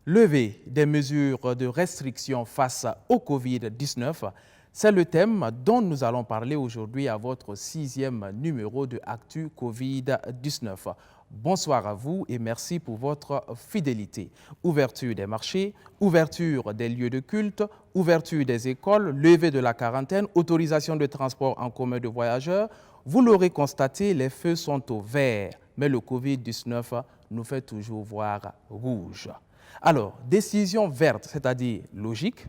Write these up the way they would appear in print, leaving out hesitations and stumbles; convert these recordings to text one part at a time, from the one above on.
Lever des mesures de restriction face au Covid-19, c'est le thème dont nous allons parler aujourd'hui à votre 6e numéro de Actu Covid-19. Bonsoir à vous et merci pour votre fidélité. Ouverture des marchés, ouverture des lieux de culte, ouverture des écoles, levée de la quarantaine, autorisation de transport en commun de voyageurs. Vous l'aurez constaté, les feux sont au vert, mais le Covid-19 nous fait toujours voir rouge. Alors, décision verte, c'est-à-dire logique,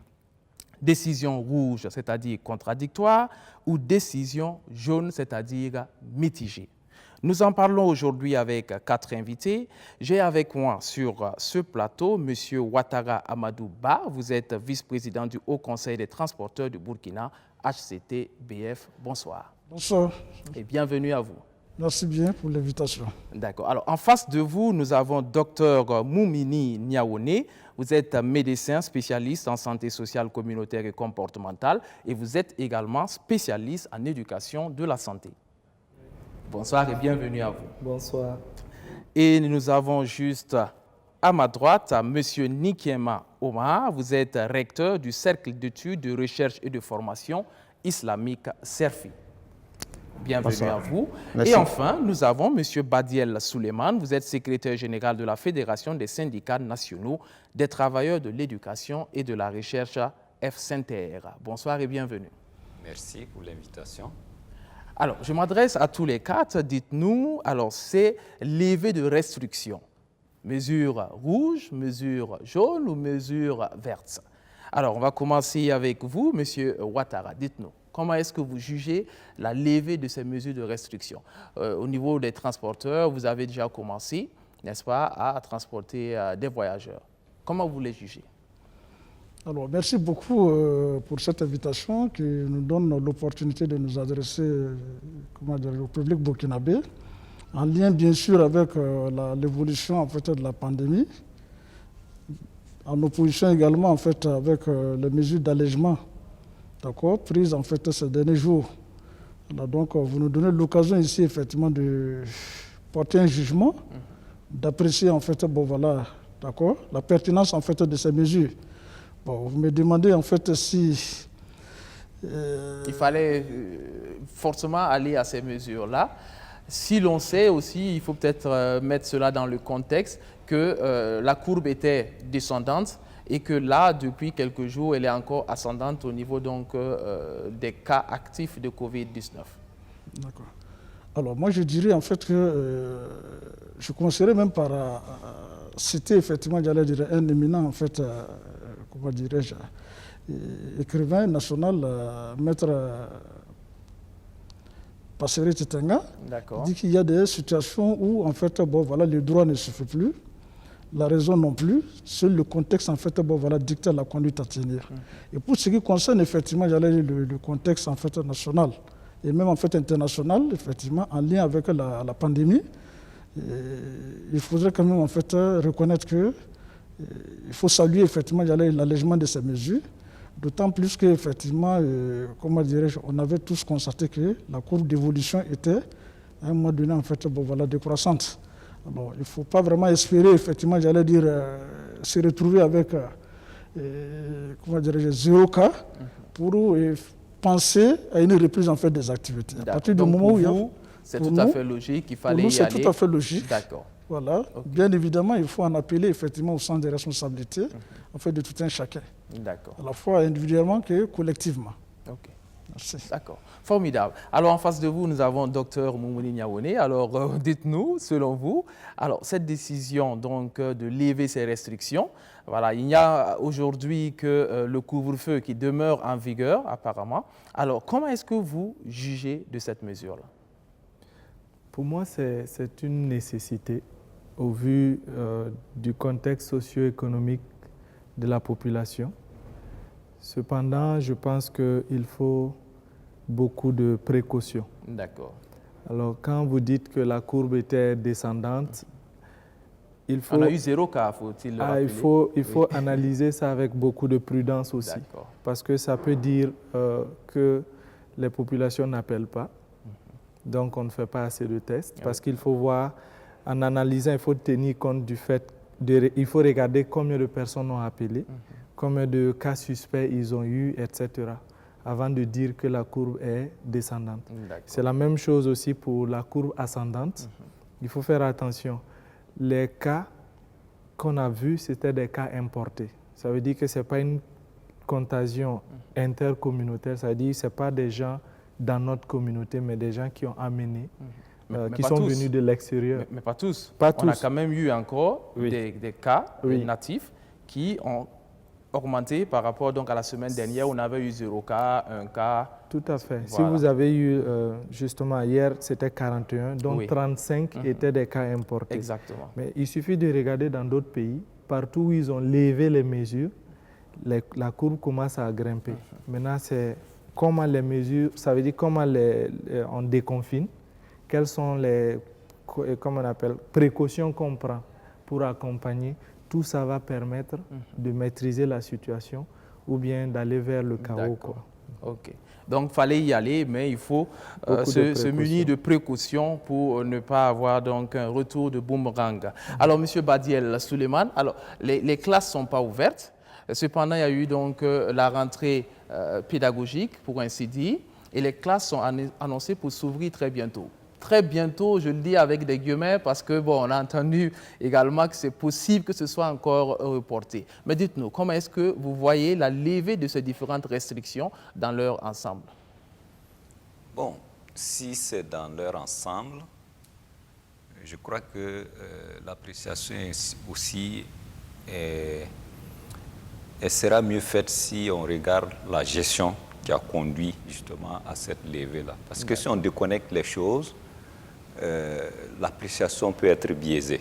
décision rouge, c'est-à-dire contradictoire, ou décision jaune, c'est-à-dire mitigée. Nous en parlons aujourd'hui avec 4 invités. J'ai avec moi sur ce plateau M. Ouattara Amadou Ba. Vous êtes vice-président du Haut Conseil des transporteurs du Burkina, HCT-BF. Bonsoir. Bonsoir. Et bienvenue à vous. Merci bien pour l'invitation. D'accord. Alors, en face de vous, nous avons Dr Moumini Niaoné. Vous êtes médecin spécialiste en santé sociale, communautaire et comportementale et vous êtes également spécialiste en éducation de la santé. Bonsoir et bienvenue à vous. Bonsoir. Et nous avons juste à ma droite M. Nikiema Omar. Vous êtes recteur du Cercle d'études, de recherche et de formation islamique CERFI. Bienvenue Bonsoir. À vous. Merci. Et enfin, nous avons M. Badiel Souleymane. Vous êtes secrétaire général de la Fédération des syndicats nationaux des travailleurs de l'éducation et de la recherche FSYNTER. Bonsoir et bienvenue. Merci pour l'invitation. Alors, je m'adresse à tous les 4. Dites-nous, alors c'est levée de restrictions. Mesure rouge, mesure jaune ou mesure verte? Alors, on va commencer avec vous, M. Ouattara. Dites-nous. Comment est-ce que vous jugez la levée de ces mesures de restriction? Au niveau des transporteurs, vous avez déjà commencé, n'est-ce pas, à transporter des voyageurs. Comment vous les jugez? Alors, merci beaucoup pour cette invitation qui nous donne l'opportunité de nous adresser au public burkinabé, en lien bien sûr avec l'évolution en fait, de la pandémie, en opposition également en fait, avec les mesures d'allègement prises en fait ces derniers jours. Alors, donc, vous nous donnez l'occasion ici effectivement de porter un jugement, d'apprécier en fait, la pertinence en fait de ces mesures. Bon, vous me demandez en fait si il fallait forcément aller à ces mesures-là. Si l'on sait aussi, il faut peut-être mettre cela dans le contexte que la courbe était descendante et que là, depuis quelques jours, elle est encore ascendante au niveau donc, des cas actifs de Covid-19. D'accord. Alors moi, je dirais en fait que je commencerai même par citer effectivement, j'allais dire, un éminent en fait, comment dirais-je, écrivain national, maître Passeri Titenga, dit qu'il y a des situations où en fait, le droit ne suffit plus. La raison non plus, seul le contexte en fait, dicte la conduite à tenir. Et pour ce qui concerne effectivement, le contexte en fait national et même en fait international, effectivement, en lien avec la pandémie, il faudrait quand même en fait reconnaître que il faut saluer effectivement l'allègement de ces mesures, d'autant plus que effectivement, comment dirais-je, on avait tous constaté que la courbe d'évolution était à un moment donné en fait, décroissante. Alors, il ne faut pas vraiment espérer, effectivement, se retrouver avec zéro cas pour penser à une reprise en fait, des activités. À partir du moment où c'est tout à fait logique, il fallait y aller. C'est tout à fait logique. D'accord. Voilà. Okay. Bien évidemment, il faut en appeler effectivement au sens des responsabilités en fait, de tout un chacun. D'accord. À la fois individuellement que collectivement. Ok. D'accord. Formidable. Alors, en face de vous, nous avons Dr Moumini Niaoné. Alors, dites-nous, selon vous, alors, cette décision donc, de lever ces restrictions, voilà, il n'y a aujourd'hui que le couvre-feu qui demeure en vigueur, apparemment. Alors, comment est-ce que vous jugez de cette mesure-là? Pour moi, c'est une nécessité au vu du contexte socio-économique de la population. Cependant, je pense qu'il faut beaucoup de précautions. D'accord. Alors, quand vous dites que la courbe était descendante, il faut... On a eu 0 cas, faut-il le rappeler? Il faut analyser ça avec beaucoup de prudence aussi. Parce que ça peut dire que les populations n'appellent pas. Donc, on ne fait pas assez de tests. Parce qu'il faut voir, en analysant, il faut tenir compte du fait il faut regarder combien de personnes ont appelé, combien de cas suspects ils ont eu, etc., avant de dire que la courbe est descendante. C'est la même chose aussi pour la courbe ascendante. Il faut faire attention. Les cas qu'on a vus, c'était des cas importés. Ça veut dire que ce n'est pas une contagion intercommunautaire, ça veut dire que ce n'est pas des gens dans notre communauté, mais des gens qui ont amené, qui sont venus de l'extérieur. Mais pas tous. Pas On tous. a quand même eu encore des cas natifs qui ont augmenté par rapport donc, à la semaine dernière où on avait eu 0 cas, 1 cas. Tout à fait. Voilà. Si vous avez eu, justement, hier, c'était 41, donc 35 étaient des cas importés. Exactement. Mais il suffit de regarder dans d'autres pays, partout où ils ont levé les mesures, la courbe commence à grimper. Maintenant, c'est comment les mesures, ça veut dire comment on déconfine, quelles sont les comment on appelle, précautions qu'on prend pour accompagner. Tout ça va permettre de maîtriser la situation ou bien d'aller vers le chaos. Quoi. OK. Donc, il fallait y aller, mais il faut se munir de précautions pour ne pas avoir donc, un retour de boomerang. Alors, M. Badiel Suleiman, alors, les classes ne sont pas ouvertes. Cependant, il y a eu donc la rentrée pédagogique, pour ainsi dire, et les classes sont annoncées pour s'ouvrir très bientôt. Très bientôt, je le dis avec des guillemets, parce que bon, on a entendu également que c'est possible que ce soit encore reporté. Mais dites-nous, comment est-ce que vous voyez la levée de ces différentes restrictions dans leur ensemble? Bon, si c'est dans leur ensemble, je crois que l'appréciation aussi elle sera mieux faite si on regarde la gestion qui a conduit justement à cette levée-là. Parce que si on déconnecte les choses, l'appréciation peut être biaisée.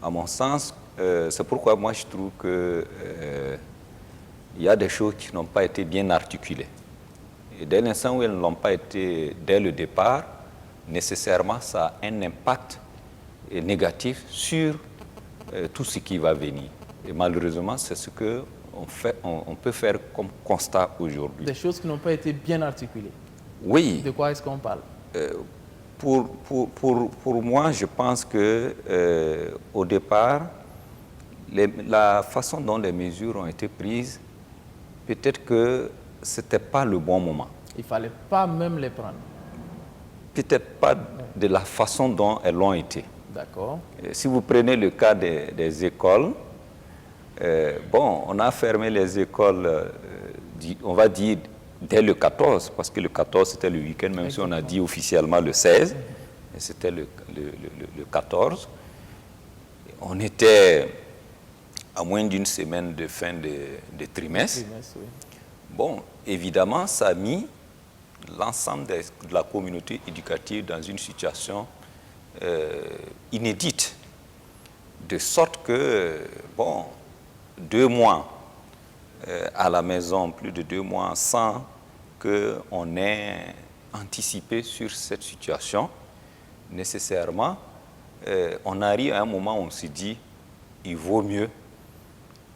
À mon sens, c'est pourquoi moi je trouve qu'il y a des choses qui n'ont pas été bien articulées. Et dès l'instant où elles ne l'ont pas été dès le départ, nécessairement ça a un impact négatif sur tout ce qui va venir. Et malheureusement, c'est ce qu'on peut faire comme constat aujourd'hui. Des choses qui n'ont pas été bien articulées. Oui. De quoi est-ce qu'on parle? Pour moi, je pense que au départ, la façon dont les mesures ont été prises, peut-être que ce n'était pas le bon moment. Il ne fallait pas même les prendre. Peut-être pas de la façon dont elles l'ont été. D'accord. Si vous prenez le cas des écoles, bon, on a fermé les écoles, on va dire, dès le 14, parce que le 14 c'était le week-end, même si on a dit officiellement le 16, et c'était le 14. On était à moins d'une semaine de fin de trimestre. Oui. Bon, évidemment, ça a mis l'ensemble de la communauté éducative dans une situation inédite, de sorte que, bon, 2 mois à la maison, plus de 2 mois sans qu'on ait anticipé sur cette situation, nécessairement, on arrive à un moment où on se dit il vaut mieux,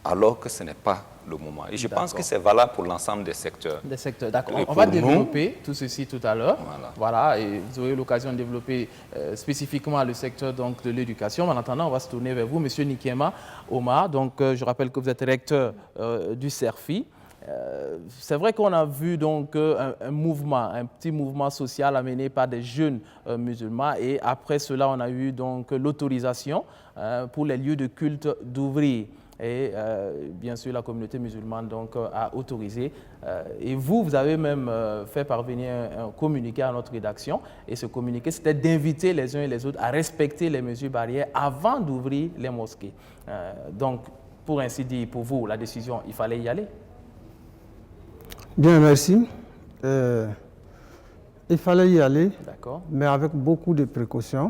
alors que ce n'est pas le moment. Et je pense que c'est valable pour l'ensemble des secteurs. Des secteurs, d'accord. On va développer tout ceci tout à l'heure. Voilà, et vous aurez l'occasion de développer spécifiquement le secteur donc, de l'éducation. En attendant, on va se tourner vers vous, M. Nikema Omar. Donc, je rappelle que vous êtes recteur du CERFI. C'est vrai qu'on a vu donc un mouvement, un petit mouvement social amené par des jeunes musulmans, et après cela, on a eu donc l'autorisation pour les lieux de culte d'ouvrir. Et bien sûr, la communauté musulmane donc, a autorisé. Et vous avez même fait parvenir un communiqué à notre rédaction. Et ce communiqué, c'était d'inviter les uns et les autres à respecter les mesures barrières avant d'ouvrir les mosquées. Donc, pour ainsi dire, pour vous, la décision, il fallait y aller? Bien, merci. Il fallait y aller, mais avec beaucoup de précautions.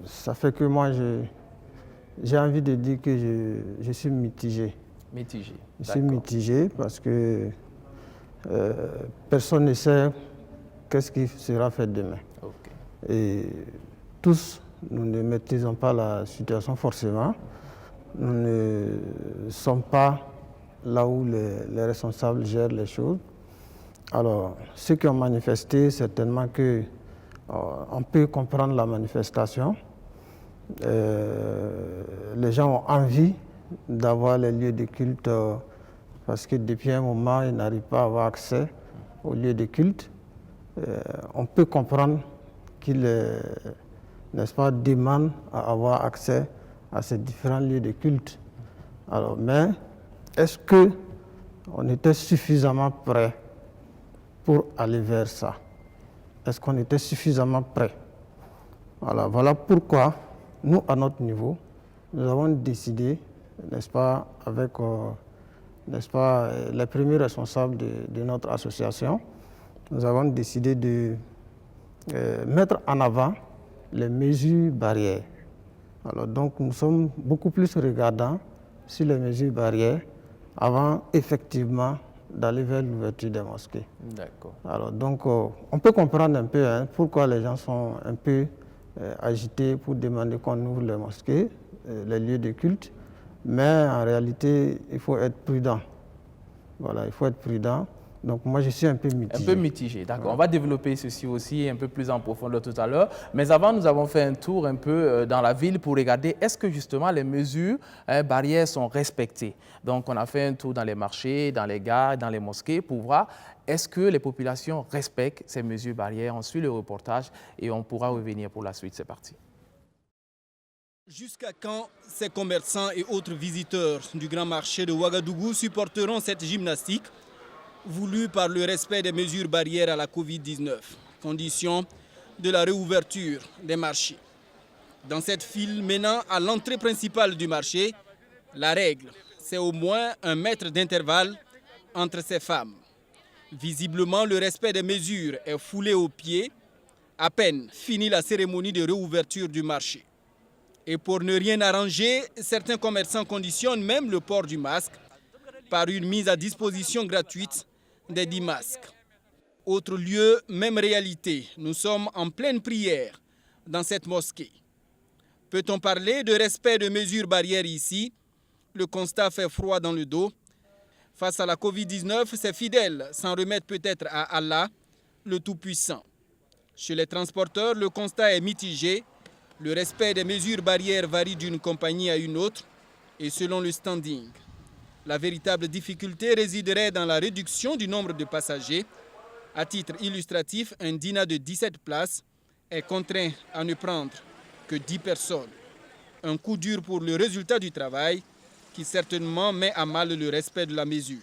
Ça fait que moi, j'ai envie de dire que je suis mitigé. Mitigé. Je suis mitigé parce que personne ne sait qu'est-ce qui sera fait demain. Et tous, nous ne maîtrisons pas la situation forcément. Nous ne sommes pas là où les responsables gèrent les choses. Alors, ceux qui ont manifesté, certainement qu'on peut comprendre la manifestation. les gens ont envie d'avoir les lieux de culte parce que depuis un moment, ils n'arrivent pas à avoir accès aux lieux de culte. On peut comprendre qu'ils, n'est-ce pas, demandent à avoir accès à ces différents lieux de culte. Alors, mais est-ce qu'on était suffisamment prêt pour aller vers ça? Est-ce qu'on était suffisamment prêt? Voilà pourquoi nous, à notre niveau, nous avons décidé, n'est-ce pas, avec les premiers responsables de notre association, nous avons décidé de mettre en avant les mesures barrières. Alors donc nous sommes beaucoup plus regardants sur les mesures barrières avant effectivement d'aller vers l'ouverture des mosquées. D'accord. Alors donc on peut comprendre un peu pourquoi les gens sont un peu agités pour demander qu'on ouvre les mosquées, les lieux de culte, mais en réalité il faut être prudent. Voilà, il faut être prudent. Donc moi je suis un peu mitigé. Un peu mitigé, d'accord. Ouais. On va développer ceci aussi un peu plus en profondeur tout à l'heure. Mais avant, nous avons fait un tour un peu dans la ville pour regarder est-ce que justement les mesures barrières sont respectées. Donc on a fait un tour dans les marchés, dans les gares, dans les mosquées pour voir est-ce que les populations respectent ces mesures barrières. On suit le reportage et on pourra revenir pour la suite. C'est parti. Jusqu'à quand ces commerçants et autres visiteurs du grand marché de Ouagadougou supporteront cette gymnastique voulu par le respect des mesures barrières à la Covid-19, condition de la réouverture des marchés. Dans cette file menant à l'entrée principale du marché, la règle, c'est au moins 1 mètre d'intervalle entre ces femmes. Visiblement, le respect des mesures est foulé aux pieds, à peine finie la cérémonie de réouverture du marché. Et pour ne rien arranger, certains commerçants conditionnent même le port du masque par une mise à disposition gratuite des 10 masques. Autre lieu, même réalité. Nous sommes en pleine prière dans cette mosquée. Peut-on parler de respect de mesures barrières ici? Le constat fait froid dans le dos. Face à la Covid-19, ces fidèles s'en remettent peut-être à Allah, le Tout-Puissant. Chez les transporteurs, le constat est mitigé. Le respect des mesures barrières varie d'une compagnie à une autre et selon le standing. La véritable difficulté résiderait dans la réduction du nombre de passagers. À titre illustratif, un dîner de 17 places est contraint à ne prendre que 10 personnes. Un coup dur pour le résultat du travail qui certainement met à mal le respect de la mesure.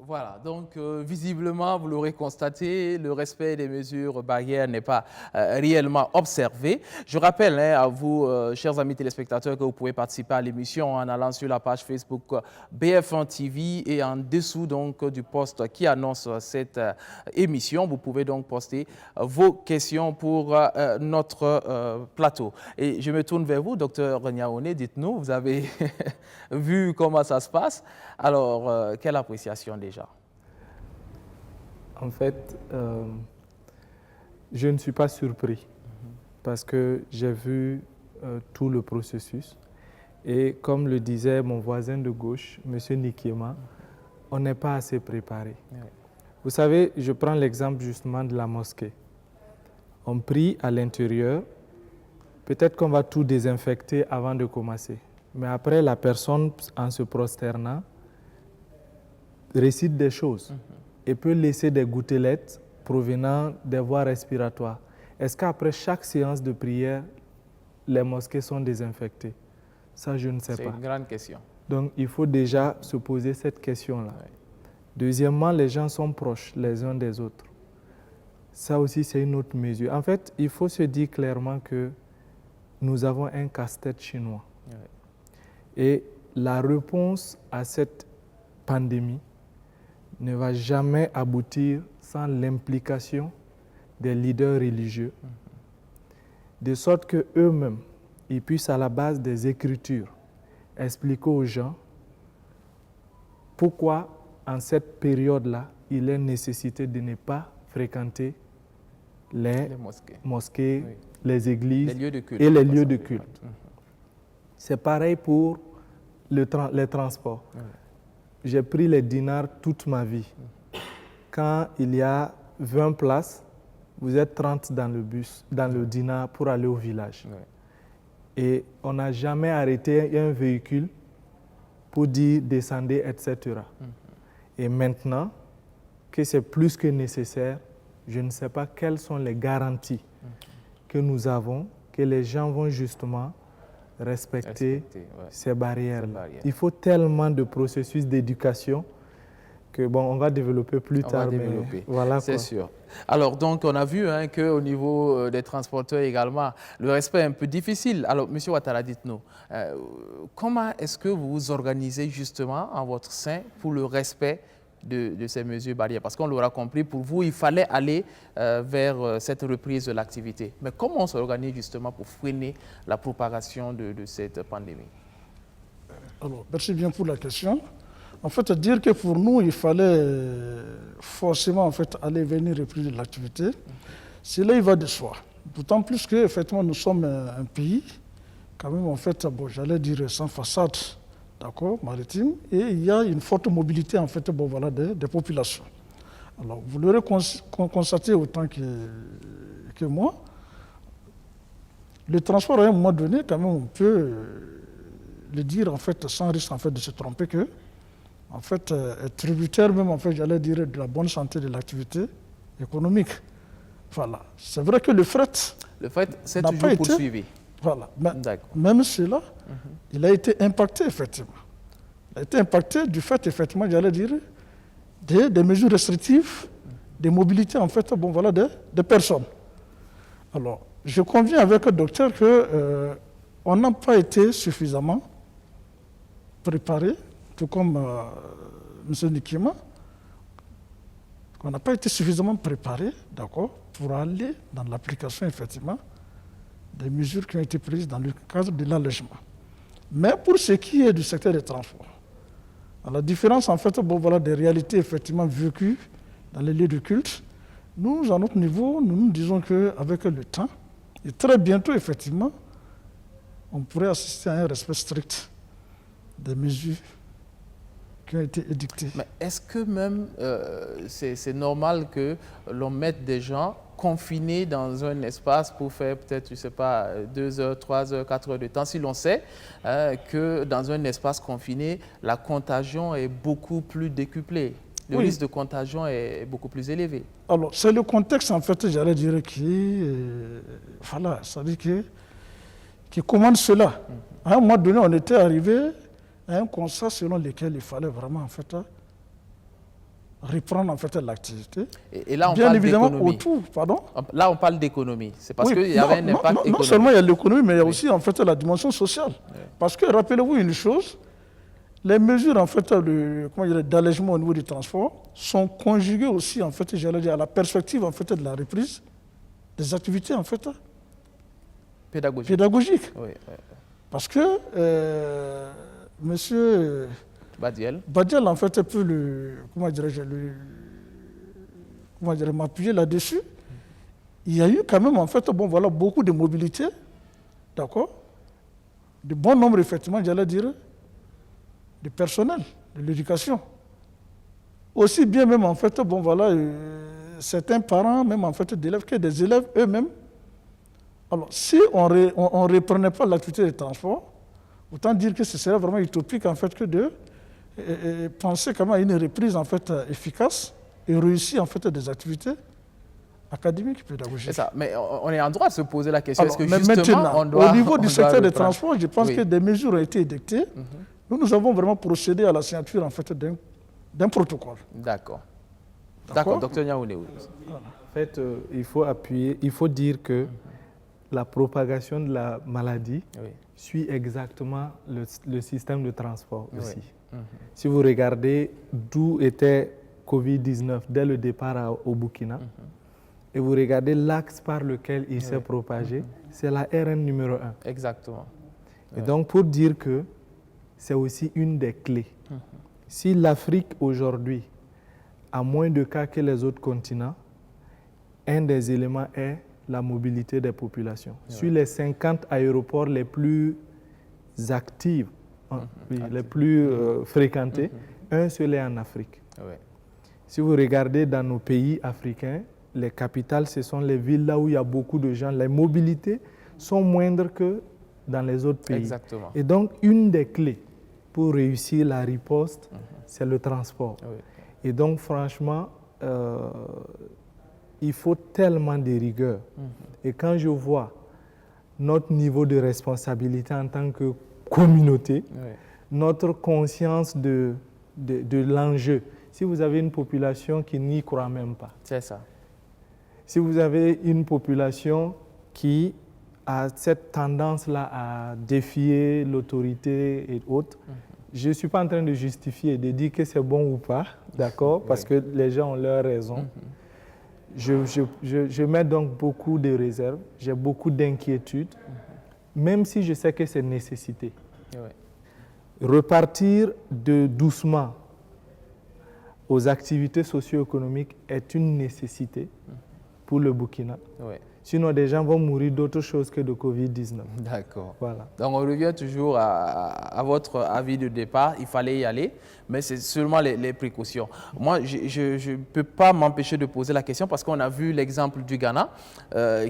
Voilà, donc visiblement, vous l'aurez constaté, le respect des mesures barrières n'est pas réellement observé. Je rappelle à vous, chers amis téléspectateurs, que vous pouvez participer à l'émission en allant sur la page Facebook BF1 TV et en dessous donc, du post qui annonce cette émission. Vous pouvez donc poster vos questions pour notre plateau. Et je me tourne vers vous, docteur Niaoné, dites-nous, vous avez vu comment ça se passe. Alors, quelle appréciation déjà? En fait, je ne suis pas surpris parce que j'ai vu tout le processus. Et comme le disait mon voisin de gauche, M. Nikiema, on n'est pas assez préparé. Oui. Vous savez, je prends l'exemple justement de la mosquée. On prie à l'intérieur, peut-être qu'on va tout désinfecter avant de commencer. Mais après, la personne, en se prosternant, récite des choses et peut laisser des gouttelettes provenant des voies respiratoires. Est-ce qu'après chaque séance de prière, les mosquées sont désinfectées? Ça, je ne sais pas. C'est une grande question. Donc, il faut déjà se poser cette question-là. Oui. Deuxièmement, les gens sont proches les uns des autres. Ça aussi, c'est une autre mesure. En fait, il faut se dire clairement que nous avons un casse-tête chinois. Oui. Et la réponse à cette pandémie ne va jamais aboutir sans l'implication des leaders religieux, de sorte qu'eux-mêmes, ils puissent à la base des Écritures expliquer aux gens pourquoi en cette période-là, il est nécessité de ne pas fréquenter les mosquées, oui, les églises les lieux de culte, et les lieux de culte. C'est pareil pour les transports. Oui. J'ai pris les dinars toute ma vie. Quand il y a 20 places, vous êtes 30 dans le bus, dans le Dina pour aller au village. Oui. Et on n'a jamais arrêté un véhicule pour dire descendez, etc. Et maintenant que c'est plus que nécessaire, je ne sais pas quelles sont les garanties que nous avons, que les gens vont justement respecter ces barrières-là. Il faut tellement de processus d'éducation que bon, on va développer plus tard. Voilà, c'est sûr. Alors donc on a vu qu'au niveau des transporteurs également, le respect est un peu difficile. Alors M. Ouattara, dites-nous, comment est-ce que vous vous organisez justement en votre sein pour le respect de ces mesures barrières? Parce qu'on l'aura compris, pour vous, il fallait aller vers cette reprise de l'activité. Mais comment on s'organise justement pour freiner la propagation de cette pandémie? Alors, merci bien pour la question. En fait, dire que pour nous, il fallait forcément en fait, aller venir reprise de l'activité, cela il va de soi. D'autant plus que effectivement, nous sommes un pays, quand même, en fait, bon, j'allais dire sans façade, d'accord, maritime, et il y a une forte mobilité en fait, bon, voilà, des populations. Alors, vous l'aurez constaté autant que moi, le transport à un moment donné, quand même, on peut le dire en fait, sans risque en fait, de se tromper que, en fait, est tributaire même, en fait, j'allais dire, de la bonne santé de l'activité économique. Voilà. C'est vrai que le fret c'est toujours poursuivi. Voilà. Même cela, il a été impacté, effectivement. Il a été impacté du fait, effectivement, j'allais dire, des mesures restrictives, des mobilités, en fait, bon, voilà, des personnes. Alors, je conviens avec le docteur qu'on n'a pas été suffisamment préparé, tout comme M. Nikima, qu'on n'a pas été suffisamment préparé, d'accord, pour aller dans l'application, effectivement, des mesures qui ont été prises dans le cadre de l'allègement. Mais pour ce qui est du secteur des transports, à la différence, en fait, bon, voilà, des réalités, effectivement, vécues dans les lieux de culte, nous, à notre niveau, nous disons qu'avec le temps, et très bientôt, effectivement, on pourrait assister à un respect strict des mesures qui ont été édictées. Mais est-ce que même c'est normal que l'on mette des gens confinés dans un espace pour faire peut-être, je ne sais pas, 2 heures, 3 heures, 4 heures de temps, si l'on sait que dans un espace confiné, la contagion est beaucoup plus décuplée. Le risque de contagion est beaucoup plus élevé. Alors, c'est le contexte, en fait, j'allais dire, voilà, ça veut dire qui commande cela. À un moment donné, on était arrivé à un constat selon lequel il fallait vraiment, en fait, reprendre, en fait, l'activité. Et là, on bien parle évidemment d'économie. autour, pardon. Là, on parle d'économie. C'est parce qu'il y avait un impact économique. Non seulement il y a l'économie, mais il y a aussi, en fait, la dimension sociale. Parce que, rappelez-vous une chose, les mesures, en fait, d'allègement au niveau du transport sont conjuguées aussi, en fait, j'allais dire, à la perspective, en fait, de la reprise des activités, en fait, pédagogiques. Oui. Parce que Monsieur Badiel, en fait, peut m'appuyer là-dessus. Il y a eu quand même, en fait, bon, voilà, beaucoup de mobilité, d'accord, de bon nombre, effectivement, j'allais dire, de personnel, de l'éducation. Aussi bien même, en fait, bon, voilà, certains parents, même, en fait, d'élèves, que des élèves eux-mêmes. Alors, si on ne reprenait pas l'activité de transport, autant dire que ce serait vraiment utopique, en fait, que de penser quand même à une reprise, en fait, efficace et réussie, en fait, des activités académiques, pédagogiques. C'est ça, mais on est en droit de se poser la question. Alors, est-ce que justement, maintenant, on doit... Au niveau du secteur des transports, je pense oui. que des mesures ont été édictées. Nous avons vraiment procédé à la signature, en fait, d'un protocole. D'accord. D'accord, docteur Niaoune. En fait, il faut dire que la propagation de la maladie suit exactement le système de transport aussi. Si vous regardez d'où était Covid-19 dès le départ au Burkina, et vous regardez l'axe par lequel il s'est propagé, c'est la RN numéro 1. Exactement. Et donc, pour dire que c'est aussi une des clés. Si l'Afrique aujourd'hui a moins de cas que les autres continents, un des éléments est la mobilité des populations. Sur les 50 aéroports les plus actifs, les plus fréquentés, un seul est en Afrique. Si vous regardez dans nos pays africains, les capitales, ce sont les villes là où il y a beaucoup de gens. Les mobilités sont moindres que dans les autres pays. Exactement. Et donc, une des clés pour réussir la riposte, c'est le transport. Oui. Et donc, franchement, il faut tellement de rigueur. Et quand je vois notre niveau de responsabilité en tant que communauté, notre conscience de l'enjeu. Si vous avez une population qui n'y croit même pas. C'est ça. Si vous avez une population qui a cette tendance-là à défier l'autorité et autres, je ne suis pas en train de justifier, de dire que c'est bon ou pas, d'accord, parce que les gens ont leur raison. Je mets donc beaucoup de réserves, j'ai beaucoup d'inquiétudes, même si je sais que c'est une nécessité. Repartir doucement aux activités socio-économiques est une nécessité pour le Burkina. Sinon, des gens vont mourir d'autre chose que de Covid-19. D'accord. Voilà. Donc, on revient toujours à votre avis de départ. Il fallait y aller, mais c'est seulement les précautions. Moi, je ne peux pas m'empêcher de poser la question parce qu'on a vu l'exemple du Ghana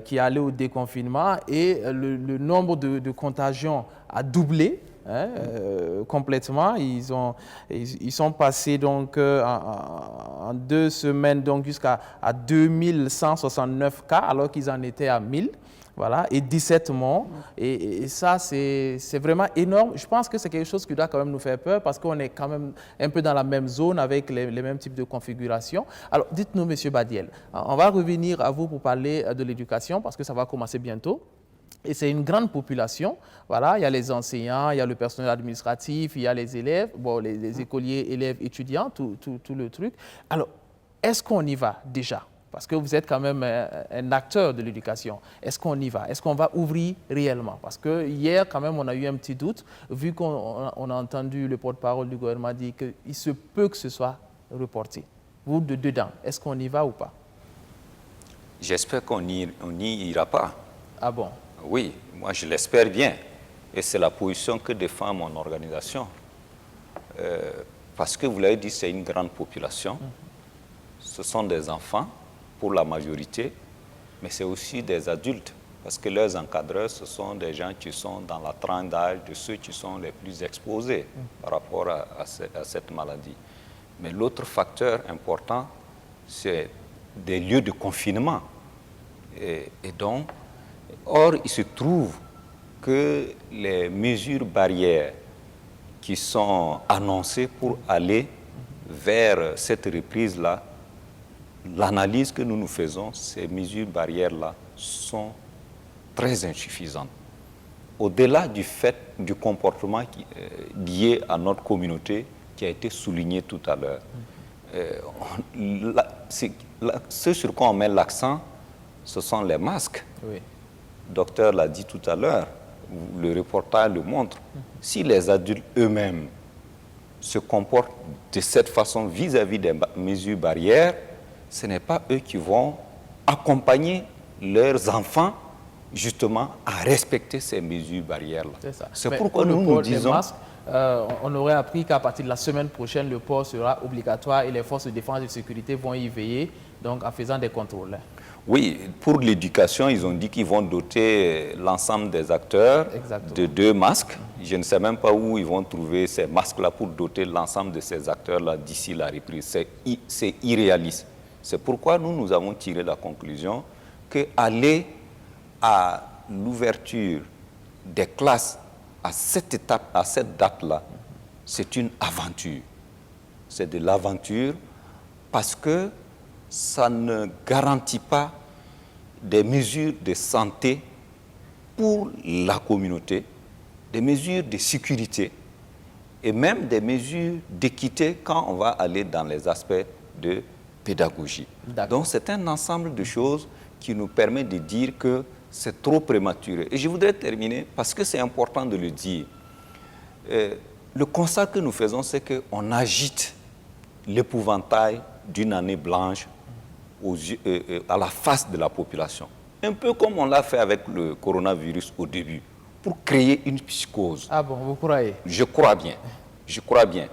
qui est allé au déconfinement et le nombre de contagions a doublé. Complètement. Ils sont passés donc en 2 semaines donc jusqu'à 2169 cas alors qu'ils en étaient à 1000. Voilà, et 17 morts. Et ça, c'est vraiment énorme. Je pense que c'est quelque chose qui doit quand même nous faire peur parce qu'on est quand même un peu dans la même zone avec les mêmes types de configurations. Alors, dites-nous, M. Badiel, on va revenir à vous pour parler de l'éducation parce que ça va commencer bientôt. Et c'est une grande population. Voilà, il y a les enseignants, il y a le personnel administratif, il y a les élèves, bon, les écoliers, élèves, étudiants, tout le truc. Alors, est-ce qu'on y va déjà? Parce que vous êtes quand même un acteur de l'éducation. Est-ce qu'on y va? Est-ce qu'on va ouvrir réellement? Parce que hier, quand même, on a eu un petit doute, vu qu'on a entendu le porte-parole du gouvernement dire qu'il se peut que ce soit reporté. Vous, dedans, est-ce qu'on y va ou pas? J'espère qu'on n'y ira pas. Ah bon? Oui, moi je l'espère bien. Et c'est la position que défend mon organisation. Parce que vous l'avez dit, c'est une grande population. Ce sont des enfants, pour la majorité, mais c'est aussi des adultes. Parce que leurs encadreurs, ce sont des gens qui sont dans la tranche d'âge de ceux qui sont les plus exposés par rapport à cette maladie. Mais l'autre facteur important, c'est des lieux de confinement. Et donc, or, il se trouve que les mesures barrières qui sont annoncées pour aller vers cette reprise-là, l'analyse que nous faisons, ces mesures barrières-là sont très insuffisantes. Au-delà du comportement lié à notre communauté qui a été souligné tout à l'heure, ce sur quoi on met l'accent, ce sont les masques. Oui. Le docteur l'a dit tout à l'heure, le reportage le montre. Si les adultes eux-mêmes se comportent de cette façon vis-à-vis des mesures barrières, ce n'est pas eux qui vont accompagner leurs enfants justement à respecter ces mesures barrières-là. C'est pourquoi nous disons... Masques, on aurait appris qu'à partir de la semaine prochaine, le port sera obligatoire et les forces de défense et de sécurité vont y veiller, donc en faisant des contrôles. Oui, pour l'éducation, ils ont dit qu'ils vont doter l'ensemble des acteurs de 2 masques. Je ne sais même pas où ils vont trouver ces masques-là pour doter l'ensemble de ces acteurs-là d'ici la reprise. C'est irréaliste. C'est pourquoi nous avons tiré la conclusion qu'aller à l'ouverture des classes à cette date-là, c'est une aventure. C'est de l'aventure parce que ça ne garantit pas des mesures de santé pour la communauté, des mesures de sécurité et même des mesures d'équité quand on va aller dans les aspects de pédagogie. Donc c'est un ensemble de choses qui nous permet de dire que c'est trop prématuré. Et je voudrais terminer, parce que c'est important de le dire, le constat que nous faisons, c'est qu'on agite l'épouvantail d'une année blanche à la face de la population. Un peu comme on l'a fait avec le coronavirus au début, pour créer une psychose. Ah bon, vous croyez? Je crois bien. Je crois bien.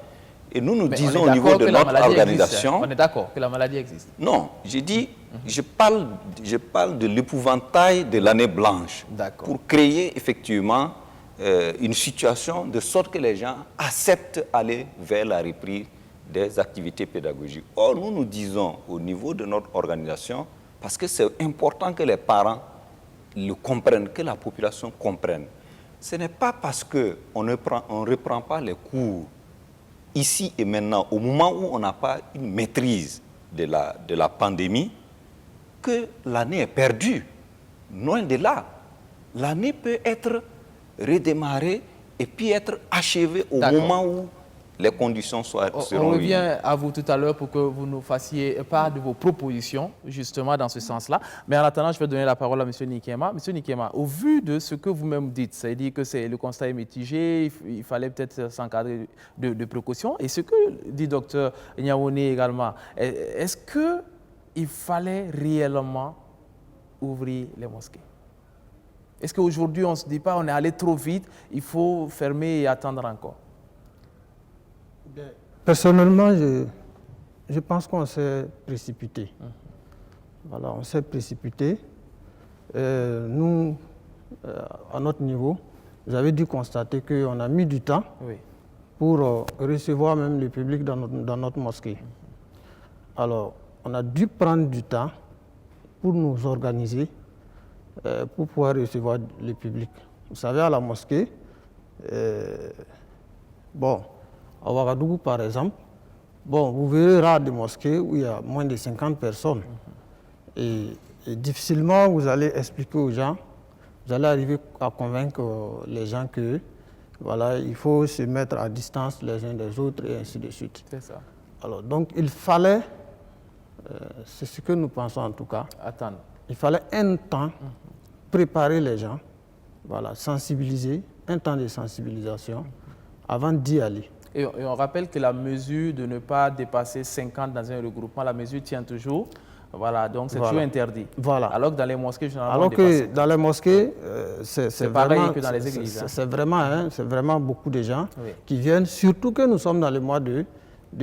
Et nous disons au niveau de notre organisation... On est d'accord que la maladie existe. Non, j'ai dit, je parle de l'épouvantail de l'année blanche pour créer effectivement une situation de sorte que les gens acceptent d'aller vers la reprise des activités pédagogiques. Or, nous disons au niveau de notre organisation, parce que c'est important que les parents le comprennent, que la population comprenne. Ce n'est pas parce qu'on ne reprend pas les cours ici et maintenant, au moment où on n'a pas une maîtrise de la pandémie, que l'année est perdue. Loin de là. L'année peut être redémarrée et puis être achevée au moment où les conditions seront On revient à vous tout à l'heure pour que vous nous fassiez part de vos propositions, justement, dans ce sens-là. Mais en attendant, je vais donner la parole à M. Nikema. M. Nikema, au vu de ce que vous-même dites, c'est-à-dire que le constat est mitigé, il fallait peut-être s'encadrer de précautions. Et ce que dit Dr Niaoune également, est-ce qu'il fallait réellement ouvrir les mosquées? Est-ce qu'aujourd'hui, on ne se dit pas on est allé trop vite, il faut fermer et attendre encore? Personnellement, je pense qu'on s'est précipité. Voilà, on s'est précipité. Nous, à notre niveau, vous avez dû constater qu'on a mis du temps pour recevoir même le public dans notre mosquée. Alors, on a dû prendre du temps pour nous organiser, pour pouvoir recevoir le public. Vous savez, à la mosquée, à Ouagadougou, par exemple, vous verrez rare des mosquées où il y a moins de 50 personnes. Et difficilement, vous allez expliquer aux gens, vous allez arriver à convaincre les gens que voilà, il faut se mettre à distance les uns des autres et ainsi de suite. C'est ça. Alors, donc, il fallait, c'est ce que nous pensons en tout cas, attendre. Il fallait un temps préparer les gens, voilà, sensibiliser, un temps de sensibilisation avant d'y aller. Et on rappelle que la mesure de ne pas dépasser 50 dans un regroupement, la mesure tient toujours. Voilà, donc c'est toujours interdit. Voilà. Alors que dans les mosquées, généralement, alors que dans les mosquées, c'est pareil vraiment, que dans les églises. C'est vraiment beaucoup de gens qui viennent, surtout que nous sommes dans le mois de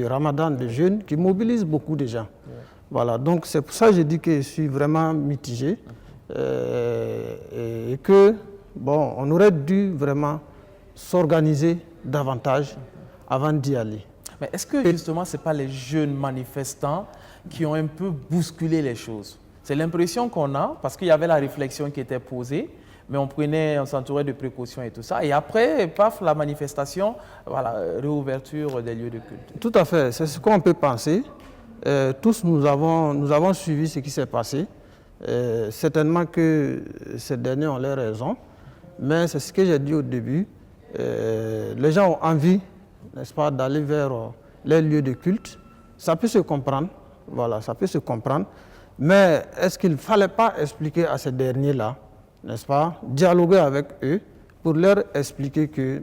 Ramadan, de jeûne, qui mobilisent beaucoup de gens. Voilà, donc c'est pour ça que je dis que je suis vraiment mitigé et que, on aurait dû vraiment s'organiser davantage avant d'y aller. Mais est-ce que justement, ce n'est pas les jeunes manifestants qui ont un peu bousculé les choses? C'est l'impression qu'on a, parce qu'il y avait la réflexion qui était posée, mais on s'entourait de précautions et tout ça. Et après, paf, la manifestation, voilà, réouverture des lieux de culte. Tout à fait, c'est ce qu'on peut penser. Tous, nous avons suivi ce qui s'est passé. Certainement que ces derniers ont leur raison, mais c'est ce que j'ai dit au début. Les gens ont envie, n'est-ce pas, d'aller vers les lieux de culte. Ça peut se comprendre, voilà, ça peut se comprendre. Mais est-ce qu'il ne fallait pas expliquer à ces derniers-là, n'est-ce pas, dialoguer avec eux pour leur expliquer que,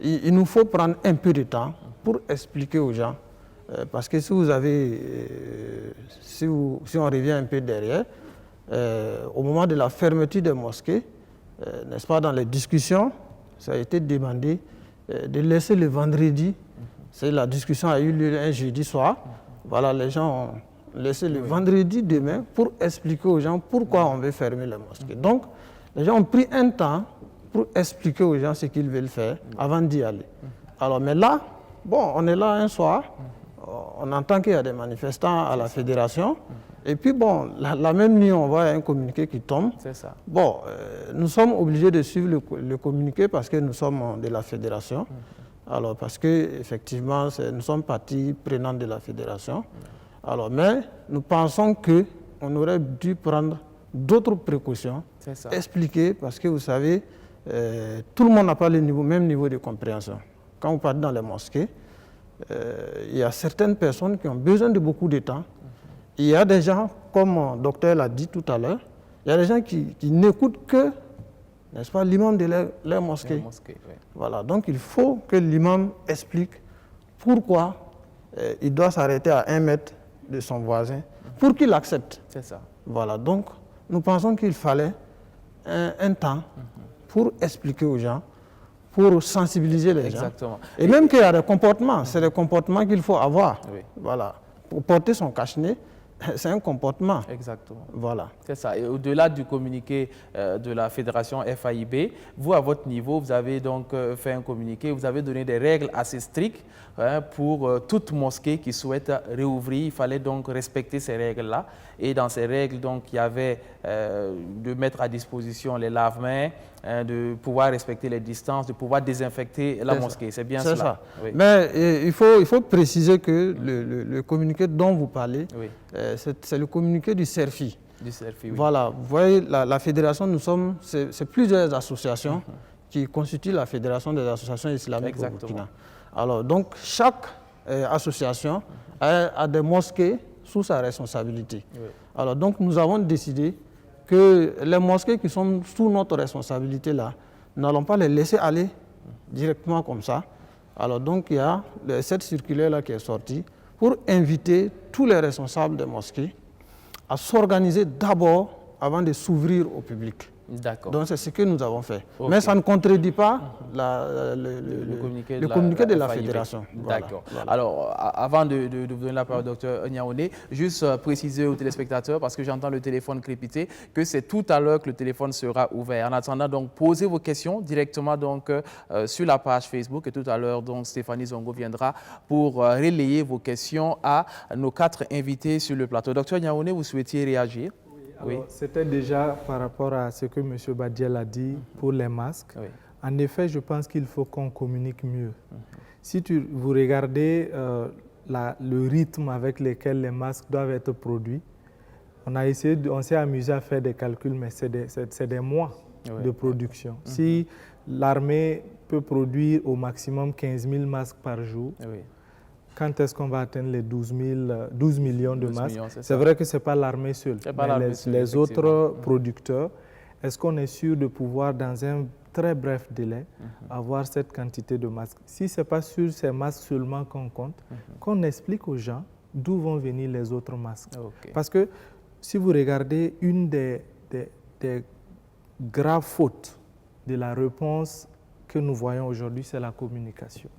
il nous faut prendre un peu de temps pour expliquer aux gens. Parce que si vous avez, si on revient un peu derrière, au moment de la fermeture des mosquées, n'est-ce pas, dans les discussions, ça a été demandé de laisser le vendredi. La discussion a eu lieu un jeudi soir. Voilà, les gens ont laissé le vendredi demain pour expliquer aux gens pourquoi on veut fermer les mosquées. Donc, les gens ont pris un temps pour expliquer aux gens ce qu'ils veulent faire avant d'y aller. Alors, mais là, on est là un soir, on entend qu'il y a des manifestants à la fédération. Et puis, la même nuit, on voit un communiqué qui tombe. C'est ça. Nous sommes obligés de suivre le communiqué parce que nous sommes de la fédération. Alors, parce qu'effectivement, nous sommes partie prenante de la fédération. Alors, mais nous pensons qu'on aurait dû prendre d'autres précautions, expliquer, parce que vous savez, tout le monde n'a pas le même niveau de compréhension. Quand vous partez dans les mosquées, il y a certaines personnes qui ont besoin de beaucoup de temps. Il y a des gens, comme le docteur l'a dit tout à l'heure, il y a des gens qui n'écoutent que, n'est-ce pas, l'imam de leur mosquée. Voilà, donc il faut que l'imam explique pourquoi il doit s'arrêter à 1 mètre de son voisin pour qu'il accepte. C'est ça. Voilà, donc nous pensons qu'il fallait un temps pour expliquer aux gens pour sensibiliser les gens. Exactement. Et même qu'il y a des comportements, c'est des comportements qu'il faut avoir. Oui. Voilà. Pour porter son cache-nez, c'est un comportement. Exactement. Voilà. C'est ça. Et au-delà du communiqué de la fédération FAIB, vous, à votre niveau, vous avez donc fait un communiqué, vous avez donné des règles assez strictes pour toute mosquée qui souhaite réouvrir. Il fallait donc respecter ces règles-là. Et dans ces règles, donc, il y avait de mettre à disposition les lave-mains, de pouvoir respecter les distances, de pouvoir désinfecter la mosquée. C'est bien cela. Ça. Oui. Mais il faut préciser que le communiqué dont vous parlez, Oui. c'est le communiqué du CERFI. Du CERFI, oui. Voilà, vous voyez, la fédération, c'est plusieurs associations qui constituent la fédération des associations islamiques au Burkina. Alors, donc, chaque association a des mosquées sous sa responsabilité. Oui. Alors, donc, nous avons décidé que les mosquées qui sont sous notre responsabilité là, nous n'allons pas les laisser aller directement comme ça. Alors, donc, il y a cette circulaire là qui est sortie pour inviter tous les responsables des mosquées à s'organiser d'abord avant de s'ouvrir au public. D'accord. Donc c'est ce que nous avons fait. Okay. Mais ça ne contredit pas le communiqué de la fédération. D'accord. Voilà. Alors, avant de vous donner la parole au Dr Niaoné, juste préciser aux téléspectateurs, parce que j'entends le téléphone crépiter, que c'est tout à l'heure que le téléphone sera ouvert. En attendant, donc, posez vos questions directement donc, sur la page Facebook, et tout à l'heure, donc, Stéphanie Zongo viendra pour relayer vos questions à nos 4 invités sur le plateau. Dr Niaoné, vous souhaitiez réagir? Oui. C'était déjà par rapport à ce que M. Badiel a dit pour les masques. Oui. En effet, je pense qu'il faut qu'on communique mieux. Si vous regardez le rythme avec lequel les masques doivent être produits, on s'est amusé à faire des calculs, mais c'est des mois de production. Si l'armée peut produire au maximum 15 000 masques par jour, quand est-ce qu'on va atteindre les 12 millions de masques? C'est vrai que ce n'est pas l'armée seule, mais les autres producteurs. Est-ce qu'on est sûr de pouvoir, dans un très bref délai, avoir cette quantité de masques? Si ce n'est pas sur ces masques seulement qu'on compte, qu'on explique aux gens d'où vont venir les autres masques. Parce que si vous regardez, une des graves fautes de la réponse que nous voyons aujourd'hui, c'est la communication.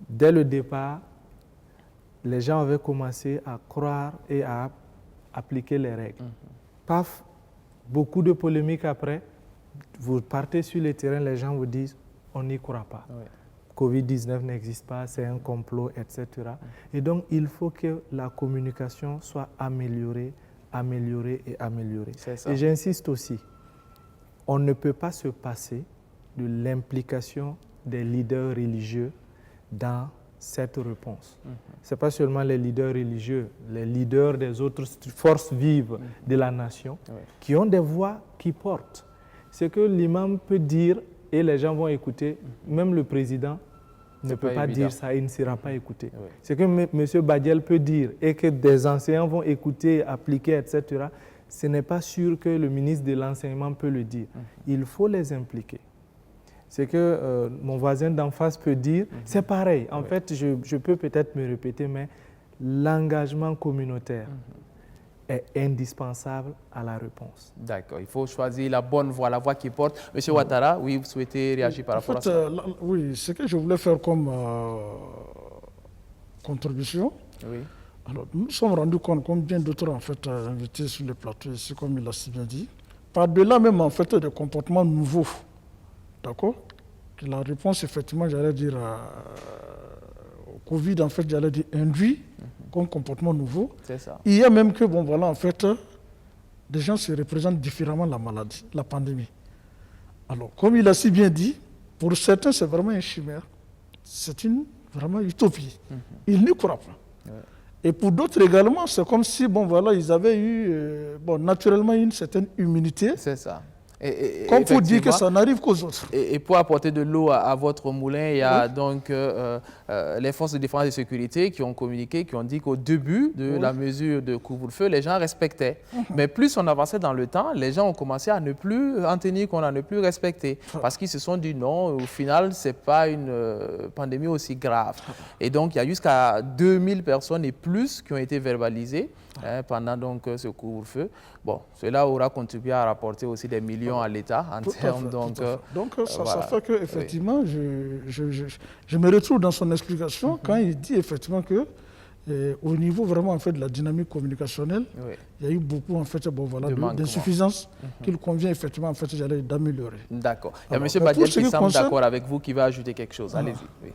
Dès le départ, les gens avaient commencé à croire et à appliquer les règles. Paf, beaucoup de polémiques après, vous partez sur le terrain, les gens vous disent on n'y croit pas. Covid-19 n'existe pas, c'est un complot, etc. Et donc, il faut que la communication soit améliorée, améliorée et améliorée. Et j'insiste aussi, on ne peut pas se passer de l'implication des leaders religieux dans cette réponse. Ce n'est pas seulement les leaders religieux, les leaders des autres forces vives de la nation qui ont des voix qui portent. Ce que l'imam peut dire et les gens vont écouter, même le président ne peut pas dire ça, il ne sera pas écouté. Ce que M. Badiel peut dire et que des enseignants vont écouter, appliquer, etc., ce n'est pas sûr que le ministre de l'enseignement peut le dire. Il faut les impliquer. Ce que mon voisin d'en face peut dire, c'est pareil. En fait, je peux peut-être me répéter, mais l'engagement communautaire est indispensable à la réponse. D'accord, il faut choisir la bonne voie, la voie qui porte. Monsieur Ouattara, oui, vous souhaitez réagir par rapport à ça? Oui, ce que je voulais faire comme contribution. Alors, nous nous sommes rendus compte, comme bien d'autres en fait, invités sur le plateau ici, comme il a si bien dit, par-delà même en fait des comportements nouveaux. D'accord? La réponse, effectivement, j'allais dire, au Covid, en fait, j'allais dire induit comme comportement nouveau. C'est ça. Il y a même que, bon, voilà, en fait, des gens se représentent différemment la maladie, la pandémie. Alors, comme il a si bien dit, pour certains, c'est vraiment une chimère. C'est une vraiment utopie. Ils n'y croient pas. Et pour d'autres également, c'est comme si, bon, voilà, ils avaient eu, naturellement, une certaine immunité. C'est ça. Comme pour dire que ça n'arrive qu'aux autres. Et pour apporter de l'eau à votre moulin, il y a donc les forces de défense et de sécurité qui ont communiqué, qui ont dit qu'au début de la mesure de couvre-feu, les gens respectaient. Mais plus on avançait dans le temps, les gens ont commencé à ne plus en tenir compte, à ne plus respecter. Parce qu'ils se sont dit non, au final, ce n'est pas une pandémie aussi grave. Et donc, il y a jusqu'à 2000 personnes et plus qui ont été verbalisées. pendant donc ce couvre-feu. Bon, cela aura contribué à rapporter aussi des millions à l'État en termes donc. Donc ça fait que effectivement, je me retrouve dans son explication quand il dit effectivement que au niveau vraiment en fait de la dynamique communicationnelle, il y a eu beaucoup en fait d'insuffisances qu'il convient effectivement en fait d'améliorer. D'accord. Il y a M. Badiel qui semble d'accord avec vous, qui va ajouter quelque chose. Allez-y. Oui.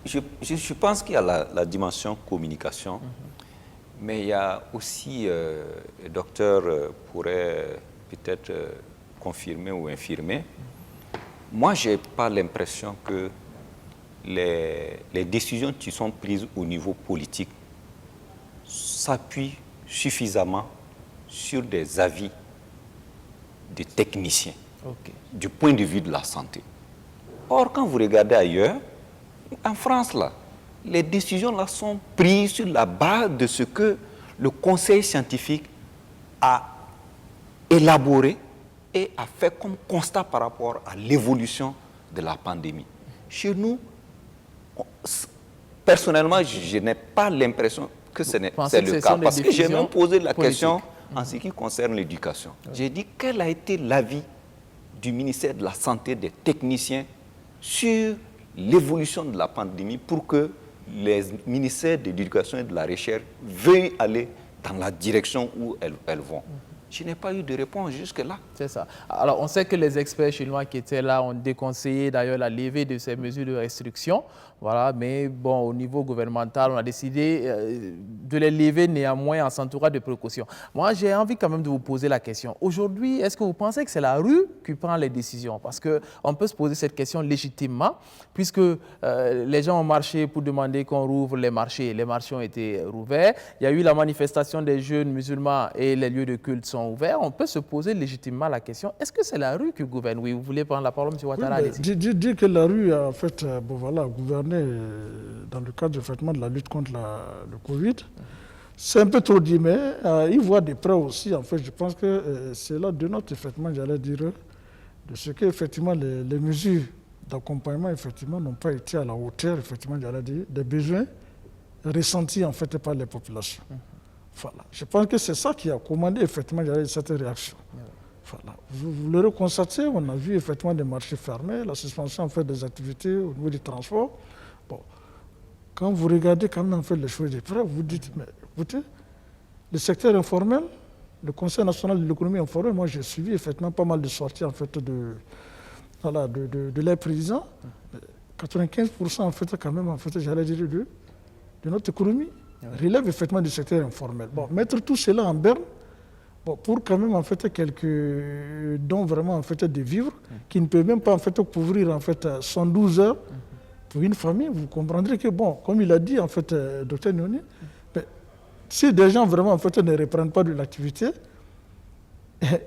Je pense qu'il y a la dimension communication, mais il y a aussi, le docteur pourrait peut-être confirmer ou infirmer. Moi, je n'ai pas l'impression que les décisions qui sont prises au niveau politique s'appuient suffisamment sur des avis de techniciens du point de vue de la santé. Or, quand vous regardez ailleurs, en France, là, les décisions là, sont prises sur la base de ce que le conseil scientifique a élaboré et a fait comme constat par rapport à l'évolution de la pandémie. Chez nous, personnellement, je n'ai pas l'impression que c'est le cas. Parce que j'ai même posé la question en ce qui concerne l'éducation. J'ai dit, quel a été l'avis du ministère de la Santé, des techniciens, sur l'évolution de la pandémie pour que les ministères de l'éducation et de la recherche veuillent aller dans la direction où elles vont. Je n'ai pas eu de réponse jusque-là. C'est ça. Alors, on sait que les experts chinois qui étaient là ont déconseillé d'ailleurs la levée de ces mesures de restriction. Voilà, mais bon, au niveau gouvernemental, on a décidé de les lever néanmoins en s'entourant de précautions. Moi, j'ai envie quand même de vous poser la question. Aujourd'hui, est-ce que vous pensez que c'est la rue qui prend les décisions? Parce qu'on peut se poser cette question légitimement, puisque les gens ont marché pour demander qu'on rouvre les marchés. Les marchés ont été rouverts. Il y a eu la manifestation des jeunes musulmans et les lieux de culte sont ouverts. On peut se poser légitimement la question, est-ce que c'est la rue qui gouverne? Oui, vous voulez prendre la parole, M. Ouattara? Oui, dire que la rue a en fait, gouverné dans le cadre effectivement de la lutte contre le Covid, c'est un peu trop dit, mais il voit des preuves aussi. En fait, je pense que c'est là de notre effectivement, j'allais dire, de ce que effectivement les mesures d'accompagnement effectivement n'ont pas été à la hauteur effectivement, j'allais dire, des besoins ressentis en fait par les populations. Voilà. Je pense que c'est ça qui a commandé effectivement cette réaction. Voilà. Vous l'aurez constaté, on a vu effectivement des marchés fermés, la suspension en fait, des activités au niveau du transport. Bon. Quand vous regardez quand même en fait, les choses de près, vous dites, mais écoutez, le secteur informel, le Conseil national de l'économie informelle, moi j'ai suivi effectivement pas mal de sorties en fait, de leurs présidents. 95% en fait, quand même, en fait, j'allais dire, de notre économie relève effectivement du secteur informel. Bon, mettre tout cela en berne, bon, pour quand même en fait quelques dons vraiment en fait de vivre, qui ne peut même pas en fait couvrir en fait 112 heures pour une famille, vous comprendrez que bon, comme il a dit en fait Dr Nyoni, si des gens vraiment en fait ne reprennent pas de l'activité,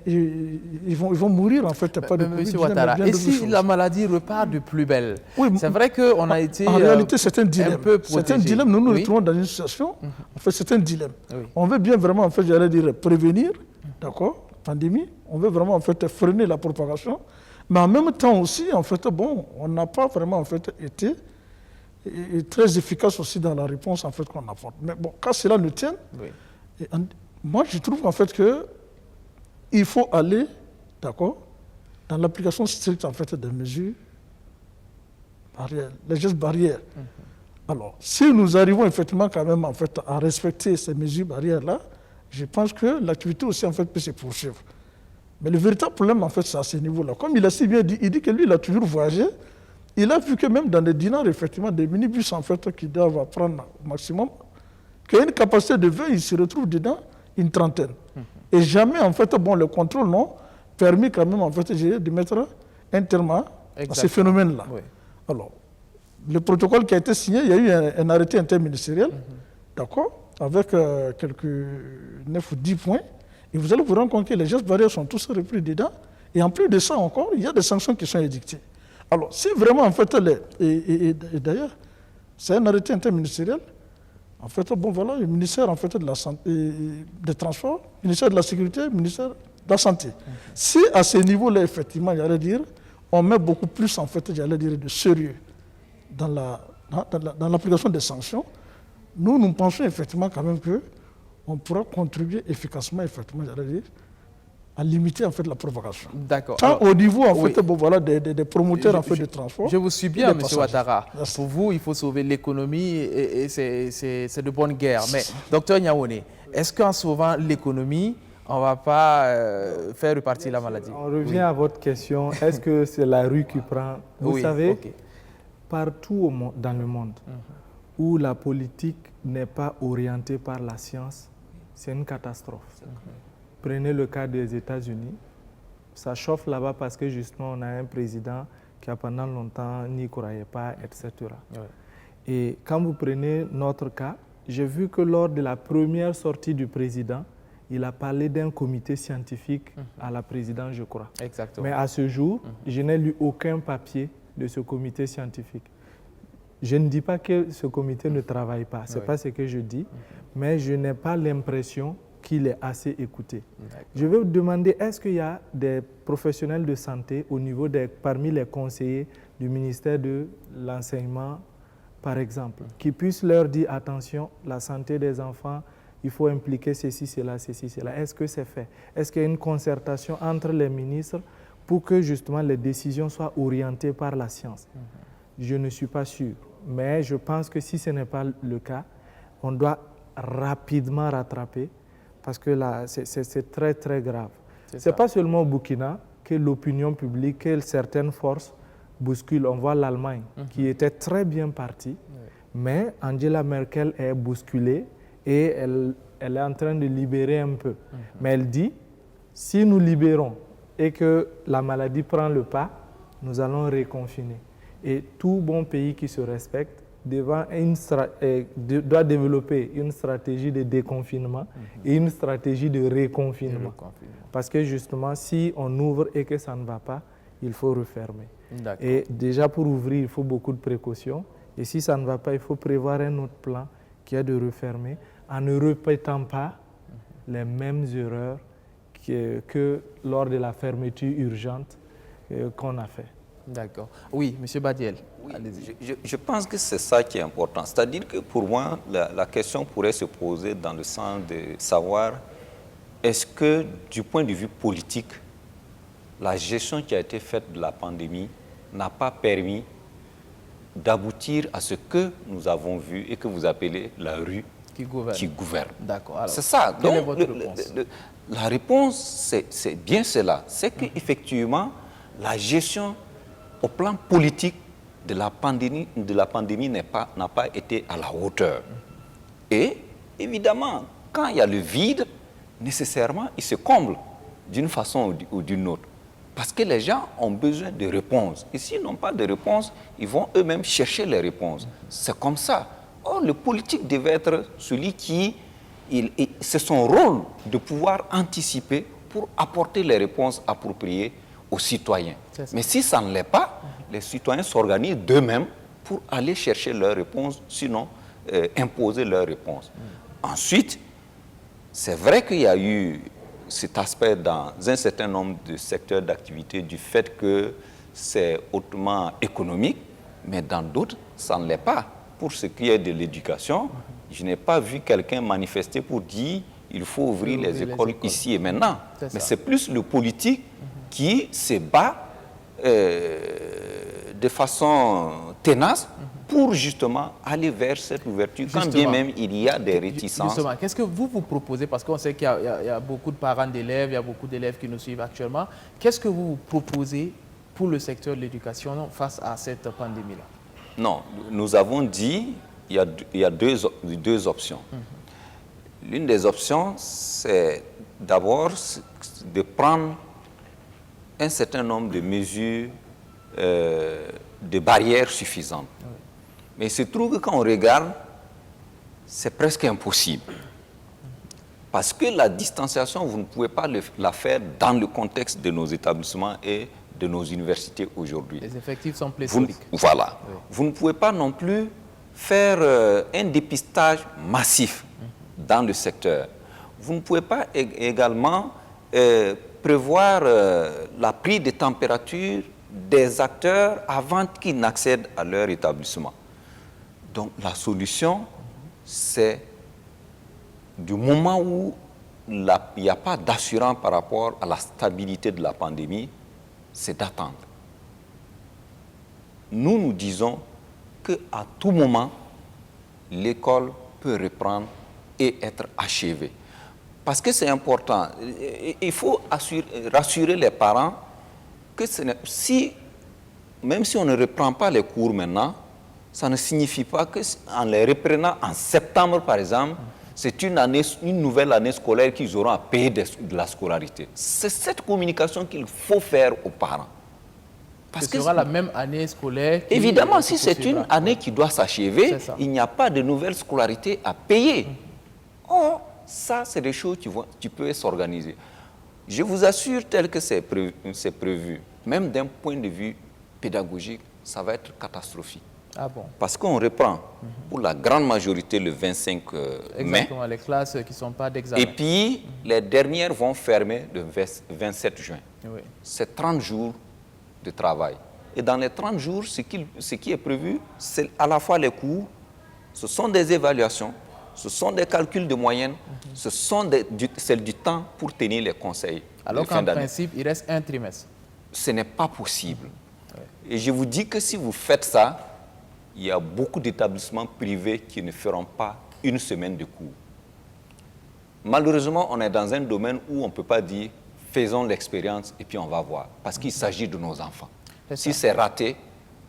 ils vont mourir en fait. Pas de Monsieur Ouattara, et si la maladie repart de plus belle? Oui, c'est vrai qu'on a été en réalité, c'est un dilemme. C'est un dilemme. Nous nous retrouvons dans une situation, en fait, c'est un dilemme. Oui. On veut bien vraiment, en fait, j'allais dire, prévenir, d'accord, pandémie. On veut vraiment, en fait, freiner la propagation. Mais en même temps aussi, en fait, bon, on n'a pas vraiment, en fait, été très efficace aussi dans la réponse, en fait, qu'on apporte. Mais bon, quand cela ne tient, moi, je trouve, en fait, que il faut aller, d'accord, dans l'application stricte en fait des mesures barrières, les gestes barrières. Alors, si nous arrivons effectivement quand même en fait à respecter ces mesures barrières-là, je pense que l'activité aussi en fait peut se poursuivre. Mais le véritable problème en fait c'est à ce niveau-là. Comme il a si bien dit, il dit que lui il a toujours voyagé. Il a vu que même dans des dinars effectivement des minibus en fait qui doivent prendre au maximum, qu'il y a une capacité de 20, il se retrouve dedans une trentaine. Et jamais, en fait, bon, le contrôle non permis quand même, en fait, de mettre un terme à ces phénomènes-là. Oui. Alors, le protocole qui a été signé, il y a eu un arrêté interministériel, d'accord, avec quelques 9 ou 10 points. Et vous allez vous rendre compte que les gestes barrières sont tous repris dedans. Et en plus de ça encore, il y a des sanctions qui sont édictées. Alors, si vraiment, en fait, et d'ailleurs, c'est un arrêté interministériel. En fait, bon, voilà, le ministère en fait, de la santé, des Transports, le ministère de la Sécurité, le ministère de la Santé. Si à ce niveau-là, effectivement, j'allais dire, on met beaucoup plus, en fait, j'allais dire, de sérieux dans l'application des sanctions, nous pensons effectivement quand même on pourra contribuer efficacement, effectivement, j'allais dire, à limiter en fait la propagation. D'accord. Tant au niveau en fait, bon, voilà, des promoteurs en fait, de transport. Je vous suis bien, M. Ouattara. Pour vous, il faut sauver l'économie et c'est de bonne guerre. Mais, Dr Niaoune, est-ce qu'en sauvant l'économie, on ne va pas faire repartir la maladie? On revient à votre question. Est-ce que c'est la rue qui prend? Vous savez, partout dans le monde où la politique n'est pas orientée par la science, c'est une catastrophe. Prenez le cas des États-Unis. Ça chauffe là-bas parce que justement, on a un président qui a pendant longtemps n'y croyait pas, etc. Et quand vous prenez notre cas, j'ai vu que lors de la première sortie du président, il a parlé d'un comité scientifique à la présidence, je crois. Exactement. Mais à ce jour, je n'ai lu aucun papier de ce comité scientifique. Je ne dis pas que ce comité ne travaille pas, ce n'est pas ce que je dis, mais je n'ai pas l'impression qu'il est assez écouté. Je vais vous demander, est-ce qu'il y a des professionnels de santé au niveau parmi les conseillers du ministère de l'Enseignement, par exemple, qui puissent leur dire, attention, la santé des enfants, il faut impliquer ceci, cela, ceci, cela. Est-ce que c'est fait? Est-ce qu'il y a une concertation entre les ministres pour que justement les décisions soient orientées par la science? Je ne suis pas sûr, mais je pense que si ce n'est pas le cas, on doit rapidement rattraper parce que là, c'est très, très grave. Ce n'est pas seulement au Burkina que l'opinion publique, que certaines forces bousculent. On voit l'Allemagne qui était très bien partie, mais Angela Merkel est bousculée et elle est en train de libérer un peu. Mais elle dit, si nous libérons et que la maladie prend le pas, nous allons reconfiner. Et tout bon pays qui se respecte doit développer une stratégie de déconfinement et une stratégie de reconfinement. Parce que justement, si on ouvre et que ça ne va pas, il faut refermer. Et déjà pour ouvrir, il faut beaucoup de précautions. Et si ça ne va pas, il faut prévoir un autre plan qui est de refermer en ne répétant pas les mêmes erreurs que lors de la fermeture urgente qu'on a fait. D'accord. Oui, M. Badiel. Oui, je pense que c'est ça qui est important. C'est-à-dire que pour moi, la question pourrait se poser dans le sens de savoir est-ce que du point de vue politique, la gestion qui a été faite de la pandémie n'a pas permis d'aboutir à ce que nous avons vu et que vous appelez la rue qui gouverne. D'accord. C'est ça. Quelle est votre réponse? La réponse, c'est bien cela. C'est qu'effectivement, la gestion au plan politique de la pandémie n'a pas été à la hauteur. Et évidemment, quand il y a le vide, nécessairement, il se comble d'une façon ou d'une autre. Parce que les gens ont besoin de réponses. Et s'ils n'ont pas de réponses, ils vont eux-mêmes chercher les réponses. C'est comme ça. Or, le politique devait être celui qui... c'est son rôle de pouvoir anticiper pour apporter les réponses appropriées aux citoyens. Mais si ça ne l'est pas, les citoyens s'organisent d'eux-mêmes pour aller chercher leurs réponses, sinon imposer leurs réponses. Ensuite, c'est vrai qu'il y a eu cet aspect dans un certain nombre de secteurs d'activité du fait que c'est hautement économique, mais dans d'autres, ça ne l'est pas. Pour ce qui est de l'éducation, je n'ai pas vu quelqu'un manifester pour dire qu'il faut ouvrir les écoles ici et maintenant. Mais c'est plus le politique qui se bat de façon tenace pour justement aller vers cette ouverture, quand bien même il y a des réticences. Justement, qu'est-ce que vous proposez? Parce qu'on sait qu'il y a beaucoup de parents d'élèves, il y a beaucoup d'élèves qui nous suivent actuellement. Qu'est-ce que vous proposez pour le secteur de l'éducation face à cette pandémie-là? Non, nous avons dit qu'il y a deux options. L'une des options, c'est d'abord de prendre un certain nombre de mesures de barrières suffisantes. Mais il se trouve que quand on regarde, c'est presque impossible. Parce que la distanciation, vous ne pouvez pas la faire dans le contexte de nos établissements et de nos universités aujourd'hui. Les effectifs sont pléthoriques. Voilà. Oui. Vous ne pouvez pas non plus faire un dépistage massif dans le secteur. Vous ne pouvez pas également prévoir la prise de température des acteurs avant qu'ils n'accèdent à leur établissement. Donc la solution, c'est du moment où il n'y a pas d'assurance par rapport à la stabilité de la pandémie, c'est d'attendre. Nous disons qu'à tout moment, l'école peut reprendre et être achevée. Parce que c'est important. Il faut rassurer les parents que même si on ne reprend pas les cours maintenant, ça ne signifie pas qu'en les reprenant en septembre, par exemple, c'est une nouvelle année scolaire qu'ils auront à payer de la scolarité. C'est cette communication qu'il faut faire aux parents. Parce que ce sera la même année scolaire. Évidemment, si c'est une année qui doit s'achever, il n'y a pas de nouvelle scolarité à payer. Oh, ça, c'est des choses qui peuvent s'organiser. Je vous assure, tel que c'est prévu, même d'un point de vue pédagogique, ça va être catastrophique. Ah bon? Parce qu'on reprend pour la grande majorité le 25 mai. Exactement, les classes qui ne sont pas d'examen. Et puis, les dernières vont fermer le 27 juin. Oui. C'est 30 jours de travail. Et dans les 30 jours, ce qui est prévu, c'est à la fois les cours, ce sont des évaluations, ce sont des calculs de moyenne, c'est du temps pour tenir les conseils. Alors qu'en principe, il reste un trimestre. Ce n'est pas possible. Et je vous dis que si vous faites ça, il y a beaucoup d'établissements privés qui ne feront pas une semaine de cours. Malheureusement, on est dans un domaine où on ne peut pas dire faisons l'expérience et puis on va voir. Parce qu'il s'agit de nos enfants. Si c'est raté,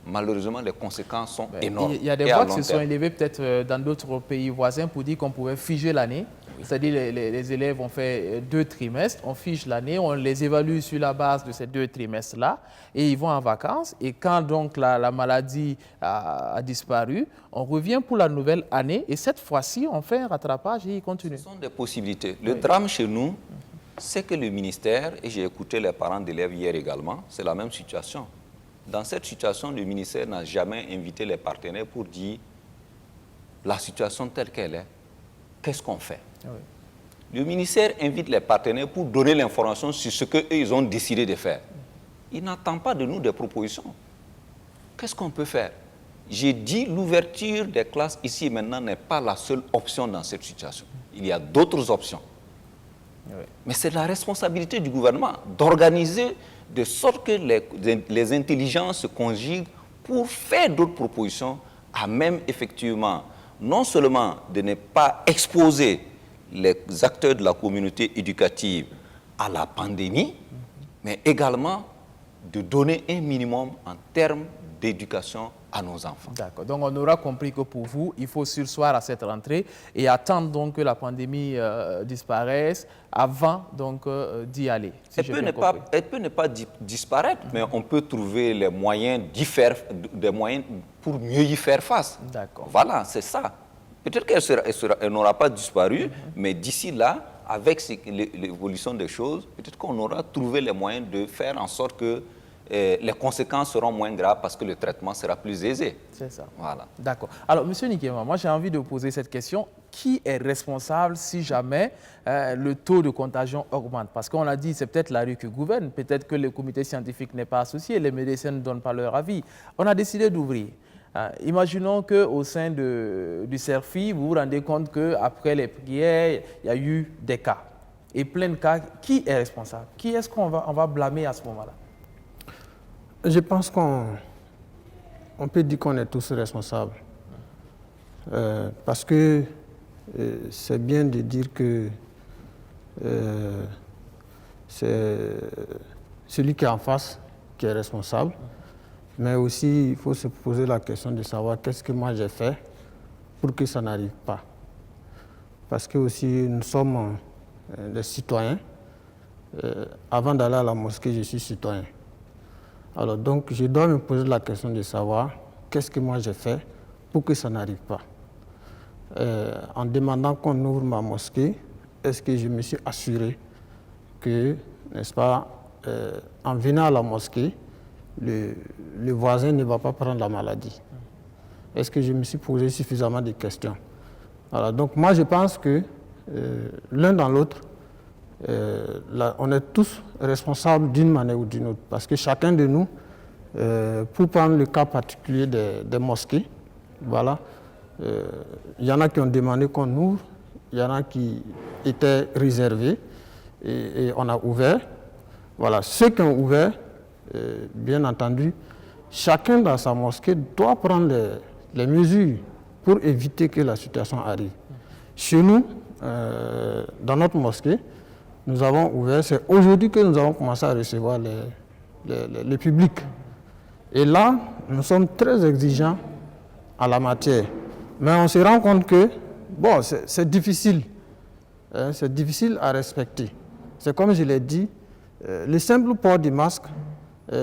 malheureusement, les conséquences sont énormes. Il y a des voix qui se sont élevées peut-être dans d'autres pays voisins pour dire qu'on pouvait figer l'année. C'est-à-dire les élèves ont fait 2 trimestres, on fige l'année, on les évalue sur la base de ces 2 trimestres-là et ils vont en vacances. Et quand donc la maladie a disparu, on revient pour la nouvelle année et cette fois-ci, on fait un rattrapage et il continue. Ce sont des possibilités. Le drame chez nous, c'est que le ministère, et j'ai écouté les parents d'élèves hier également, c'est la même situation. Dans cette situation, le ministère n'a jamais invité les partenaires pour dire la situation telle qu'elle est, qu'est-ce qu'on fait? Le ministère invite les partenaires pour donner l'information sur ce qu'ils ont décidé de faire. Il n'attend pas de nous des propositions. Qu'est-ce qu'on peut faire? J'ai dit l'ouverture des classes ici et maintenant n'est pas la seule option dans cette situation. Il y a d'autres options. Mais c'est la responsabilité du gouvernement d'organiser de sorte que les intelligences se conjuguent pour faire d'autres propositions à même effectivement non seulement de ne pas exposer les acteurs de la communauté éducative à la pandémie, mais également de donner un minimum en termes d'éducation à nos enfants. D'accord. Donc, on aura compris que pour vous, il faut surseoir à cette rentrée et attendre donc que la pandémie disparaisse avant d'y aller. Si elle peut ne pas disparaître, mais on peut trouver les moyens pour mieux y faire face. D'accord. Voilà, c'est ça. Peut-être qu'elle n'aura pas disparu, mais d'ici là, avec l'évolution des choses, peut-être qu'on aura trouvé les moyens de faire en sorte que les conséquences seront moins graves parce que le traitement sera plus aisé. C'est ça. Voilà. D'accord. Alors, M. Nikema, moi j'ai envie de vous poser cette question. Qui est responsable si jamais le taux de contagion augmente? Parce qu'on a dit c'est peut-être la rue qui gouverne, peut-être que le comité scientifique n'est pas associé, les médecins ne donnent pas leur avis. On a décidé d'ouvrir. Imaginons qu'au sein du CERFI, vous vous rendez compte qu'après les prières, il y a eu des cas. Et plein de cas, qui est responsable? Qui est-ce qu'on va blâmer à ce moment-là? Je pense qu'on peut dire qu'on est tous responsables. Parce que c'est bien de dire que c'est celui qui est en face qui est responsable. Mais aussi, il faut se poser la question de savoir qu'est-ce que moi j'ai fait pour que ça n'arrive pas. Parce que aussi, nous sommes des citoyens. Avant d'aller à la mosquée, je suis citoyen. Alors donc, je dois me poser la question de savoir qu'est-ce que moi j'ai fait pour que ça n'arrive pas. En demandant qu'on ouvre ma mosquée, est-ce que je me suis assuré que, n'est-ce pas, en venant à la mosquée, le voisin ne va pas prendre la maladie? Est-ce que je me suis posé suffisamment de questions? Alors, donc moi je pense que l'un dans l'autre, on est tous responsables d'une manière ou d'une autre. Parce que chacun de nous, pour prendre le cas particulier des mosquées, voilà, il y en a qui ont demandé qu'on ouvre, il y en a qui étaient réservés et on a ouvert. Voilà, ceux qui ont ouvert, bien entendu, chacun dans sa mosquée doit prendre les mesures pour éviter que la situation arrive. Chez nous, dans notre mosquée, nous avons ouvert, c'est aujourd'hui que nous avons commencé à recevoir le public. Et là, nous sommes très exigeants à la matière. Mais on se rend compte que, bon, c'est difficile. Hein, c'est difficile à respecter. C'est comme je l'ai dit, le simple port du masque,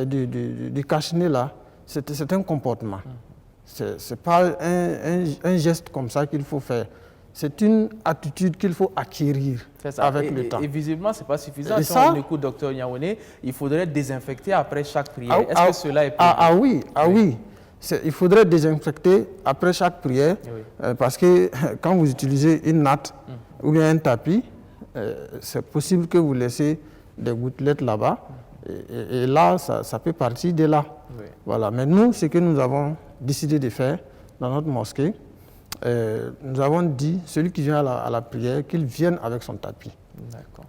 du cache-nez là, c'est un comportement. Ce n'est pas un geste comme ça qu'il faut faire. C'est une attitude qu'il faut acquérir avec le temps. Et visiblement, ce n'est pas suffisant. Si on écoute Dr Niaoune, il faudrait désinfecter après chaque prière. Est-ce que cela est prévu? Oui. Il faudrait désinfecter après chaque prière, parce que quand vous utilisez une natte ou bien un tapis, c'est possible que vous laissez des gouttelettes là-bas, et là, ça peut partir de là. Oui. Voilà. Mais nous, ce que nous avons décidé de faire dans notre mosquée, nous avons dit, celui qui vient à la prière, qu'il vienne avec son tapis.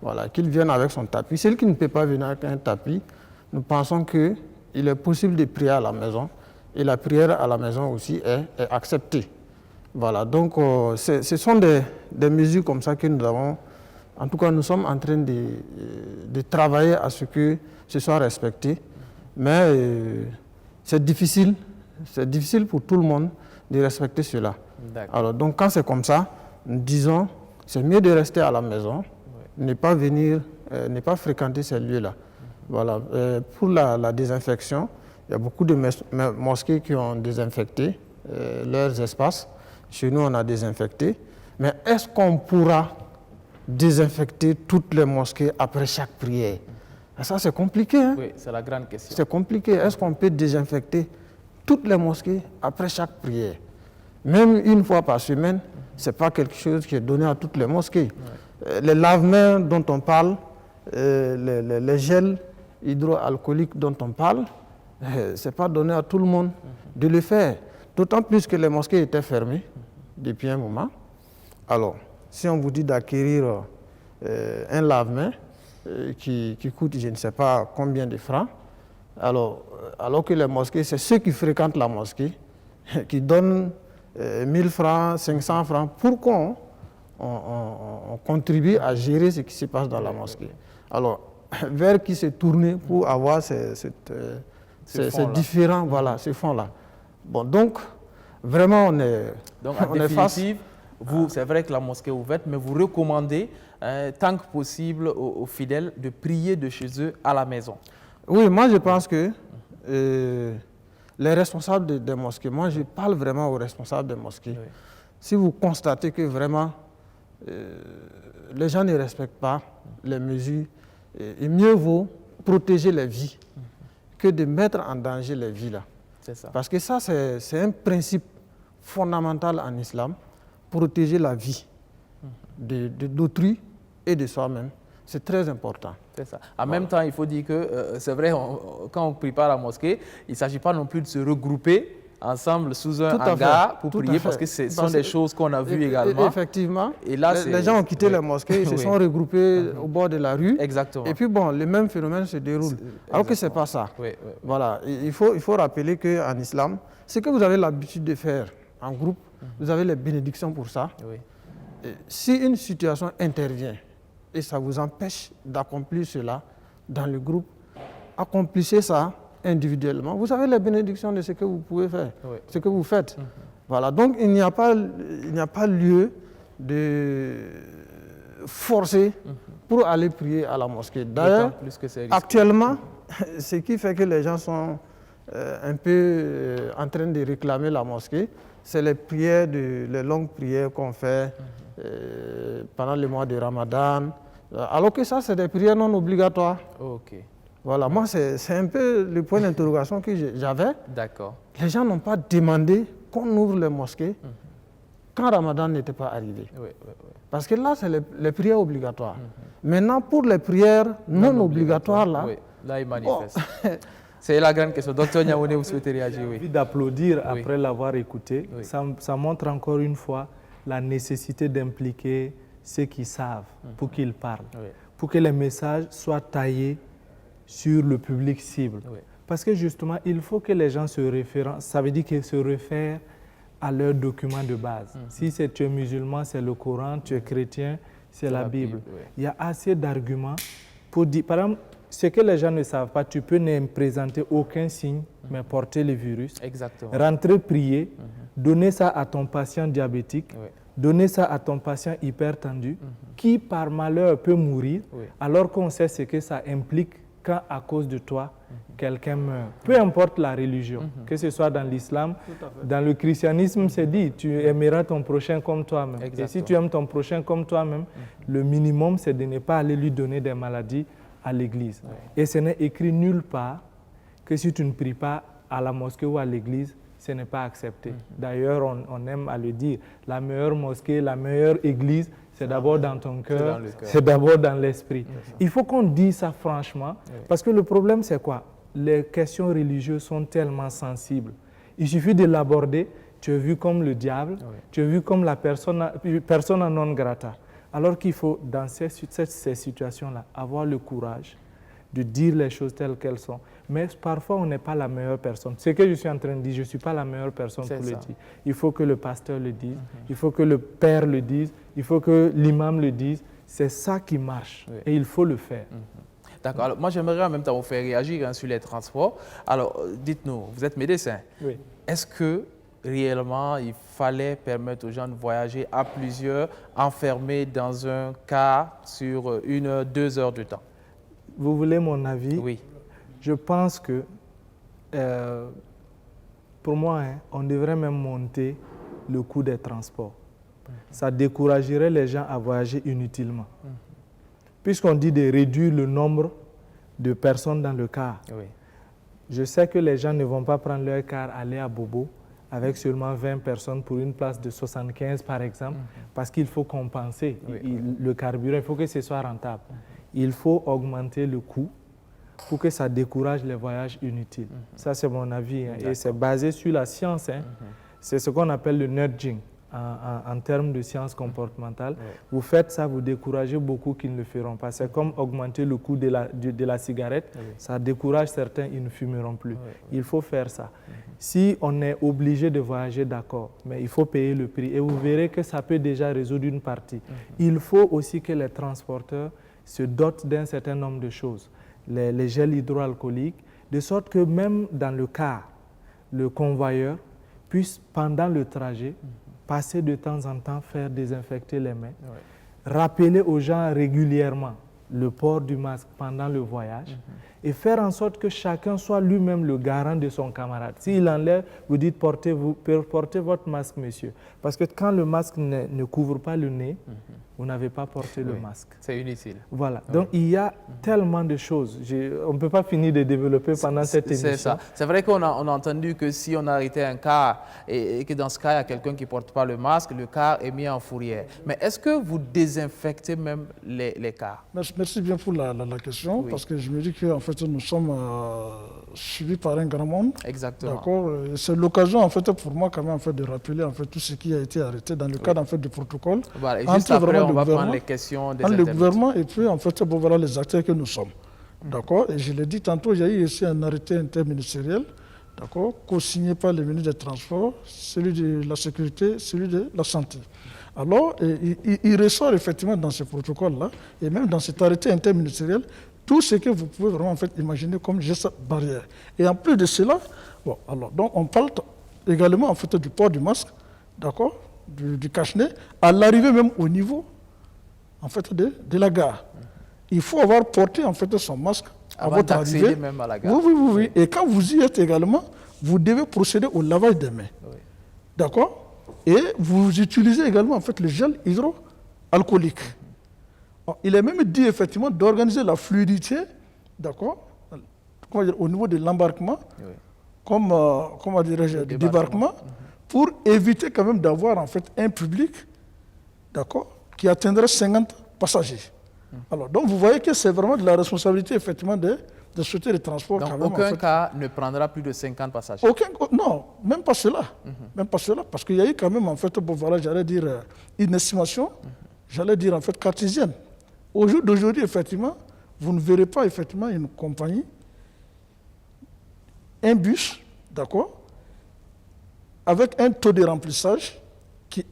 Voilà, qu'il vienne avec son tapis. Celui qui ne peut pas venir avec un tapis, nous pensons qu'il est possible de prier à la maison, et la prière à la maison aussi est acceptée. Voilà, donc ce sont des mesures comme ça que nous avons. En tout cas, nous sommes en train de travailler à ce que ce soit respecté. Mais c'est difficile pour tout le monde de respecter cela. Alors, donc quand c'est comme ça, nous disons, c'est mieux de rester à la maison, ne pas venir, ne pas fréquenter ces lieux-là. Voilà. Pour la désinfection, il y a beaucoup de mosquées qui ont désinfecté leurs espaces. Chez nous, on a désinfecté. Mais est-ce qu'on pourra désinfecter toutes les mosquées après chaque prière? Ça, c'est compliqué. Hein? Oui, c'est la grande question. C'est compliqué. Est-ce qu'on peut désinfecter toutes les mosquées après chaque prière? Même une fois par semaine, ce n'est pas quelque chose qui est donné à toutes les mosquées. Les lave-mains dont on parle, les gels hydroalcooliques dont on parle, ce n'est pas donné à tout le monde de le faire. D'autant plus que les mosquées étaient fermées depuis un moment. Alors, si on vous dit d'acquérir un lave-main qui coûte je ne sais pas combien de francs, alors que les mosquées, c'est ceux qui fréquentent la mosquée qui donnent 1000 francs, 500 francs, pourquoi on contribue à gérer ce qui se passe dans la mosquée? Alors, vers qui se tourner pour avoir ces différents, voilà, ces fonds-là. Bon, donc, vraiment, on est face. Vous, c'est vrai que la mosquée est ouverte, mais vous recommandez, tant que possible, aux fidèles de prier de chez eux à la maison. Oui, moi je pense que les responsables des mosquées, moi je parle vraiment aux responsables des mosquées. Oui. Si vous constatez que vraiment les gens ne respectent pas les mesures, il mieux vaut protéger les vies que de mettre en danger les vies là. C'est ça. Parce que ça, c'est un principe fondamental en islam, protéger la vie d'autrui et de soi-même. C'est très important. C'est ça. En même temps, il faut dire que c'est vrai, quand on ne prie pas à la mosquée, il ne s'agit pas non plus de se regrouper ensemble sous un hangar pour prier, parce que ce sont des choses qu'on a vues également. Effectivement. Et là, les gens ont quitté la mosquée, ils se sont regroupés au bord de la rue. Exactement. Et puis bon, le même phénomène se déroule. Alors que ce n'est pas ça. Voilà. Il faut rappeler qu'en islam, ce que vous avez l'habitude de faire en groupe, vous avez les bénédictions pour ça. Si une situation intervient et ça vous empêche d'accomplir cela dans le groupe, accomplissez ça individuellement. Vous avez les bénédictions de ce que vous pouvez faire, ce que vous faites. Voilà. Donc il n'y a pas lieu de forcer pour aller prier à la mosquée. D'ailleurs, actuellement, ce qui fait que les gens sont un peu en train de réclamer la mosquée, c'est les longues prières qu'on fait pendant le mois de Ramadan. Alors que ça, c'est des prières non obligatoires. Voilà, moi, c'est un peu le point d'interrogation que j'avais. D'accord. Les gens n'ont pas demandé qu'on ouvre les mosquées quand Ramadan n'était pas arrivé. Parce que là, c'est les prières obligatoires. Maintenant, pour les prières non obligatoires, là... là, ils manifestent. C'est la grande question. Docteur Niaoune, vous souhaitez réagir? J'ai envie d'applaudir après l'avoir écouté. Ça montre encore une fois la nécessité d'impliquer ceux qui savent pour qu'ils parlent, pour que les messages soient taillés sur le public cible. Parce que justement, il faut que les gens se réfèrent, ça veut dire qu'ils se réfèrent à leurs documents de base. Si tu es musulman, c'est le Coran, tu es chrétien, c'est la Bible. Il y a assez d'arguments pour dire, par exemple, ce que les gens ne savent pas, tu peux ne présenter aucun signe, mais porter le virus. Exactement. Rentrer prier, donner ça à ton patient diabétique, donner ça à ton patient hypertendu, qui par malheur peut mourir, alors qu'on sait ce que ça implique quand à cause de toi, quelqu'un meurt. Peu importe la religion, que ce soit dans l'islam, dans le christianisme, c'est dit, tu aimeras ton prochain comme toi-même. Et si tu aimes ton prochain comme toi-même, le minimum, c'est de ne pas aller lui donner des maladies à l'église. Et ce n'est écrit nulle part que si tu ne pries pas à la mosquée ou à l'église, ce n'est pas accepté. D'ailleurs, on aime à le dire, la meilleure mosquée, la meilleure église, c'est d'abord dans ton cœur, c'est d'abord dans l'esprit. Il faut qu'on dise ça franchement, parce que le problème, c'est quoi? Les questions religieuses sont tellement sensibles. Il suffit de l'aborder, tu es vu comme le diable, tu es vu comme la persona non grata. Alors qu'il faut, dans ces situations-là, avoir le courage de dire les choses telles qu'elles sont. Mais parfois, on n'est pas la meilleure personne. Ce que je suis en train de dire, je ne suis pas la meilleure personne pour le dire. Il faut que le pasteur le dise, il faut que le père le dise, il faut que l'imam le dise. C'est ça qui marche et il faut le faire. D'accord. Alors, moi, j'aimerais en même temps vous faire réagir sur les transports. Alors, dites-nous, vous êtes médecin. Oui. Est-ce que réellement, il fallait permettre aux gens de voyager à plusieurs, enfermés dans un car sur 1-2 heures de temps? Vous voulez mon avis? Oui. Je pense que, pour moi, on devrait même monter le coût des transports. Ça découragerait les gens à voyager inutilement. Puisqu'on dit de réduire le nombre de personnes dans le car. Je sais que les gens ne vont pas prendre leur car, aller à Bobo avec seulement 20 personnes pour une place de 75 par exemple, parce qu'il faut compenser le carburant, il faut que ce soit rentable. Il faut augmenter le coût pour que ça décourage les voyages inutiles. Ça, c'est mon avis. Et c'est basé sur la science. C'est ce qu'on appelle le nudging en termes de sciences comportementales. Vous faites ça, vous découragez beaucoup qui ne le feront pas. C'est comme augmenter le coût de la cigarette. Ça décourage certains, ils ne fumeront plus. Il faut faire ça. Si on est obligé de voyager, d'accord, mais il faut payer le prix. Et vous verrez que ça peut déjà résoudre une partie. Il faut aussi que les transporteurs se dotent d'un certain nombre de choses. Les gels hydroalcooliques, de sorte que même dans le car, le convoyeur puisse, pendant le trajet, passer de temps en temps, faire désinfecter les mains, rappeler aux gens régulièrement le port du masque pendant le voyage et faire en sorte que chacun soit lui-même le garant de son camarade. S'il enlève, vous dites portez votre masque, monsieur. Parce que quand le masque ne couvre pas le nez, vous n'avez pas porté le masque. C'est inutile. Voilà. Donc, il y a tellement de choses. On ne peut pas finir de développer pendant cette émission. C'est ça. C'est vrai qu'on a entendu que si on arrêtait un car et que dans ce cas, il y a quelqu'un qui ne porte pas le masque, le car est mis en fourrière. Mais est-ce que vous désinfectez même les cars? Merci bien pour la question, parce que je me dis qu'en fait, nous sommes suivis par un grand monde. Exactement. D'accord. C'est l'occasion, en fait, pour moi, quand même, en fait, de rappeler en fait, tout ce qui a été arrêté dans le cadre en fait, du protocole. Voilà. Et juste après, on va prendre les questions des le gouvernement et puis, en fait, bon, voilà les acteurs que nous sommes. D'accord. Et je l'ai dit tantôt, il y a eu aussi un arrêté interministériel, d'accord, co-signé par le ministre des Transports, celui de la Sécurité, celui de la Santé. Alors, il ressort effectivement dans ce protocole-là, et même dans cet arrêté interministériel, tout ce que vous pouvez vraiment en fait, imaginer comme geste barrière. Et en plus de cela, bon, alors, donc on parle également en fait, du port du masque, d'accord, du cache-nez, à l'arrivée même au niveau en fait, de la gare. Il faut avoir porté en fait, son masque à votre arrivée. Même à la gare. Oui. Et quand vous y êtes également, vous devez procéder au lavage des mains. D'accord? Et vous utilisez également en fait, le gel hydroalcoolique. Il est même dit effectivement d'organiser la fluidité, d'accord, au niveau de l'embarquement, comme du débarquement, pour éviter quand même d'avoir en fait un public, d'accord, qui atteindrait 50 passagers. Alors, donc vous voyez que c'est vraiment de la responsabilité effectivement de sociétés de transport. Donc quand même, aucun en fait. cas ne prendra plus de 50 passagers. Non, même pas cela. Même pas cela, parce qu'il y a eu quand même en fait, bon voilà, j'allais dire une estimation. j'allais dire en fait cartésienne. Au jour d'aujourd'hui, effectivement, vous ne verrez pas effectivement une compagnie, un bus, d'accord, avec un taux de remplissage qui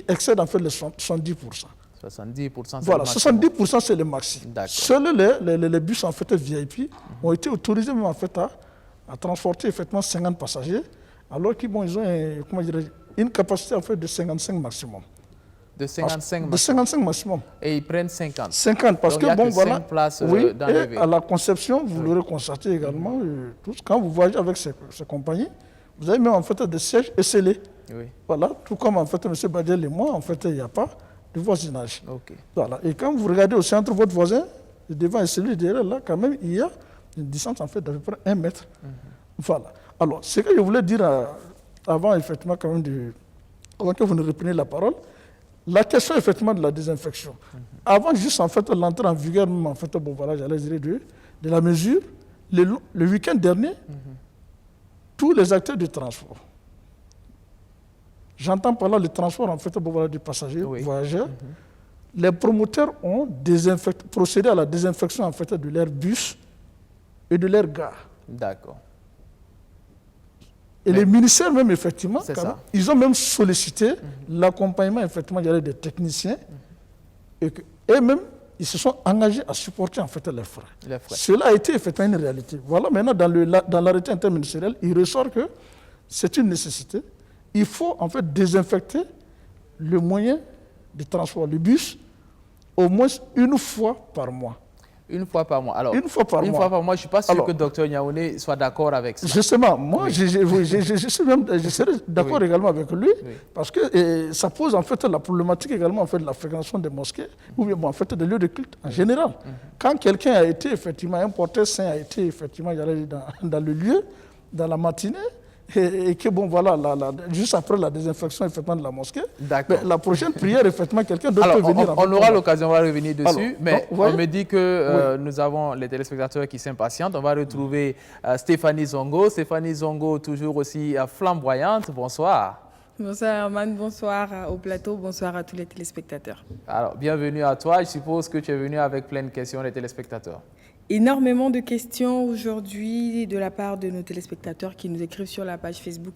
excède en fait les 70%. 70%, voilà, 70% c'est le maxi. Seuls les bus en fait VIP ont été autorisés même en fait à transporter effectivement 50 passagers, alors qu'ils ils ont une capacité en fait de 55 maximum. De 55 maximum. De 55 maximum. Et ils prennent 50. 50 parce donc, que bon voilà. Places oui, et à la conception, vous l'aurez constaté également, quand vous voyagez avec ces compagnies, vous avez même en fait des sièges esselés. Oui. Voilà, tout comme en fait M. Badiel et moi, en fait il n'y a pas de voisinage. Okay. Voilà. Et quand vous regardez au centre votre voisin, devant et celui derrière, là, quand même, il y a une distance en fait d'à peu près 1 mètre. Voilà. Alors, ce que je voulais dire avant, effectivement, quand même, avant que vous ne repreniez la parole, la question, effectivement, de la désinfection. Avant, juste, en fait, l'entrée en vigueur, même, en fait, bon, voilà, j'allais dire de la mesure, le week-end dernier, tous les acteurs du transport, j'entends par là le transport, en fait, bon, voilà, du passager, voyageur, les promoteurs ont procédé à la désinfection, en fait, de leur bus et de leur gare. D'accord. Et les ministères même, effectivement, ils ont même sollicité l'accompagnement, effectivement, il y avait des techniciens, et eux-mêmes, ils se sont engagés à supporter, en fait, les frais. Cela a été, effectivement, une réalité. Voilà, maintenant, dans l'arrêté interministériel, il ressort que c'est une nécessité. Il faut, en fait, désinfecter le moyen de transport, le bus, au moins une fois par mois. Une fois par mois. Alors, une fois par mois. Je ne suis pas sûr que le Dr Niaoune soit d'accord avec ça. Justement, moi, je serais d'accord également avec lui, parce que ça pose en fait la problématique également en fait, de la fréquentation des mosquées, ou bien en fait des lieux de culte en général. Quand quelqu'un a été effectivement, un porteur saint a été effectivement dans le lieu, dans la matinée, et que bon voilà, juste après la désinfection effectivement de la mosquée, la prochaine prière effectivement quelqu'un d'autre peut venir. On aura l'occasion, on va revenir dessus, mais on me dit que nous avons les téléspectateurs qui s'impatientent. On va retrouver Stéphanie Zongo. Stéphanie Zongo, toujours aussi flamboyante. Bonsoir. Bonsoir Herman, bonsoir au plateau, bonsoir à tous les téléspectateurs. Alors, bienvenue à toi. Je suppose que tu es venu avec plein de questions des téléspectateurs. Énormément de questions aujourd'hui de la part de nos téléspectateurs qui nous écrivent sur la page Facebook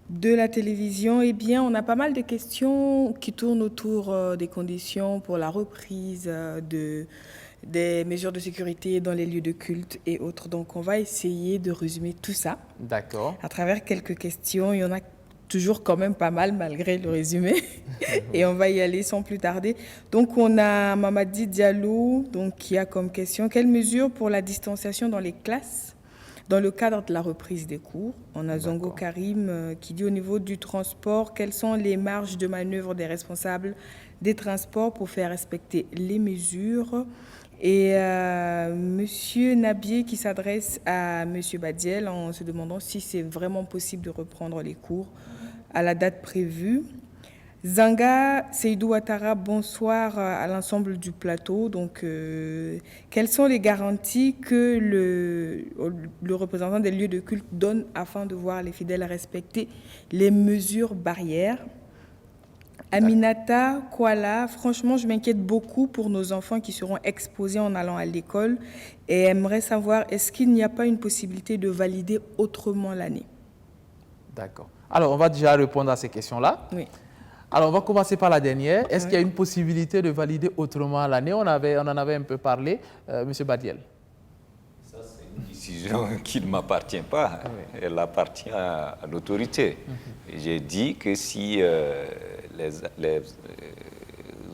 de la télévision. Eh bien, on a pas mal de questions qui tournent autour des conditions pour la reprise des mesures de sécurité dans les lieux de culte et autres. Donc, on va essayer de résumer tout ça. D'accord. À travers quelques questions, il y en a toujours quand même pas mal malgré le résumé. Et on va y aller sans plus tarder. Donc on a Mamadi Diallo qui a comme question: quelles mesures pour la distanciation dans les classes dans le cadre de la reprise des cours? On a Zongo Karim qui dit au niveau du transport, quelles sont les marges de manœuvre des responsables des transports pour faire respecter les mesures? Et Monsieur Nabier qui s'adresse à Monsieur Badiel en se demandant si c'est vraiment possible de reprendre les cours à la date prévue. Zanga Seydou Ouattara, bonsoir à l'ensemble du plateau. Donc, quelles sont les garanties que le représentant des lieux de culte donne afin de voir les fidèles respecter les mesures barrières? Aminata Kouala, franchement, je m'inquiète beaucoup pour nos enfants qui seront exposés en allant à l'école et aimerais savoir, est-ce qu'il n'y a pas une possibilité de valider autrement l'année? D'accord. Alors, on va déjà répondre à ces questions-là. Oui. Alors, on va commencer par la dernière. Est-ce qu'il y a une possibilité de valider autrement l'année? On en avait un peu parlé. Monsieur Badiel. Ça, c'est une décision qui ne m'appartient pas. Elle appartient à l'autorité. J'ai dit que si les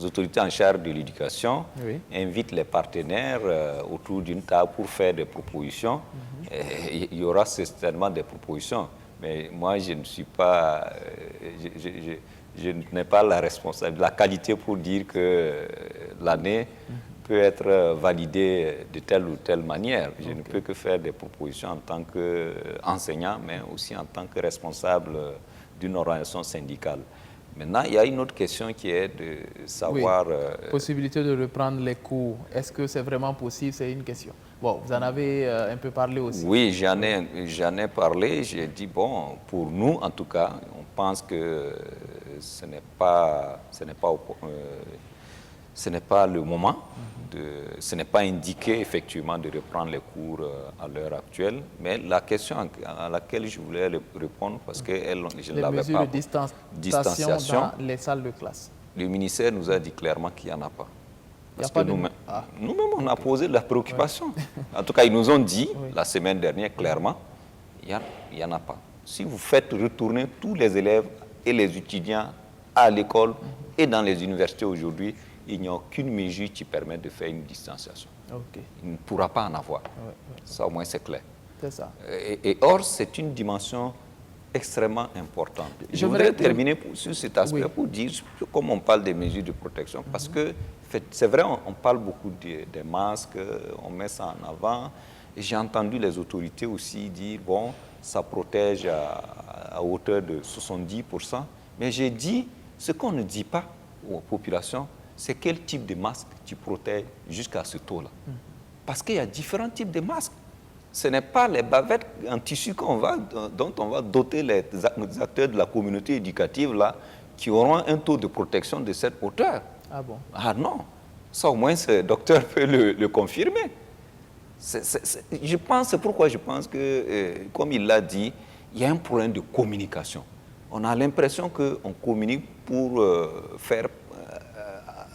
autorités en charge de l'éducation invitent les partenaires autour d'une table pour faire des propositions, il y aura certainement des propositions. Mais moi, je ne suis pas... je n'ai pas la responsabilité, la qualité pour dire que l'année peut être validée de telle ou telle manière. Je ne peux que faire des propositions en tant qu'enseignant, mais aussi en tant que responsable d'une organisation syndicale. Maintenant, il y a une autre question qui est de savoir... Possibilité de reprendre les cours. Est-ce que c'est vraiment possible? C'est une question. Bon, vous en avez un peu parlé aussi. Oui, j'en ai parlé. J'ai dit, bon, pour nous, en tout cas, on pense que ce n'est pas ce n'est pas le moment, ce n'est pas indiqué effectivement de reprendre les cours à l'heure actuelle, mais la question à laquelle je voulais répondre, parce que je ne l'avais pas... Les mesures de distanciation dans les salles de classe. Le ministère nous a dit clairement qu'il n'y en a pas. Parce que nous-mêmes, on a posé la préoccupation. En tout cas, ils nous ont dit la semaine dernière clairement, il n'y en a pas. Si vous faites retourner tous les élèves et les étudiants à l'école et dans les universités aujourd'hui, il n'y a aucune mesure qui permet de faire une distanciation. Il ne pourra pas en avoir. Ça, au moins, c'est clair. C'est ça. Et or, c'est une dimension extrêmement importante. Je voudrais terminer sur cet aspect pour dire, comme on parle des mesures de protection, parce que c'est vrai, on parle beaucoup des masques, on met ça en avant. Et j'ai entendu les autorités aussi dire, bon, ça protège à hauteur de 70%. Mais j'ai dit, ce qu'on ne dit pas aux populations, c'est quel type de masque tu protèges jusqu'à ce taux-là. Parce qu'il y a différents types de masques. Ce n'est pas les bavettes en tissu dont on va doter les acteurs de la communauté éducative là, qui auront un taux de protection de cette hauteur. Ah bon? Ah non. Ça, au moins, le docteur peut le confirmer. C'est pourquoi je pense que, comme il l'a dit, il y a un problème de communication. On a l'impression qu'on communique pour faire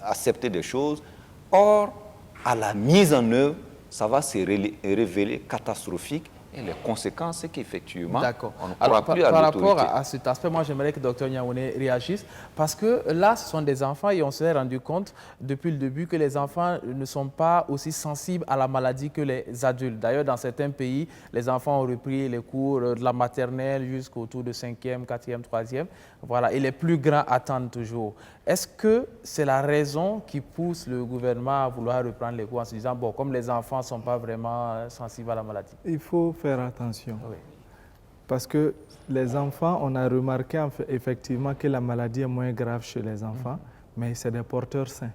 accepter des choses. Or, à la mise en œuvre, ça va se révéler catastrophique. Et les conséquences, c'est qu'effectivement, on ne pourra plus à l'autorité. Par rapport à cet aspect, moi, j'aimerais que Dr Niaoune réagisse. Parce que là, ce sont des enfants et on s'est rendu compte depuis le début que les enfants ne sont pas aussi sensibles à la maladie que les adultes. D'ailleurs, dans certains pays, les enfants ont repris les cours de la maternelle jusqu'au tour de 5e, 4e, 3e. Voilà, et les plus grands attendent toujours. Est-ce que c'est la raison qui pousse le gouvernement à vouloir reprendre les cours en se disant, bon, comme les enfants ne sont pas vraiment sensibles à la maladie? Il faut faire attention. Parce que les enfants, on a remarqué effectivement que la maladie est moins grave chez les enfants, mais c'est des porteurs sains.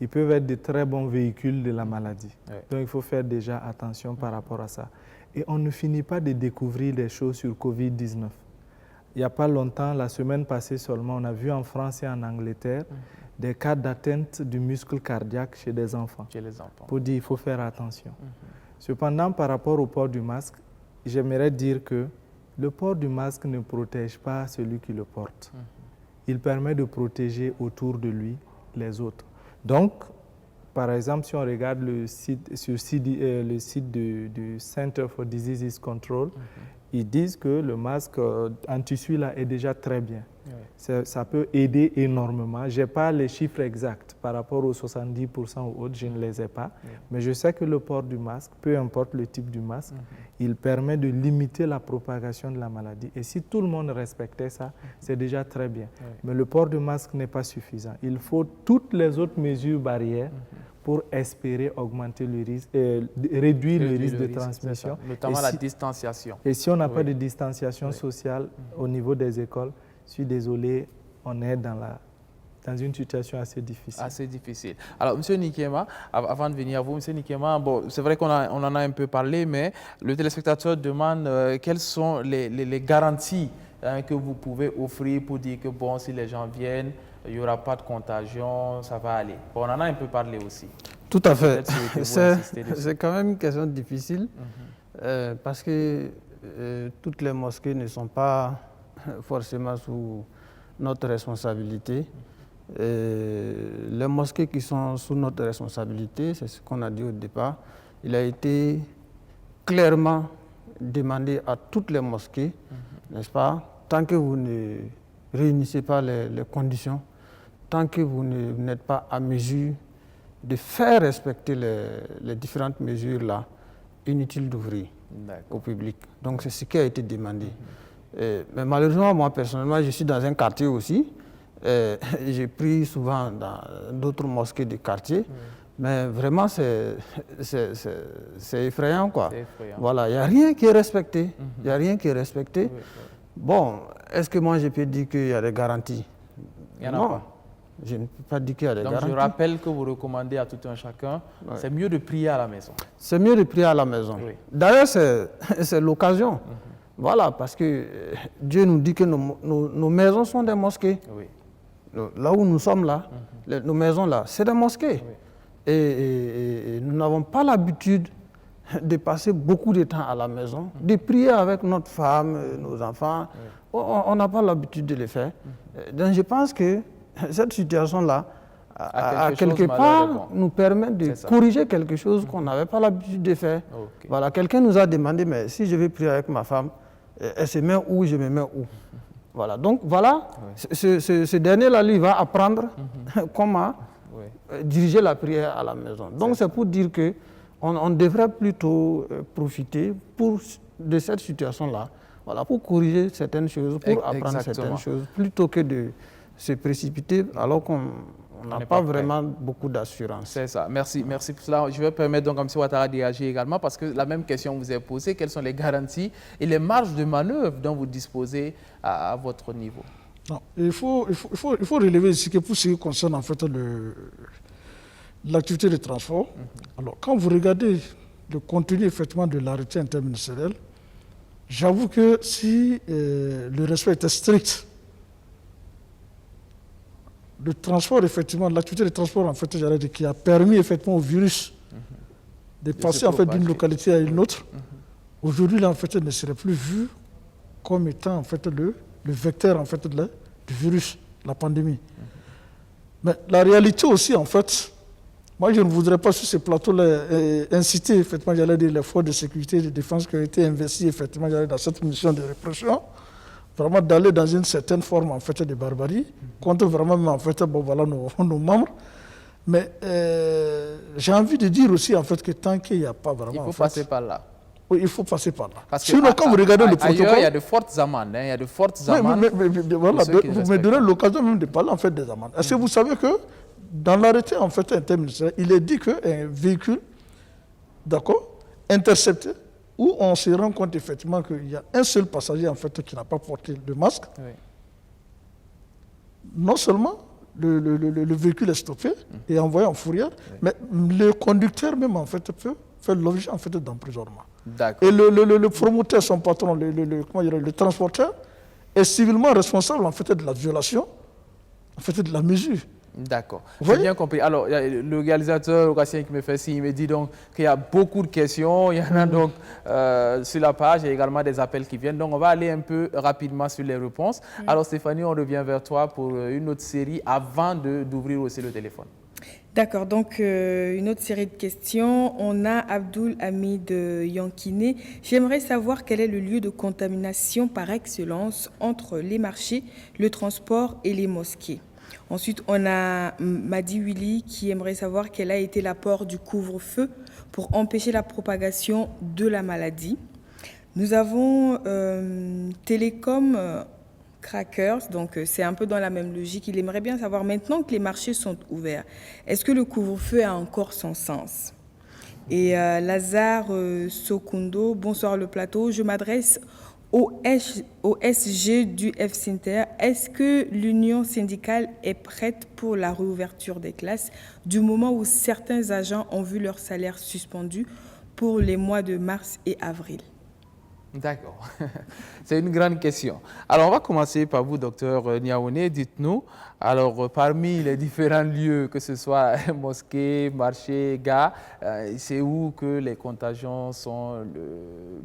Ils peuvent être de très bons véhicules de la maladie. Donc il faut faire déjà attention par rapport à ça. Et on ne finit pas de découvrir des choses sur Covid-19. Il n'y a pas longtemps, la semaine passée seulement, on a vu en France et en Angleterre des cas d'atteinte du muscle cardiaque chez des enfants. Pour dire qu'il faut faire attention. Cependant, par rapport au port du masque, j'aimerais dire que le port du masque ne protège pas celui qui le porte. Il permet de protéger autour de lui les autres. Donc, par exemple, si on regarde le site du Center for Disease Control, ils disent que le masque en tissu là est déjà très bien. Ça peut aider énormément. Je n'ai pas les chiffres exacts par rapport aux 70% ou autres, je ne les ai pas. Mais je sais que le port du masque, peu importe le type du masque, il permet de limiter la propagation de la maladie. Et si tout le monde respectait ça, c'est déjà très bien. Mais le port du masque n'est pas suffisant. Il faut toutes les autres mesures barrières pour espérer augmenter le risque, réduire le risque de transmission. Notamment la distanciation. Et si on n'a pas de distanciation sociale au niveau des écoles, je suis désolé, on est dans une situation assez difficile. Assez difficile. Alors, M. Nikema, avant de venir à vous, M. Nikema, bon, c'est vrai qu'on en a un peu parlé, mais le téléspectateur demande quelles sont les garanties que vous pouvez offrir pour dire que, bon, si les gens viennent, il n'y aura pas de contagion, ça va aller. Bon, on en a un peu parlé aussi. Tout à fait. C'est quand même une question difficile parce que toutes les mosquées ne sont pas forcément sous notre responsabilité. Les mosquées qui sont sous notre responsabilité, c'est ce qu'on a dit au départ, il a été clairement demandé à toutes les mosquées, n'est-ce pas, tant que vous ne réunissez pas les conditions, tant que vous n'êtes pas à mesure de faire respecter les différentes mesures-là, inutile d'ouvrir au public. Donc c'est ce qui a été demandé. Mais malheureusement, moi personnellement, je suis dans un quartier aussi. J'ai pris souvent dans d'autres mosquées de quartier. Mais vraiment, c'est effrayant, quoi. Voilà, il n'y a rien qui est respecté. Il n'y a rien qui est respecté. Bon, est-ce que moi je peux dire qu'il y a des garanties? Il n'y en a pas. Je ne peux pas dire qu'il y a des garanties. Donc je rappelle que vous recommandez à tout un chacun, c'est mieux de prier à la maison. C'est mieux de prier à la maison. D'ailleurs, c'est l'occasion. Voilà, parce que Dieu nous dit que nos maisons sont des mosquées. là où nous sommes là, nos maisons là, c'est des mosquées. Et nous n'avons pas l'habitude de passer beaucoup de temps à la maison, de prier avec notre femme, nos enfants. On n'a pas l'habitude de le faire. Donc je pense que cette situation-là, à quelque part, nous permet de corriger quelque chose qu'on n'avait pas l'habitude de faire. Voilà, quelqu'un nous a demandé, mais si je vais prier avec ma femme, elle se met où, je me mets où? Voilà, donc voilà, ce dernier-là, lui, va apprendre comment diriger la prière à la maison. Donc c'est pour dire qu'on devrait plutôt profiter de cette situation-là, voilà, pour corriger certaines choses, pour apprendre certaines choses, plutôt que de se précipiter alors qu'on n'a pas vraiment beaucoup d'assurance. C'est ça. Merci pour cela. Je vais permettre donc à M. Ouattara de réagir également parce que la même question vous est posée. Quelles sont les garanties et les marges de manœuvre dont vous disposez à votre niveau? Non, il faut relever ici que pour ce qui concerne en fait l'activité de transport, alors quand vous regardez le contenu effectivement de l'arrêté interministériel, j'avoue que si le respect était strict, le transport, effectivement, l'activité de transport, en fait, j'allais dire, qui a permis effectivement au virus de passer en fait d'une localité à une autre, aujourd'hui, là, en fait, ne serait plus vu comme étant en fait le vecteur en fait du virus, la pandémie. Mais la réalité aussi, en fait, moi, je ne voudrais pas sur ces plateaux-là inciter effectivement, j'allais dire, les forces de sécurité et de défense qui ont été investies effectivement, j'allais dans cette mission de répression, vraiment d'aller dans une certaine forme en fait de barbarie contre vraiment en fait voilà nos membres. Mais j'ai envie de dire aussi en fait que tant qu'il n'y a pas vraiment, il faut passer par là. Oui, il faut passer par là. Parce sinon, quand vous regardez le protocole, il y a de fortes amendes. Il y a de fortes amendes. Voilà, vous me donnez l'occasion même de parler en fait des amendes. Est-ce que vous savez que dans l'arrêté en fait interministériel, il est dit qu'un véhicule, d'accord, intercepté, où on se rend compte effectivement qu'il y a un seul passager en fait qui n'a pas porté de masque. Non seulement le véhicule est stoppé et envoyé en fourrière, mais le conducteur même en fait peut faire l'objet en fait d'emprisonnement. Et le promoteur, son patron, le transporteur, est civilement responsable en fait de la violation en fait de la mesure. D'accord, j'ai bien compris. Alors, le réalisateur Ocassien qui me fait signe, il me dit donc qu'il y a beaucoup de questions. Il y en a donc sur la page, il y a également des appels qui viennent. Donc, on va aller un peu rapidement sur les réponses. Alors, Stéphanie, on revient vers toi pour une autre série avant d'ouvrir aussi le téléphone. D'accord, donc une autre série de questions. On a Abdoul Hamid Yankine. J'aimerais savoir quel est le lieu de contamination par excellence entre les marchés, le transport et les mosquées. Ensuite, on a Madi Willy qui aimerait savoir quel a été l'apport du couvre-feu pour empêcher la propagation de la maladie. Nous avons Télécom Crackers, donc c'est un peu dans la même logique. Il aimerait bien savoir, maintenant que les marchés sont ouverts, est-ce que le couvre-feu a encore son sens? Et Lazare Sokundo, bonsoir le plateau, je m'adresse au SG du FSINTER. Est-ce que l'union syndicale est prête pour la réouverture des classes du moment où certains agents ont vu leur salaire suspendu pour les mois de mars et avril? D'accord. C'est une grande question. Alors, on va commencer par vous, docteur Niaoune. Dites-nous, alors, parmi les différents lieux, que ce soit mosquée, marché, gare, c'est où que les contagions sont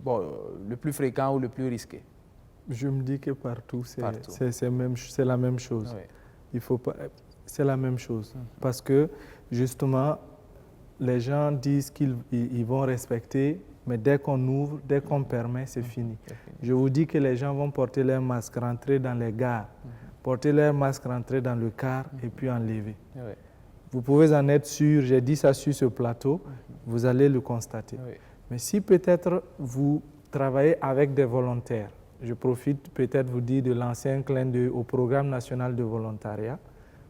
le plus fréquents ou le plus risqués? Je me dis que partout, c'est la même chose. Oui. C'est la même chose. Parce que, justement, les gens disent qu'ils vont respecter, mais dès qu'on ouvre, dès qu'on permet, c'est fini. Je vous dis que les gens vont porter leur masque, rentrer dans les gares, porter leur masque, rentrer dans le car et puis enlever. Vous pouvez en être sûr, j'ai dit ça sur ce plateau, vous allez le constater. Mais si peut-être vous travaillez avec des volontaires, je profite peut-être vous dire de l'ancien clin d'œil au programme national de volontariat,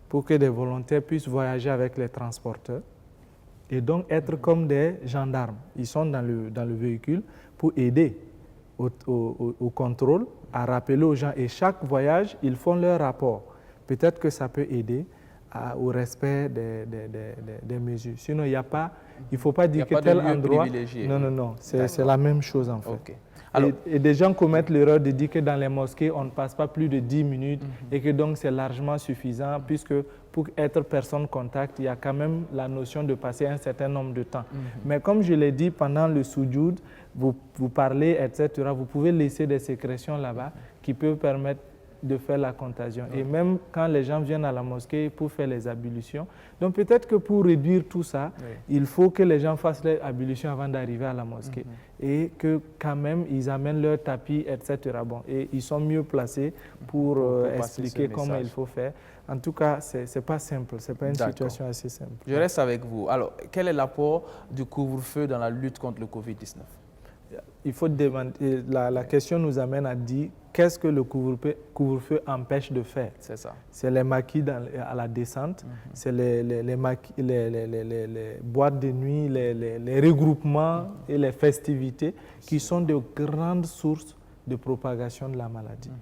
pour que des volontaires puissent voyager avec les transporteurs, et donc être comme des gendarmes. Ils sont dans le véhicule pour aider au contrôle, à rappeler aux gens. Et chaque voyage, ils font leur rapport. Peut-être que ça peut aider au respect des mesures. Sinon, il ne faut pas dire que tel endroit... Non, c'est la même chose en fait. Okay. Alors, et des gens commettent l'erreur de dire que dans les mosquées, on ne passe pas plus de 10 minutes et que donc c'est largement suffisant puisque pour être personne contact, il y a quand même la notion de passer un certain nombre de temps. Mais comme je l'ai dit, pendant le soujoud, vous parlez, etc., vous pouvez laisser des sécrétions là-bas qui peuvent permettre de faire la contagion. Et même quand les gens viennent à la mosquée pour faire les ablutions. Donc peut-être que pour réduire tout ça, il faut que les gens fassent les ablutions avant d'arriver à la mosquée. Et que quand même, ils amènent leur tapis, etc. Bon, et ils sont mieux placés pour expliquer comment il faut faire. En tout cas, ce n'est pas simple, ce n'est pas une situation assez simple. Je reste avec vous. Alors, quel est l'apport du couvre-feu dans la lutte contre le Covid-19? Il faut demander, la question nous amène à dire qu'est-ce que le couvre-feu empêche de faire. C'est ça. C'est les maquis à la descente, c'est les boîtes de nuit, les regroupements et les festivités qui sont de grandes sources de propagation de la maladie.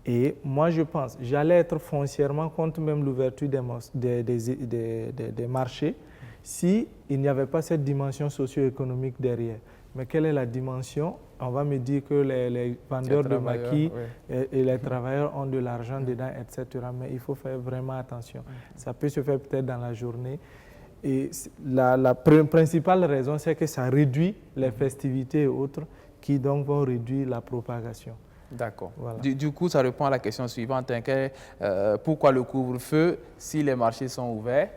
Et moi, je pense, j'allais être foncièrement contre même l'ouverture des marchés s'il n'y avait pas cette dimension socio-économique derrière. Mais quelle est la dimension? On va me dire que les vendeurs de maquis et les travailleurs ont de l'argent dedans, etc. Mais il faut faire vraiment attention. Ça peut se faire peut-être dans la journée. Et la principale raison, c'est que ça réduit les festivités et autres qui donc vont réduire la propagation. D'accord. Voilà. Du coup, ça répond à la question suivante. Pourquoi le couvre-feu si les marchés sont ouverts?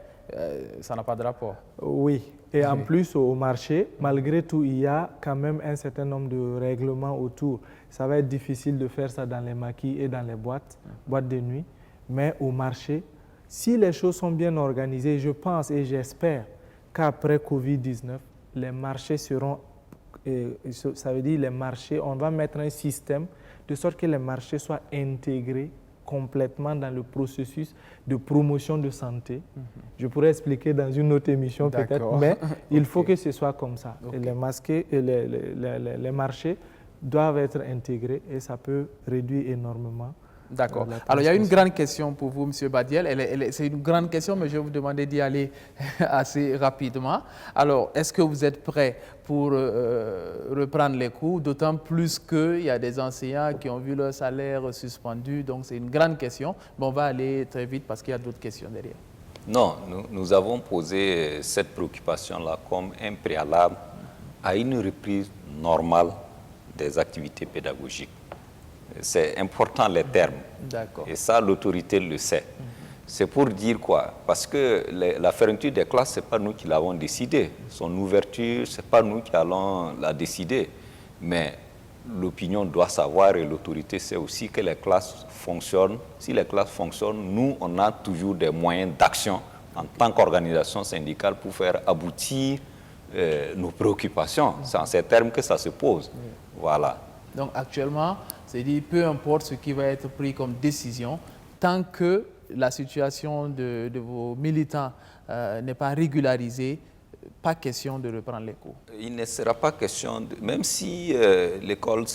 Ça n'a pas de rapport. Oui. Et en plus, au marché, malgré tout, il y a quand même un certain nombre de règlements autour. Ça va être difficile de faire ça dans les maquis et dans les boîtes de nuit. Mais au marché, si les choses sont bien organisées, je pense et j'espère qu'après Covid-19, les marchés seront, ça veut dire les marchés, on va mettre un système de sorte que les marchés soient intégrés complètement dans le processus de promotion de santé. Je pourrais expliquer dans une autre émission peut-être, mais il faut que ce soit comme ça. Et les marchés doivent être intégrés et ça peut réduire énormément. D'accord. Alors, il y a une grande question pour vous, M. Badiel. C'est une grande question, mais je vais vous demander d'y aller assez rapidement. Alors, est-ce que vous êtes prêt pour reprendre les cours, d'autant plus qu'il y a des enseignants qui ont vu leur salaire suspendu. Donc, c'est une grande question. Mais on va aller très vite parce qu'il y a d'autres questions derrière. Non, nous avons posé cette préoccupation-là comme un préalable à une reprise normale des activités pédagogiques. C'est important les termes. Et ça, l'autorité le sait. C'est pour dire quoi? Parce que la fermeture des classes, ce n'est pas nous qui l'avons décidé. Son ouverture, ce n'est pas nous qui allons la décider. Mais l'opinion doit savoir et l'autorité sait aussi que les classes fonctionnent. Si les classes fonctionnent, nous, on a toujours des moyens d'action en tant qu'organisation syndicale pour faire aboutir nos préoccupations. C'est en ces termes que ça se pose. Voilà. Donc actuellement, c'est-à-dire peu importe ce qui va être pris comme décision, tant que la situation de vos militants n'est pas régularisée, pas question de reprendre les cours. Il ne sera pas question, même si l'école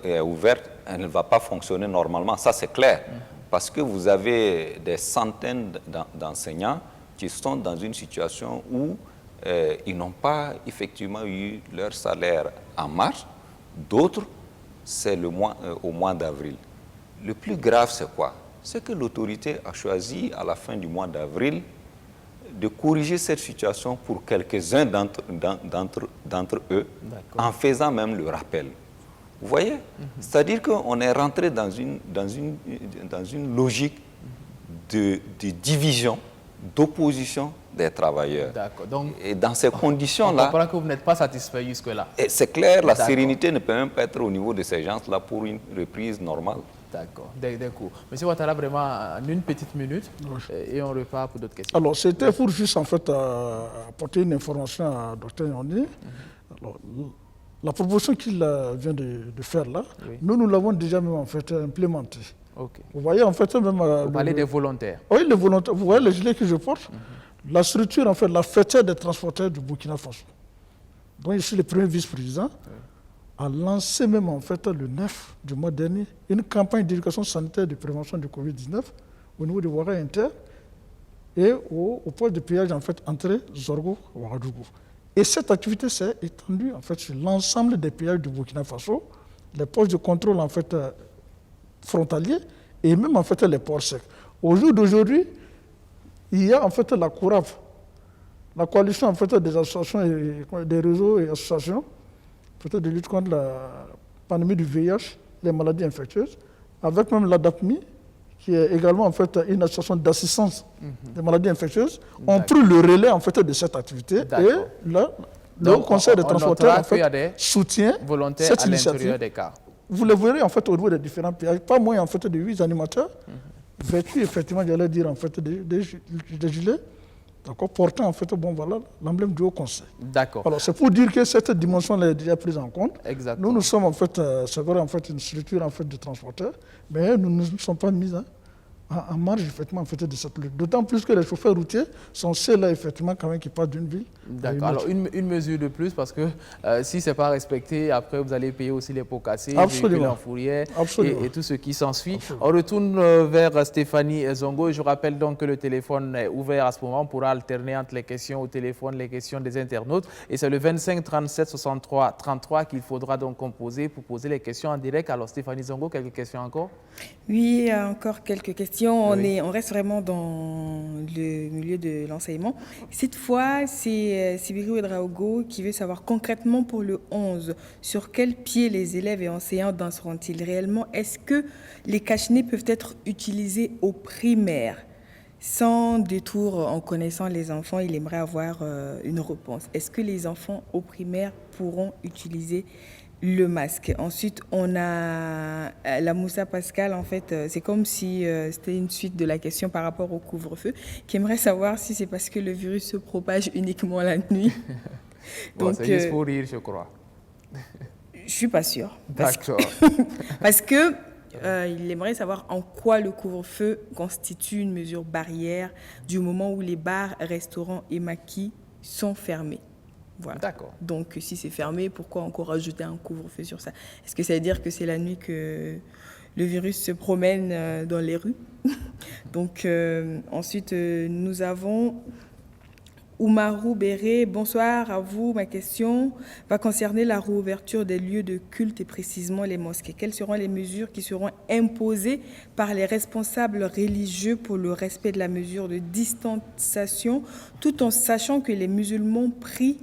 est ouverte, elle ne va pas fonctionner normalement, ça c'est clair. Parce que vous avez des centaines d'enseignants qui sont dans une situation où ils n'ont pas effectivement eu leur salaire en mars, d'autres c'est au mois d'avril. Le plus grave, c'est quoi? C'est que l'autorité a choisi, à la fin du mois d'avril, de corriger cette situation pour quelques-uns d'entre eux, en faisant même le rappel. Vous voyez? C'est-à-dire qu'on est rentré dans une logique de division, d'opposition des travailleurs. Donc, et dans ces conditions-là... On comprend que vous n'êtes pas satisfait jusque-là. C'est clair, la sérénité ne peut même pas être au niveau de ces gens-là pour une reprise normale. D'accord, d'accord. Monsieur Ouattara, vraiment en une petite minute, et on repart pour d'autres questions. Alors, c'était pour juste en fait apporter une information à Dr Yandi. La proposition qu'il vient de faire là, nous l'avons déjà même en fait implémentée. Vous voyez en fait même... Vous parlez des volontaires. Oui, les volontaires. Vous voyez les gilets que je porte? La structure, en fait, la fête des transporteurs du Burkina Faso, dont je suis le premier vice-président, a lancé même en fait le 9 du mois dernier une campagne d'éducation sanitaire de prévention du Covid-19 au niveau de Ouaga Inter et au poste de péage en fait entre Zorgo et Ouagadougou. Et cette activité s'est étendue en fait, sur l'ensemble des péages du Burkina Faso, les postes de contrôle en fait, frontaliers et même en fait, les ports secs. Au jour d'aujourd'hui, il y a en fait la COURAF, la coalition en fait, des associations, et des réseaux et associations peut-être de lutte contre la pandémie du VIH, les maladies infectieuses, avec même l'ADAPMI, qui est également en fait une association d'assistance des maladies infectieuses, ont pris le relais en fait de cette activité et le Conseil des transporteurs en fait, soutient cette initiative. Des cas. Vous le verrez en fait au niveau des différents péages, pas moins en fait de 8 animateurs, vêtus effectivement, j'allais dire en fait des gilets, portant en fait bon voilà l'emblème du Haut Conseil. D'accord. Alors c'est pour dire que cette dimension est déjà prise en compte. Exactement. Nous sommes en fait, c'est vrai en fait une structure en fait de transporteurs, mais nous ne nous sommes pas mis en marge effectivement en fait de cette lutte. D'autant plus que les chauffeurs routiers sont ceux-là effectivement quand même qui partent d'une ville. D'accord. Alors une mesure de plus parce que si c'est pas respecté, après vous allez payer aussi les pots cassés, véhicules en fourrière et tout ce qui s'ensuit. On retourne vers Stéphanie Zongo et je rappelle donc que le téléphone est ouvert à ce moment. On pourra alterner entre les questions au téléphone, les questions des internautes et c'est le 25 37 63 33 qu'il faudra donc composer pour poser les questions en direct. Alors Stéphanie Zongo, quelques questions encore? Oui, encore quelques questions. On reste vraiment dans le milieu de l'enseignement. Cette fois, c'est Sibiri Ouedraogo qui veut savoir concrètement pour le 11, sur quel pied les élèves et enseignants danseront-ils réellement? Est-ce que les cache-nez peuvent être utilisés au primaire? Sans détour, en connaissant les enfants, il aimerait avoir une réponse. Est-ce que les enfants au primaire pourront utiliser le masque? Ensuite, on a la Moussa Pascal, en fait, c'est comme si c'était une suite de la question par rapport au couvre-feu, qui aimerait savoir si c'est parce que le virus se propage uniquement la nuit. Bon, c'est juste pour rire, je crois. Je suis pas sûre. D'accord. Parce que il aimerait savoir en quoi le couvre-feu constitue une mesure barrière du moment où les bars, restaurants et maquis sont fermés. Voilà. D'accord. Donc, si c'est fermé, pourquoi encore rajouter un couvre-feu sur ça? Est-ce que ça veut dire que c'est la nuit que le virus se promène dans les rues? Donc, ensuite, nous avons Oumarou Béré. Bonsoir à vous. Ma question va concerner la réouverture des lieux de culte et précisément les mosquées. Quelles seront les mesures qui seront imposées par les responsables religieux pour le respect de la mesure de distanciation, tout en sachant que les musulmans prient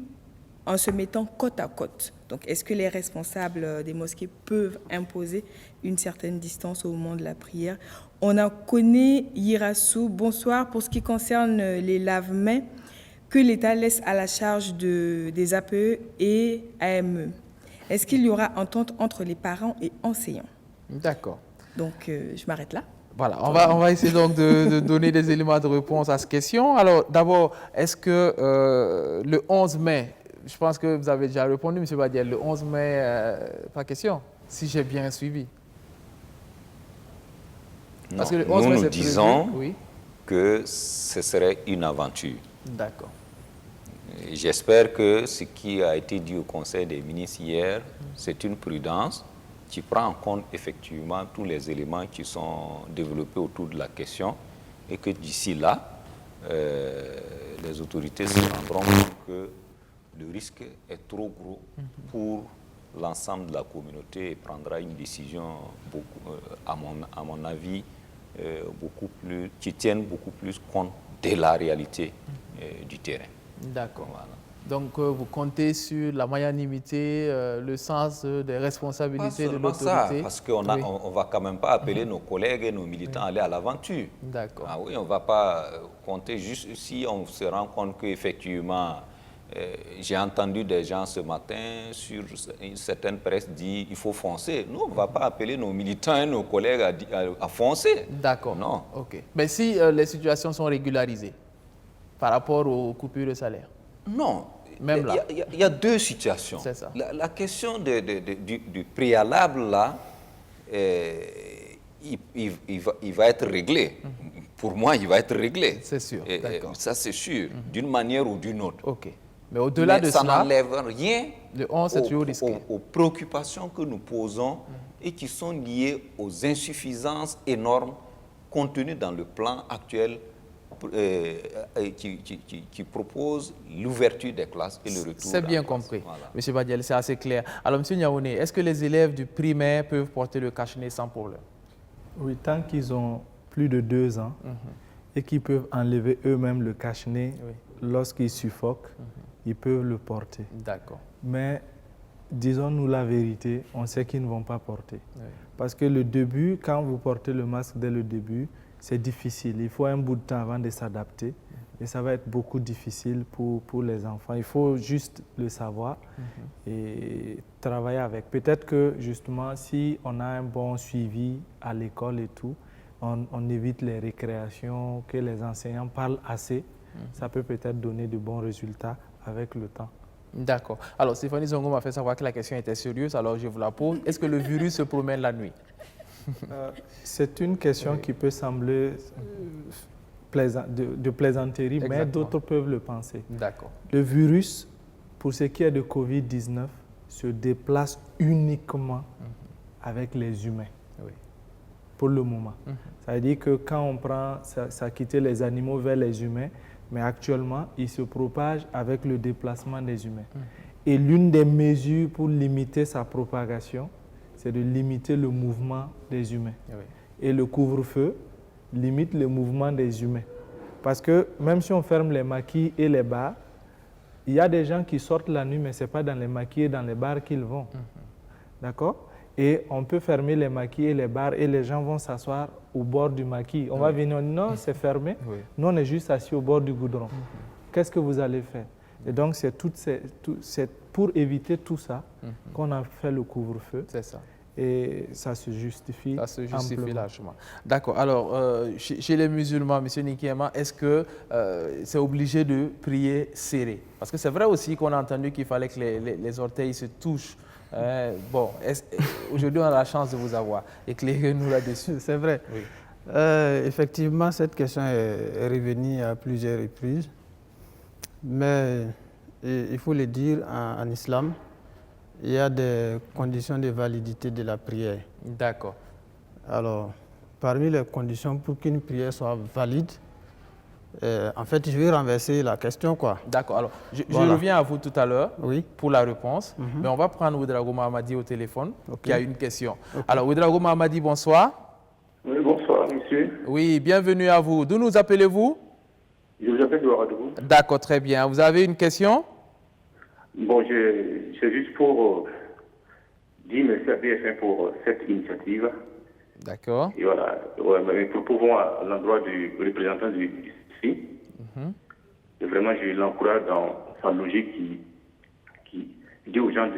en se mettant côte à côte? Donc, est-ce que les responsables des mosquées peuvent imposer une certaine distance au moment de la prière? On a connu Yirassou. Bonsoir. Pour ce qui concerne les lave-mains que l'État laisse à la charge des APE et AME, est-ce qu'il y aura entente entre les parents et enseignants? D'accord. Donc, je m'arrête là. Voilà, on va essayer donc de donner des éléments de réponse à cette question. Alors, d'abord, est-ce que le 11 mai, je pense que vous avez déjà répondu, M. Badiel, le 11 mai, pas question, si j'ai bien suivi. Non, parce que le 11 mai, nous disons que ce serait une aventure. D'accord. J'espère que ce qui a été dit au Conseil des ministres hier, c'est une prudence qui prend en compte effectivement tous les éléments qui sont développés autour de la question et que d'ici là, les autorités se rendront compte que le risque est trop gros pour l'ensemble de la communauté et prendra une décision, à mon avis, qui tienne beaucoup plus compte de la réalité du terrain. D'accord. Voilà. Donc, vous comptez sur la magnanimité, le sens des responsabilités de l'autorité? Parce qu'on ne va quand même pas appeler nos collègues et nos militants à aller à l'aventure. D'accord. Ah oui, on ne va pas compter juste si on se rend compte qu'effectivement, j'ai entendu des gens ce matin sur une certaine presse dire qu'il faut foncer. Nous, on ne va pas appeler nos militants et nos collègues à foncer. D'accord. Non. OK. Mais si les situations sont régularisées par rapport aux coupures de salaire? Non. Même là. Il y a deux situations. C'est ça. La question du préalable, là, il va être réglé. Pour moi, il va être réglé. C'est sûr. Ça, c'est sûr, d'une manière ou d'une autre. OK. Mais au-delà de ça cela, n'enlève rien aux préoccupations que nous posons et qui sont liées aux insuffisances énormes contenues dans le plan actuel qui propose l'ouverture des classes et le retour. C'est bien compris. Voilà. Monsieur Badiel, c'est assez clair. Alors, Monsieur Niaoune, est-ce que les élèves du primaire peuvent porter le cache-nez sans problème? Oui, tant qu'ils ont plus de 2 ans et qu'ils peuvent enlever eux-mêmes le cache-nez lorsqu'ils suffoquent, ils peuvent le porter. D'accord. Mais disons-nous la vérité, on sait qu'ils ne vont pas porter. Parce que le début, quand vous portez le masque dès le début, c'est difficile. Il faut un bout de temps avant de s'adapter. Et ça va être beaucoup difficile pour les enfants. Il faut juste le savoir et travailler avec. Peut-être que justement, si on a un bon suivi à l'école et tout, on évite les récréations, que les enseignants parlent assez, ça peut peut-être donner de bons résultats avec le temps. D'accord. Alors, Stéphanie Zongo m'a fait savoir que la question était sérieuse, alors je vous la pose. Est-ce que le virus se promène la nuit? C'est une question qui peut sembler de plaisanterie, mais d'autres peuvent le penser. D'accord. Le virus, pour ce qui est de Covid-19, se déplace uniquement avec les humains, pour le moment. Ça veut dire que quand on prend, ça quittait les animaux vers les humains, mais actuellement, il se propage avec le déplacement des humains. Et l'une des mesures pour limiter sa propagation, c'est de limiter le mouvement des humains. Et le couvre-feu limite le mouvement des humains. Parce que même si on ferme les maquis et les bars, il y a des gens qui sortent la nuit, mais ce n'est pas dans les maquis et dans les bars qu'ils vont. D'accord? Et on peut fermer les maquis et les bars et les gens vont s'asseoir au bord du maquis. On va venir, non, c'est fermé. Nous, on est juste assis au bord du goudron. Qu'est-ce que vous allez faire? Et donc, c'est pour éviter tout ça qu'on a fait le couvre-feu. C'est ça. Et ça se justifie. Ça se justifie largement. D'accord. Alors, chez les musulmans, M. Nikiema, est-ce que c'est obligé de prier serré? Parce que c'est vrai aussi qu'on a entendu qu'il fallait que les orteils se touchent. Bon, aujourd'hui, on a la chance de vous avoir. Éclairez-nous là-dessus. C'est vrai. Oui. Effectivement, cette question est revenue à plusieurs reprises. Mais il faut le dire, en islam, il y a des conditions de validité de la prière. D'accord. Alors, parmi les conditions pour qu'une prière soit valide, en fait, je vais renverser la question, quoi. D'accord. Alors, je reviens à vous tout à l'heure pour la réponse, mais on va prendre Ouedraogo Mahamadi au téléphone, qui a une question. Alors, Ouedraogo Mahamadi, bonsoir. Oui, bonsoir, monsieur. Oui, bienvenue à vous. D'où nous appelez-vous? Je vous appelle de Ouagadougou. D'accord, très bien. Vous avez une question? Bon, c'est juste pour dire merci à BFM pour cette initiative. D'accord. Et voilà, mes propos vont à l'endroit du représentant du CICI. Et vraiment, je l'encourage dans sa logique qui dit aux gens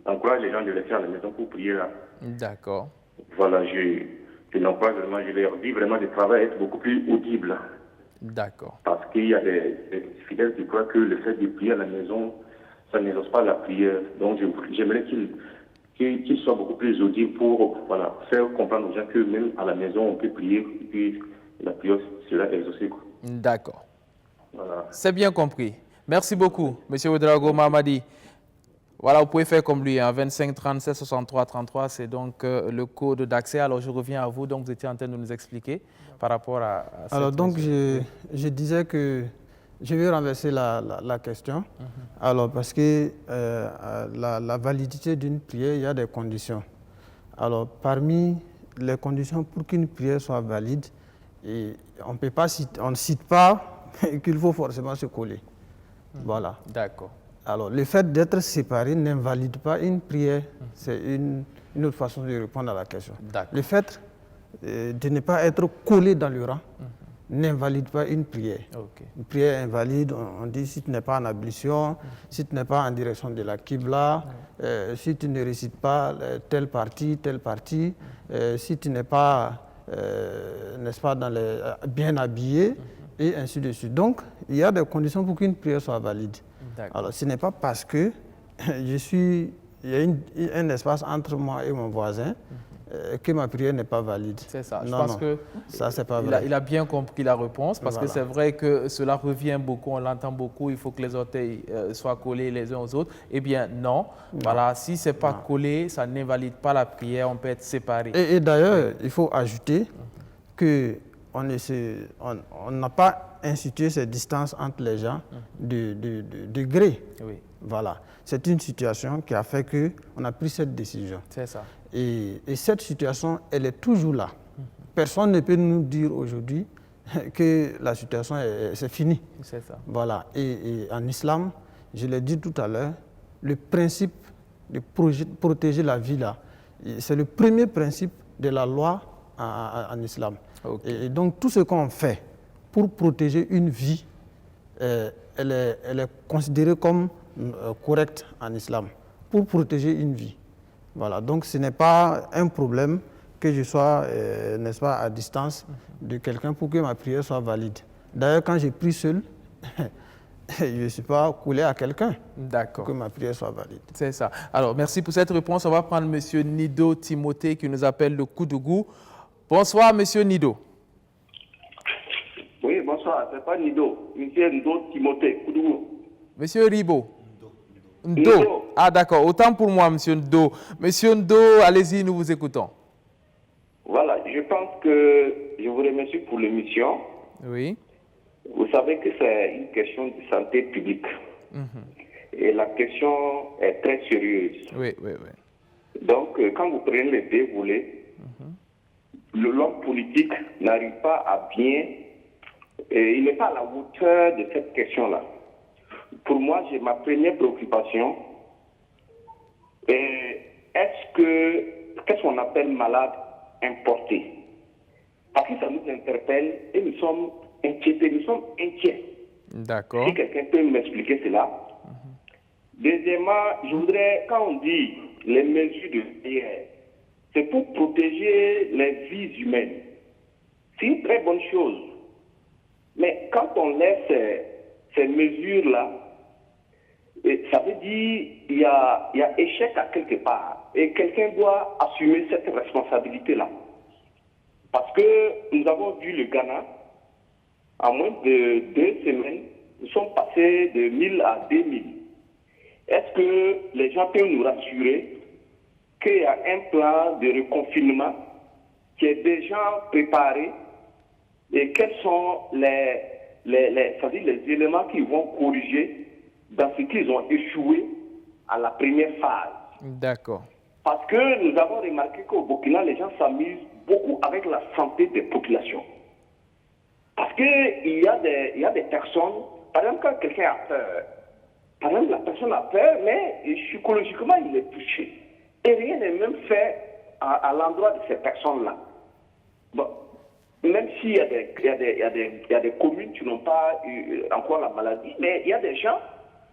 d'encourager les gens de rester à la maison pour prier là. D'accord. Voilà, je l'encourage vraiment, je leur dis vraiment de travailler à être beaucoup plus audible. D'accord. Parce qu'il y a des fidèles qui croient que le fait de prier à la maison, ça n'exauce pas la prière. Donc j'aimerais qu'il soit beaucoup plus audible pour faire comprendre aux gens que même à la maison, on peut prier et puis la prière sera exaucée. D'accord. Voilà. C'est bien compris. Merci beaucoup, M. Ouedraogo Mahamadi. Voilà, vous pouvez faire comme lui, 25 37 63 33, c'est donc le code d'accès. Alors, je reviens à vous. Donc, vous étiez en train de nous expliquer par rapport à cette Alors, donc, je disais que je vais renverser la question. Alors, parce que la validité d'une prière, il y a des conditions. Alors, parmi les conditions pour qu'une prière soit valide, on ne cite pas qu'il faut forcément se coller. Voilà. D'accord. Alors, le fait d'être séparé n'invalide pas une prière. C'est une autre façon de répondre à la question. Le fait de ne pas être collé dans le rang n'invalide pas une prière. Une prière invalide, on dit si tu n'es pas en ablution, si tu n'es pas en direction de la Qibla, si tu ne récites pas telle partie, si tu n'es pas, n'est-ce pas, bien habillé, et ainsi de suite. Donc, il y a des conditions pour qu'une prière soit valide. Alors, ce n'est pas parce que il y a un espace entre moi et mon voisin que ma prière n'est pas valide. C'est ça. Je pense que ça, c'est pas vrai. Il a bien compris la réponse parce que c'est vrai que cela revient beaucoup, on l'entend beaucoup, il faut que les orteils soient collés les uns aux autres. Eh bien, non. Voilà, si ce n'est pas collé, ça n'invalide pas la prière, on peut être séparés. Et d'ailleurs, il faut ajouter que on n'a pas institué ces distances entre les gens de gré. Oui. Voilà. C'est une situation qui a fait qu'on a pris cette décision. C'est ça. Et cette situation, elle est toujours là. Personne ne peut nous dire aujourd'hui que la situation, c'est fini. C'est ça. Voilà. Et en islam, je l'ai dit tout à l'heure, le principe de protéger la vie là, c'est le premier principe de la loi en islam. Okay. Et donc tout ce qu'on fait pour protéger une vie, elle est considérée comme correcte en islam, pour protéger une vie. Voilà. Donc ce n'est pas un problème que je sois, n'est-ce pas, à distance de quelqu'un pour que ma prière soit valide. D'ailleurs, quand j'ai pris seul, je ne suis pas collé à quelqu'un pour que ma prière soit valide. C'est ça. Alors, merci pour cette réponse. On va prendre M. Nido Timothée qui nous appelle de Koudougou. Bonsoir, M. Nido. Oui, bonsoir. Ce n'est pas Nido. M. Nido Timothée, Koudougou. M. Ribo. Ndo. Ah, d'accord. Autant pour moi, M. Ndo. M. Ndo, allez-y, nous vous écoutons. Voilà, je pense que je vous remercie pour l'émission. Oui. Vous savez que c'est une question de santé publique. Et la question est très sérieuse. Oui, oui, oui. Donc, quand vous prenez les deux volets, l'homme politique n'arrive pas à bien... il n'est pas à la hauteur de cette question-là. Pour moi, j'ai ma première préoccupation. Qu'est-ce qu'on appelle malade importé? Parce que ça nous interpelle et nous sommes inquiets. D'accord. Si quelqu'un peut m'expliquer cela. Deuxièmement, je voudrais, quand on dit les mesures de barrière, c'est pour protéger les vies humaines. C'est une très bonne chose. Mais quand on laisse ces mesures-là, ça veut dire qu'il y a échec à quelque part. Et quelqu'un doit assumer cette responsabilité-là. Parce que nous avons vu le Ghana, en moins de 2 semaines, nous sommes passés de 1000 à 2000. Est-ce que les gens peuvent nous rassurer qu'il y a un plan de reconfinement qui est déjà préparé et quels sont les éléments qui vont corriger dans ce qu'ils ont échoué à la première phase? D'accord. Parce que nous avons remarqué qu'au Burkina, les gens s'amusent beaucoup avec la santé des populations. Parce qu'il y a des personnes, par exemple, quand quelqu'un a peur, par exemple, la personne a peur, mais psychologiquement, il est touché. Et rien n'est même fait à l'endroit de ces personnes-là. Bon, même s'il y a des communes qui n'ont pas eu encore la maladie, mais il y a des gens,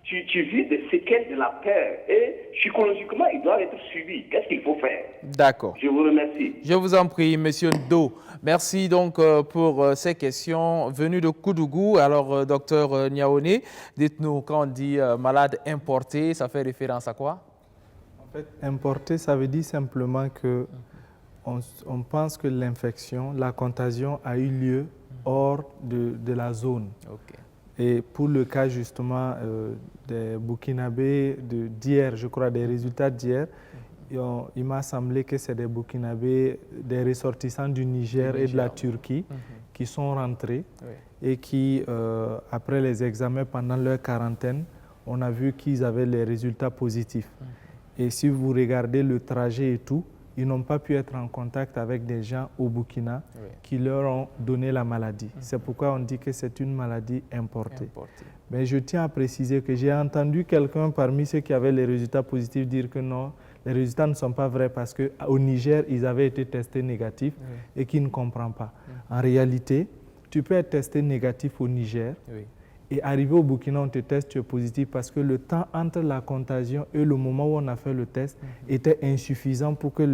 tu vis des séquelles de la peur et psychologiquement, ils doivent être suivis. Qu'est-ce qu'il faut faire? D'accord. Je vous remercie. Je vous en prie, Monsieur Ndo. Merci donc pour ces questions venues de Koudougou. Alors, docteur Niaoné, dites-nous, quand on dit malade importé, ça fait référence à quoi? En fait, importé, ça veut dire simplement que on pense que l'infection, la contagion a eu lieu hors de la zone. Okay. Et pour le cas justement des Burkinabés d'hier, je crois, des résultats d'hier, il m'a semblé que c'est des Burkinabés, des ressortissants du Niger et de la Turquie qui sont rentrés et qui, après les examens pendant leur quarantaine, on a vu qu'ils avaient les résultats positifs. Et si vous regardez le trajet et tout, ils n'ont pas pu être en contact avec des gens au Burkina qui leur ont donné la maladie. C'est pourquoi on dit que c'est une maladie importée. Mais je tiens à préciser que j'ai entendu quelqu'un parmi ceux qui avaient les résultats positifs dire que non, les résultats ne sont pas vrais parce qu'au Niger, ils avaient été testés négatifs et qu'ils ne comprennent pas. En réalité, tu peux être testé négatif au Niger et arriver au Burkina, on te teste, tu es positif parce que le temps entre la contagion et le moment où on a fait le test était insuffisant pour que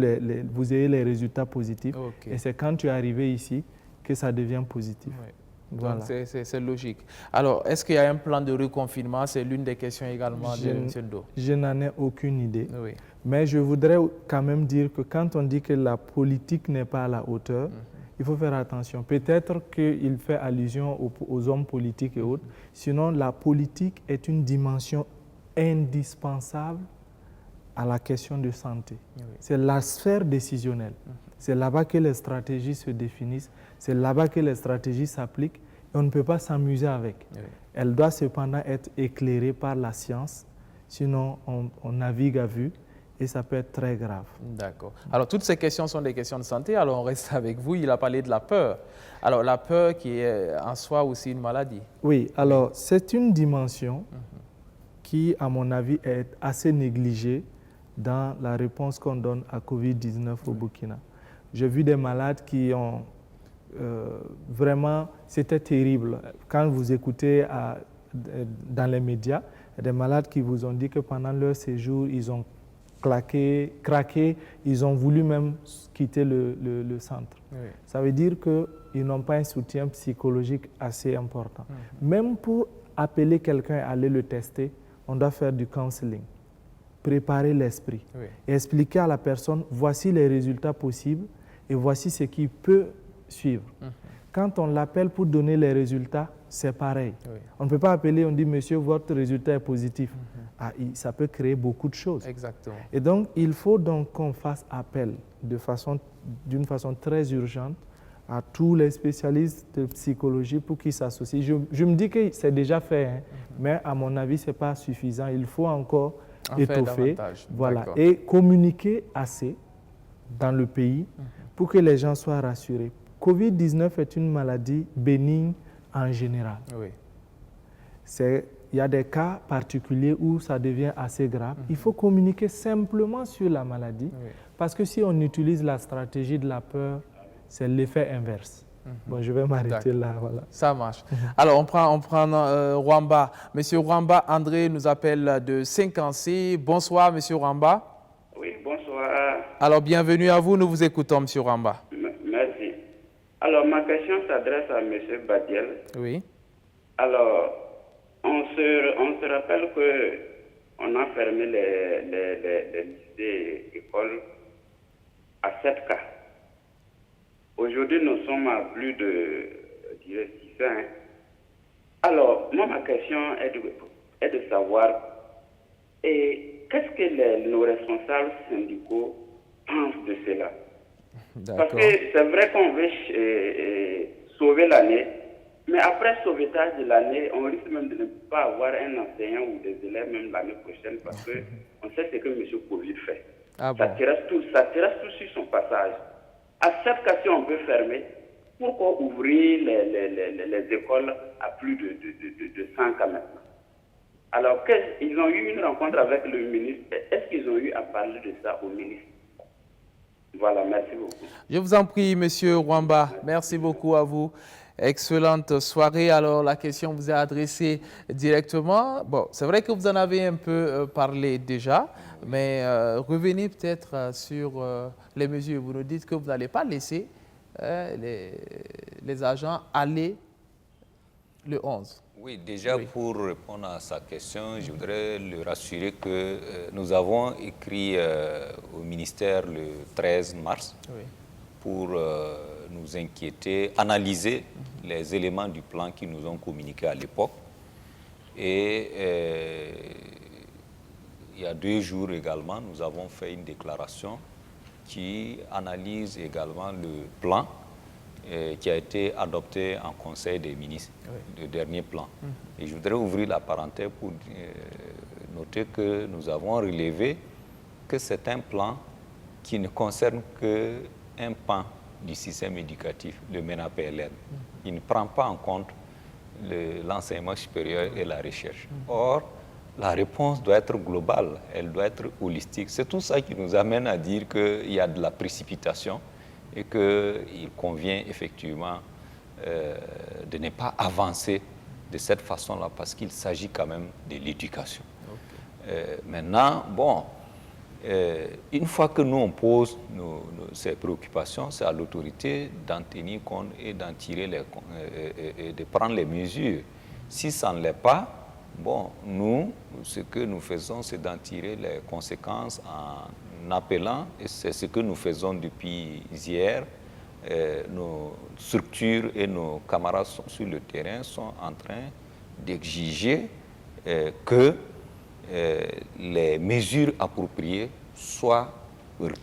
vous ayez les résultats positifs. Et c'est quand tu es arrivé ici que ça devient positif. Voilà. C'est logique. Alors, est-ce qu'il y a un plan de reconfinement? C'est l'une des questions également de M. Ndo. Je n'en ai aucune idée. Mais je voudrais quand même dire que quand on dit que la politique n'est pas à la hauteur, il faut faire attention. Peut-être qu'il fait allusion aux hommes politiques et autres. Sinon, la politique est une dimension indispensable à la question de santé. C'est la sphère décisionnelle. C'est là-bas que les stratégies se définissent. C'est là-bas que les stratégies s'appliquent et on ne peut pas s'amuser avec. Oui. Elle doit cependant être éclairée par la science, sinon on navigue à vue et ça peut être très grave. D'accord. Alors, toutes ces questions sont des questions de santé, alors on reste avec vous. Il a parlé de la peur. Alors, la peur qui est en soi aussi une maladie. Oui, alors c'est une dimension qui, à mon avis, est assez négligée dans la réponse qu'on donne à Covid-19 au Burkina. J'ai vu des malades qui ont vraiment, c'était terrible. Quand vous écoutez dans les médias, il y a des malades qui vous ont dit que pendant leur séjour, ils ont craqué, ils ont voulu même quitter le centre. Oui. Ça veut dire qu'ils n'ont pas un soutien psychologique assez important. Même pour appeler quelqu'un à aller le tester, on doit faire du counseling, préparer l'esprit, et expliquer à la personne, voici les résultats possibles et voici ce qui peut suivre. Quand on l'appelle pour donner les résultats, c'est pareil. On ne peut pas appeler, on dit, monsieur, votre résultat est positif. Ça peut créer beaucoup de choses. Exactement. Et donc, il faut donc qu'on fasse appel d'une façon très urgente à tous les spécialistes de psychologie pour qu'ils s'associent. Je me dis que c'est déjà fait, mais à mon avis, ce n'est pas suffisant. Il faut encore étoffer, voilà, et communiquer assez dans le pays pour que les gens soient rassurés. Covid-19 est une maladie bénigne en général. Oui. Il y a des cas particuliers où ça devient assez grave. Il faut communiquer simplement sur la maladie, parce que si on utilise la stratégie de la peur, c'est l'effet inverse. Bon, je vais m'arrêter là. Voilà. Ça marche. Alors, on prend Rwamba. Monsieur Rwamba, André nous appelle de 5C. Bonsoir, monsieur Rwamba. Oui, bonsoir. Alors, bienvenue à vous. Nous vous écoutons, monsieur Rwamba. Merci. Alors, ma question s'adresse à monsieur Badiel. Oui. Alors, on se rappelle qu'on a fermé les lycées et écoles à 7 cas. Aujourd'hui, nous sommes à plus de 600. Alors, moi, ma question est de savoir qu'est-ce que nos responsables syndicaux pensent de cela. Parce que c'est vrai qu'on veut sauver l'année, mais après sauvetage de l'année, on risque même de ne pas avoir un enseignant ou des élèves même l'année prochaine parce qu'on sait ce que M. Covid fait. Ça terrasse tout sur son passage. À cette occasion, on peut fermer. Pourquoi ouvrir les écoles à plus de 100 cas maintenant? Alors, ils ont eu une rencontre avec le ministre. Est-ce qu'ils ont eu à parler de ça au ministre? Voilà, merci beaucoup. Je vous en prie, monsieur Rwamba. Merci beaucoup à vous. Excellente soirée. Alors, la question vous est adressée directement. Bon, c'est vrai que vous en avez un peu parlé déjà, mais revenez peut-être sur les mesures. Vous nous dites que vous n'allez pas laisser les agents aller le 11. Oui, déjà pour répondre à sa question, je voudrais le rassurer que nous avons écrit au ministère le 13 mars pour nous inquiéter, analyser les éléments du plan qui nous ont communiqués à l'époque. Et il y a 2 jours également, nous avons fait une déclaration qui analyse également le plan qui a été adopté en Conseil des ministres, le dernier plan. Et je voudrais ouvrir la parenthèse pour noter que nous avons relevé que c'est un plan qui ne concerne qu'un pan du système éducatif, le MENA-PLN. Il ne prend pas en compte l'enseignement supérieur et la recherche. Or, la réponse doit être globale, elle doit être holistique. C'est tout ça qui nous amène à dire qu'il y a de la précipitation et qu'il convient effectivement de ne pas avancer de cette façon-là parce qu'il s'agit quand même de l'éducation. Maintenant, bon, une fois que nous on pose ces préoccupations, c'est à l'autorité d'en tenir compte et d'en tirer et de prendre les mesures. Si ça ne l'est pas, bon, nous, ce que nous faisons, c'est d'en tirer les conséquences en appelant, et c'est ce que nous faisons depuis hier, nos structures et nos camarades sur le terrain sont en train d'exiger que les mesures appropriées soient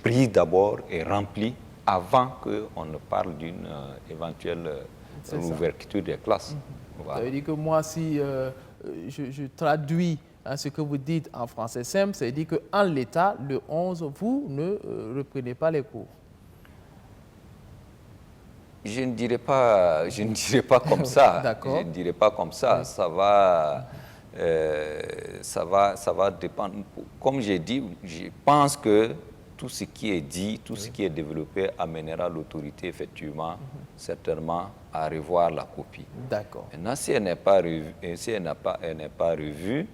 prises d'abord et remplies avant qu'on ne parle d'une éventuelle ouverture des classes. Voilà. Ça veut dire que moi, si je traduis ce que vous dites en français simple, ça veut dire qu'en l'état, le 11, vous ne reprenez pas les cours. Je ne dirais pas comme ça. D'accord. Je ne dirais pas comme ça. Oui. Ça va dépendre. Comme j'ai dit, je pense que tout ce qui est dit, tout ce qui est développé amènera l'autorité effectivement, certainement, à revoir la copie. D'accord. Maintenant, si elle n'est pas revue,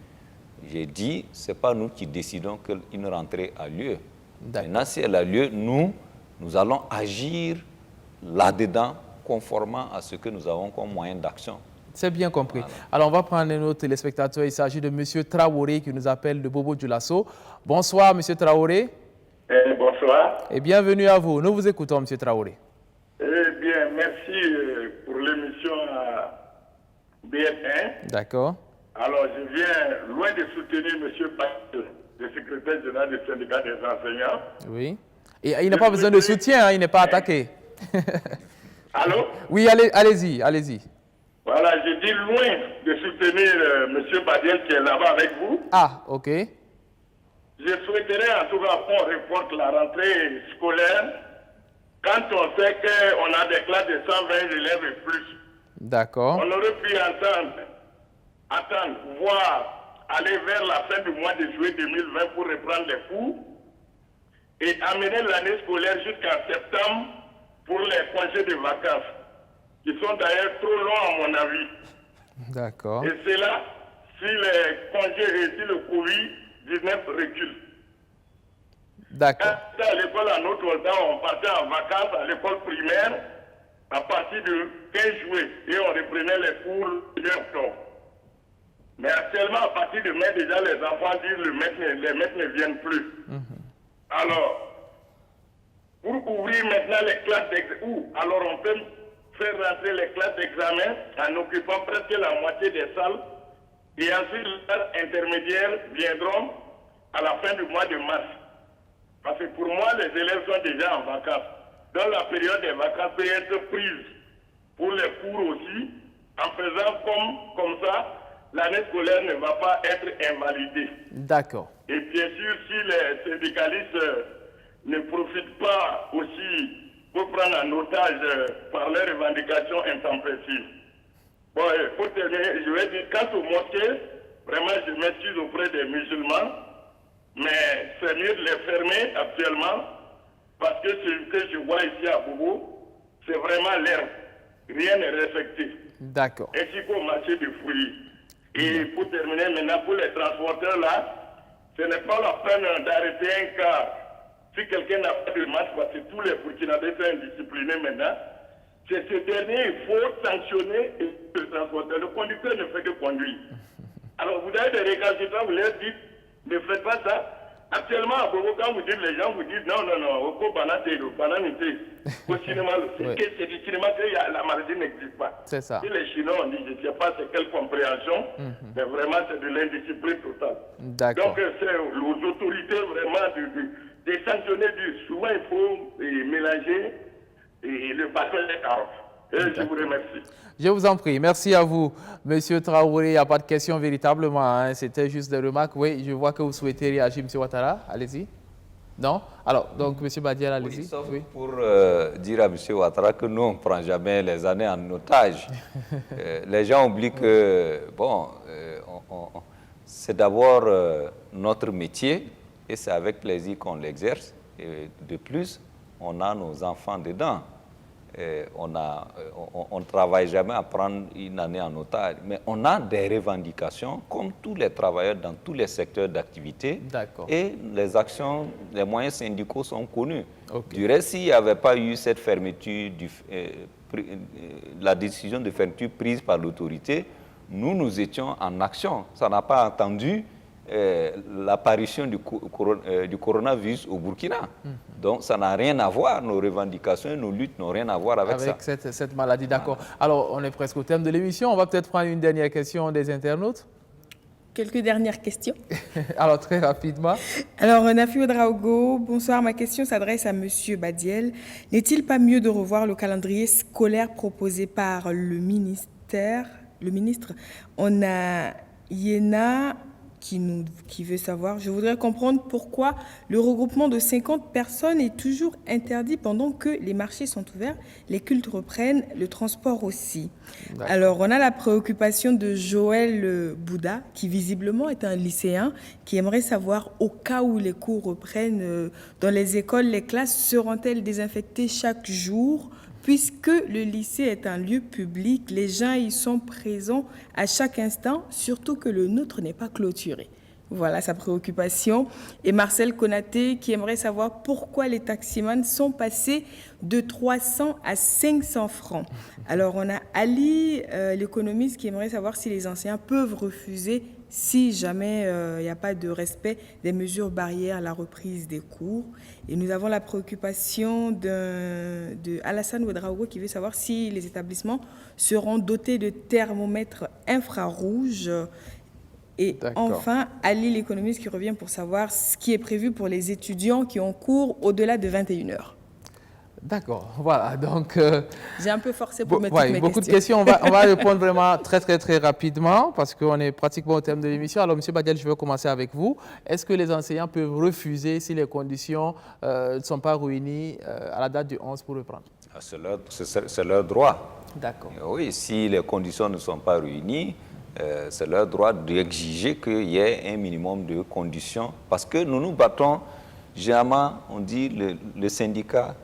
j'ai dit, ce n'est pas nous qui décidons qu'une rentrée a lieu. Maintenant, si elle a lieu, nous allons agir là-dedans, conformément à ce que nous avons comme moyen d'action. C'est bien compris. Voilà. Alors, on va prendre un autre téléspectateur. Il s'agit de M. Traoré qui nous appelle de Bobo Dioulasso. Bonsoir, M. Traoré. Bonsoir. Et bienvenue à vous. Nous vous écoutons, M. Traoré. Eh bien, merci pour l'émission BF1. D'accord. Alors, je viens loin de soutenir M. Patel, le secrétaire général du syndicat des enseignants. Oui. Et il n'a pas besoin de soutien, hein, il n'est pas attaqué. Allô? Oui, allez-y. Voilà, je dis loin de soutenir M. Badiel qui est là-bas avec vous. Ah, ok. Je souhaiterais en tout cas qu'on reporte la rentrée scolaire quand on sait qu'on a des classes de 120 élèves et plus. D'accord. On aurait pu attendre, voire aller vers la fin du mois de juillet 2020 pour reprendre les cours et amener l'année scolaire jusqu'en septembre pour les congés de vacances, qui sont d'ailleurs trop longs à mon avis. D'accord. Et c'est là, si les congés et si le Covid-19 recule. D'accord. À l'école, à notre temps, on partait en vacances à l'école primaire à partir du 15 juillet et on reprenait les cours le 1 octobre. Mais actuellement, à partir de mai, déjà, les enfants disent les maîtres ne viennent plus. Alors, pour ouvrir maintenant les classes d'examen, alors on peut faire rentrer les classes d'examen en occupant presque la moitié des salles et ensuite les classes intermédiaires viendront à la fin du mois de mars. Parce que pour moi, les élèves sont déjà en vacances. Dans la période des vacances peut être prise pour les cours aussi, en faisant comme ça, l'année scolaire ne va pas être invalidée. D'accord. Et bien sûr, si les syndicalistes ne profitent pas aussi pour prendre en otage par leurs revendications intempestives. Bon, pour terminer, je vais dire, quant aux mosquées, vraiment, je m'excuse auprès des musulmans, mais c'est mieux de les fermer actuellement, parce que ce que je vois ici à Bobo, c'est vraiment l'herbe. Rien n'est respecté. D'accord. Ainsi qu'au marché des fruits. Et pour terminer maintenant, pour les transporteurs là, ce n'est pas la peine d'arrêter un cas. Si quelqu'un n'a pas de masque, parce que tous les Burkinabés sont indisciplinés maintenant, c'est ce dernier, il faut sanctionner le transporteur. Le conducteur ne fait que conduire. Alors vous avez des récalcitrants, vous leur dites, ne faites pas ça. Actuellement, à Bobo, quand vous dites, les gens vous disent non, au cinéma, c'est du cinéma que la maladie n'existe pas. C'est ça. Si les Chinois ont dit, je ne sais pas c'est quelle compréhension, mais vraiment c'est de l'indiscipline totale. D'accord. Donc c'est aux autorités vraiment de sanctionner souvent il faut mélanger le bâton et les carottes. Et je vous remercie. Je vous en prie. Merci à vous, Monsieur Traoré. Il n'y a pas de question véritablement. Hein. C'était juste des remarques. Oui, je vois que vous souhaitez réagir, M. Ouattara. Allez-y. Non? Alors, donc, M. Badiel, allez-y. Oui, sauf pour dire à M. Ouattara que nous, on ne prend jamais les années en otage. Les gens oublient que, bon, c'est d'abord notre métier et c'est avec plaisir qu'on l'exerce. Et de plus, on a nos enfants dedans. On ne travaille jamais à prendre une année en otage, mais on a des revendications comme tous les travailleurs dans tous les secteurs d'activité. Et les actions, les moyens syndicaux sont connus. Du reste, s'il n'y avait pas eu cette fermeture, la décision de fermeture prise par l'autorité, nous étions en action. Ça n'a pas attendu l'apparition du coronavirus au Burkina. Donc, ça n'a rien à voir, nos revendications et nos luttes n'ont rien à voir avec ça. Avec cette maladie, d'accord. Alors, on est presque au terme de l'émission. On va peut-être prendre une dernière question des internautes. quelques dernières questions. Alors, très rapidement. Alors, Nafi Ouedraogo, bonsoir. Ma question s'adresse à Monsieur Badiel. N'est-il pas mieux de revoir le calendrier scolaire proposé par le ministre? On a Yéna qui veut savoir. Je voudrais comprendre pourquoi le regroupement de 50 personnes est toujours interdit pendant que les marchés sont ouverts, les cultes reprennent, le transport aussi. Alors, on a la préoccupation de Joël Bouddha, qui visiblement est un lycéen, qui aimerait savoir, au cas où les cours reprennent, dans les écoles, les classes seront-elles désinfectées chaque jour ? Puisque le lycée est un lieu public, les gens y sont présents à chaque instant, surtout que le nôtre n'est pas clôturé. Voilà sa préoccupation. Et Marcel Konaté qui aimerait savoir pourquoi les taximans sont passés de 300 à 500 francs. Alors on a Ali, l'économiste, qui aimerait savoir si les enseignants peuvent refuser si jamais il n'y a pas de respect des mesures barrières à la reprise des cours. Et nous avons la préoccupation de Alassane Ouedraogo qui veut savoir si les établissements seront dotés de thermomètres infrarouges. Et enfin, Ali, l'économiste, qui revient pour savoir ce qui est prévu pour les étudiants qui ont cours au-delà de 21h. D'accord, voilà, donc... J'ai un peu forcé pour mettre toutes mes beaucoup de questions, on va répondre vraiment très rapidement parce qu'on est pratiquement au terme de l'émission. Alors, M. Badiel, je vais commencer avec vous. Est-ce que les enseignants peuvent refuser si les conditions ne sont pas réunies à la date du 11 pour reprendre? C'est leur droit. D'accord. Oui, si les conditions ne sont pas réunies, c'est leur droit d'exiger qu'il y ait un minimum de conditions parce que nous nous battons, généralement, on dit le syndicat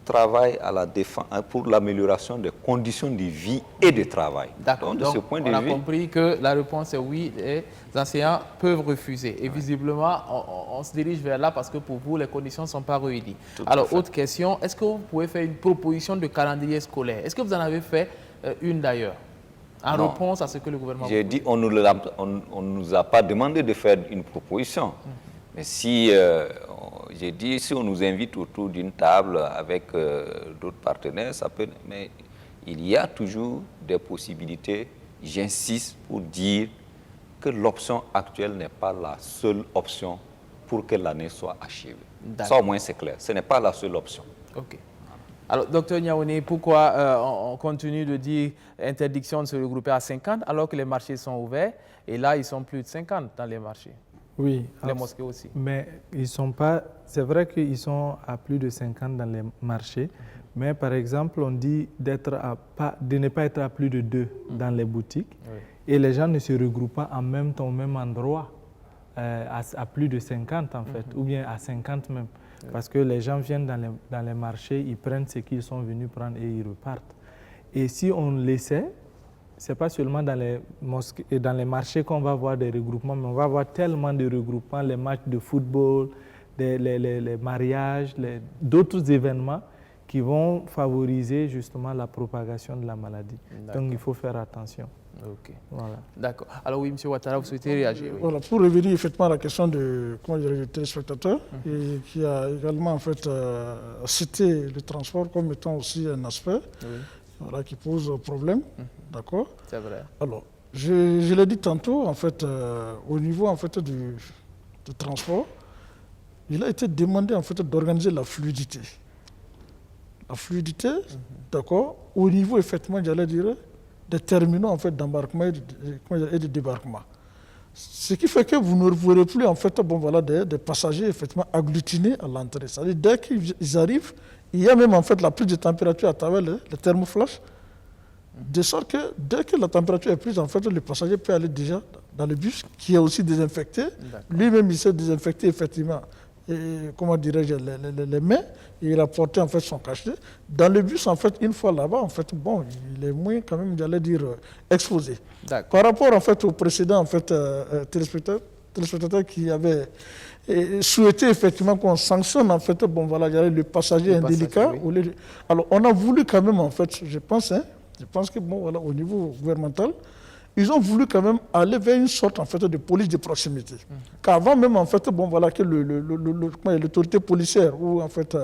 travail à la défense pour l'amélioration des conditions de vie et de travail. D'accord. Donc, on a compris que la réponse est oui, les enseignants peuvent refuser. Et visiblement, on se dirige vers là parce que pour vous, les conditions ne sont pas réunies. Alors, autre question, est-ce que vous pouvez faire une proposition de calendrier scolaire? Est-ce que vous en avez fait une d'ailleurs, en réponse à ce que le gouvernement... J'ai dit, on ne nous a pas demandé de faire une proposition. Mais si... j'ai dit, si on nous invite autour d'une table avec d'autres partenaires, ça peut... Mais il y a toujours des possibilités. J'insiste pour dire que l'option actuelle n'est pas la seule option pour que l'année soit achevée. Ça, au moins, c'est clair. Ce n'est pas la seule option. OK. Alors, Dr Niaouni, pourquoi on continue de dire interdiction de se regrouper à 50 alors que les marchés sont ouverts et là, ils sont plus de 50 dans les marchés? Oui, les mosquées aussi. Mais ils sont pas. C'est vrai qu'ils sont à plus de 50 dans les marchés, mais par exemple, on dit de ne pas être à plus de 2 dans les boutiques, et les gens ne se regroupent pas en même temps au même endroit, à plus de 50 en fait, ou bien à 50 même, parce que les gens viennent dans les marchés, ils prennent ce qu'ils sont venus prendre et ils repartent. Et si on laissait, ce n'est pas seulement dans les mosquées et dans les marchés qu'on va voir des regroupements, mais on va voir tellement de regroupements, les matchs de football, les mariages, d'autres événements qui vont favoriser justement la propagation de la maladie. Donc il faut faire attention. Ok. Voilà. D'accord. Alors oui, M. Ouattara, vous souhaitez réagir? Oui. Voilà, pour revenir effectivement à la question du téléspectateur, et qui a également en fait, cité le transport comme étant aussi un aspect. Voilà, qui pose problème, d'accord? C'est vrai. Alors, je l'ai dit tantôt, en fait, au niveau en fait, du transport, il a été demandé en fait, d'organiser la fluidité. La fluidité, d'accord, au niveau, effectivement, j'allais dire, des terminaux en fait, d'embarquement et de débarquement. Ce qui fait que vous ne verrez plus en fait, bon, voilà, des passagers effectivement, agglutinés à l'entrée. C'est-à-dire dès qu'ils arrivent, il y a même en fait la prise de température à travers le thermoflash, de sorte que dès que la température est prise, en fait, le passager peut aller déjà dans le bus qui est aussi désinfecté. Lui-même, il s'est désinfecté effectivement, et, comment dirais-je, les mains, et il a porté en fait son cachet. Dans le bus, en fait, une fois là-bas, en fait, bon, il est moins quand même, j'allais dire, exposé. Par rapport en fait au précédent en fait téléspectateur qui avait souhaité effectivement qu'on sanctionne en fait, bon voilà, le passager indélicat. Oui. Alors on a voulu quand même en fait, je pense que bon voilà, au niveau gouvernemental, ils ont voulu quand même aller vers une sorte en fait de police de proximité. Qu'avant même en fait, bon voilà, que l'autorité policière ou en fait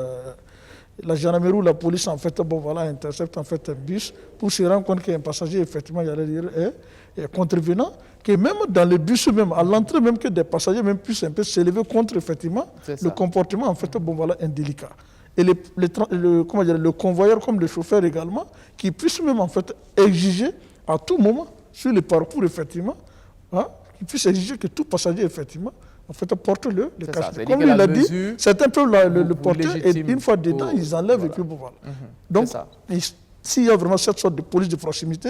la gendarmerie ou la police en fait, bon voilà, intercepte en fait un bus pour se rendre compte qu'un passager effectivement, j'allais dire, est contrevenant, que même dans les bus, même à l'entrée, même que des passagers même puissent un peu s'élever contre effectivement le comportement en fait, indélicat. Et le convoyeur comme le chauffeur également, qui puissent même en fait exiger à tout moment sur le parcours effectivement, qui puissent exiger que tout passager effectivement en fait porte le casque. Comme il l'a dit, certains peuvent le porter et une fois dedans, ils enlèvent et puis bon, voilà. Donc, s'il y a vraiment cette sorte de police de proximité,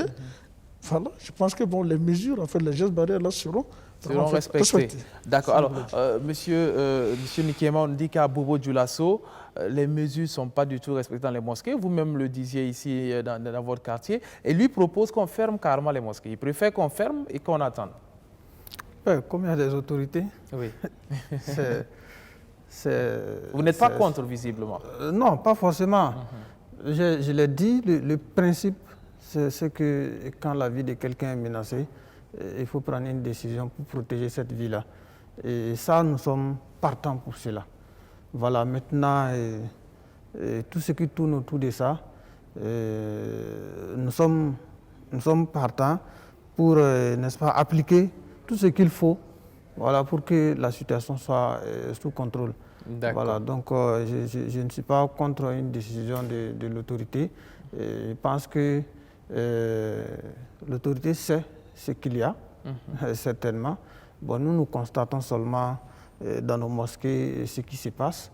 voilà, je pense que bon, les mesures, en fait, les gestes barrières là seront respectés. D'accord. Alors, monsieur Nikema, on dit qu'à Bobo Dioulasso, les mesures ne sont pas du tout respectées dans les mosquées. Vous-même le disiez ici dans votre quartier. Et lui propose qu'on ferme carrément les mosquées. Il préfère qu'on ferme et qu'on attende. Comme il y a des autorités, oui. Vous n'êtes pas contre, visiblement? Non, pas forcément. Je l'ai dit, le principe, c'est que quand la vie de quelqu'un est menacée, il faut prendre une décision pour protéger cette vie-là. Et ça, nous sommes partants pour cela. Voilà, maintenant, tout ce qui tourne autour de ça, nous sommes partants pour, n'est-ce pas, appliquer tout ce qu'il faut, voilà, pour que la situation soit sous contrôle. Voilà, donc je ne suis pas contre une décision de l'autorité. Je pense que l'autorité sait ce qu'il y a, certainement. Bon, nous constatons seulement dans nos mosquées ce qui se passe.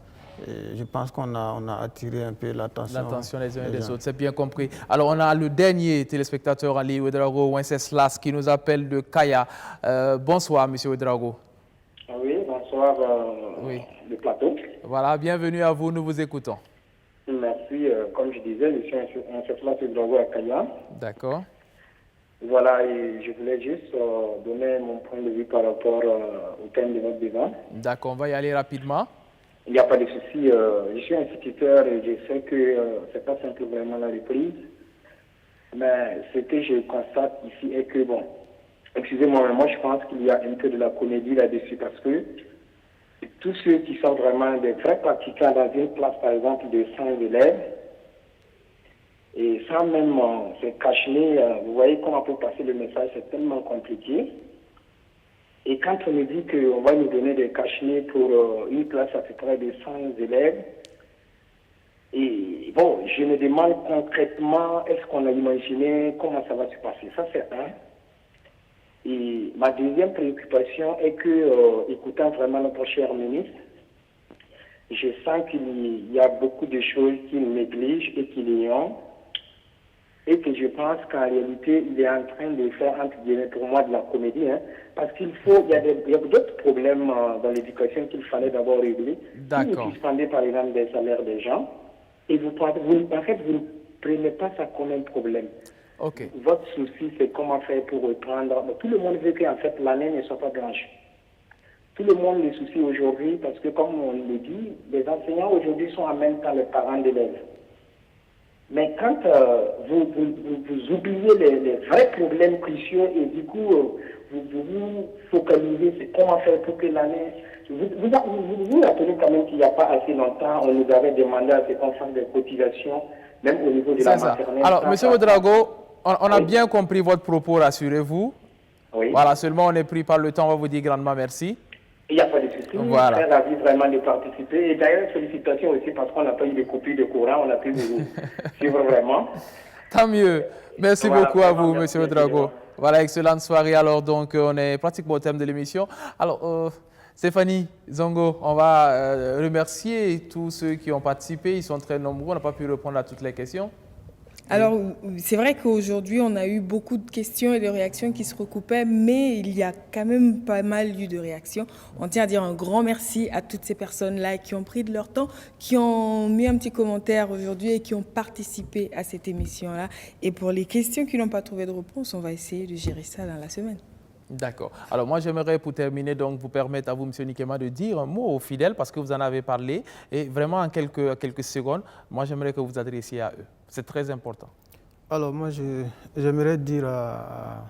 Et je pense qu'on a attiré un peu l'attention des uns et des autres, c'est bien compris. Alors, on a le dernier téléspectateur, Ali Ouedraogo Wenceslas, qui nous appelle de Kaya. Bonsoir, monsieur Ouedraogo. Oui, bonsoir, le plateau. Voilà, bienvenue à vous, nous vous écoutons. Merci. Comme je disais, je suis Wenceslas Ouedraogo à Kaya. D'accord. Voilà, et je voulais juste donner mon point de vue par rapport au thème de notre débat. D'accord, on va y aller rapidement. Il n'y a pas de souci. Je suis instituteur et je sais que ce n'est pas simple vraiment la reprise. Mais ce que je constate ici est que, bon, excusez-moi, mais moi je pense qu'il y a un peu de la comédie là-dessus parce que tous ceux qui sont vraiment des vrais pratiquants dans une classe, par exemple, de 100 élèves, et sans même se cacher, vous voyez comment peut passer le message, c'est tellement compliqué. Et quand on nous dit qu'on va nous donner des cachets pour une classe à peu près de 100 élèves, et bon, je me demande concrètement, est-ce qu'on a imaginé comment ça va se passer? Ça, c'est un. Et ma deuxième préoccupation est que, écoutant vraiment notre cher ministre, je sens qu'il y a beaucoup de choses qu'il néglige et qu'il ignore. Et que je pense qu'en réalité, il est en train de faire, entre guillemets, pour moi, de la comédie. Parce qu'il y a d'autres problèmes dans l'éducation qu'il fallait d'abord régler. D'accord. Si vous suspendez, par exemple, des salaires des gens, et vous ne prenez pas ça comme un problème. Okay. Votre souci, c'est comment faire pour reprendre. Tout le monde veut qu'en fait, l'année ne soit pas blanche. Tout le monde le soucie aujourd'hui, parce que, comme on le dit, les enseignants aujourd'hui sont en même temps les parents d'élèves. Mais quand vous oubliez les vrais problèmes cruciaux et du coup, vous focalisez sur comment faire pour que l'année... Vous rappelez quand même qu'il n'y a pas assez longtemps, on nous avait demandé à ce qu'on fasse des cotisations, même au niveau de la maternelle. Alors, M. Ouedraogo, on a bien compris votre propos, rassurez-vous. Oui. Voilà, seulement on est pris par le temps, on va vous dire grandement merci. Il n'y a pas de souci. Voilà. Très ravi vraiment de participer. Et d'ailleurs, félicitations aussi parce qu'on n'a pas eu de coupure de courant. On a pu vous suivre vraiment. Tant mieux. Merci beaucoup à vous, M. Ouedraogo. Voilà, excellente soirée. Alors, donc, on est pratiquement au terme de l'émission. Alors, Stéphanie Zongo, on va remercier tous ceux qui ont participé. Ils sont très nombreux. On n'a pas pu répondre à toutes les questions. Alors, c'est vrai qu'aujourd'hui, on a eu beaucoup de questions et de réactions qui se recoupaient, mais il y a quand même pas mal eu de réactions. On tient à dire un grand merci à toutes ces personnes-là qui ont pris de leur temps, qui ont mis un petit commentaire aujourd'hui et qui ont participé à cette émission-là. Et pour les questions qui n'ont pas trouvé de réponse, on va essayer de gérer ça dans la semaine. D'accord. Alors moi, j'aimerais pour terminer, donc, vous permettre à vous, M. Nikema, de dire un mot aux fidèles parce que vous en avez parlé. Et vraiment, en quelques secondes, moi, j'aimerais que vous vous adressiez à eux. C'est très important. Alors moi, j'aimerais dire à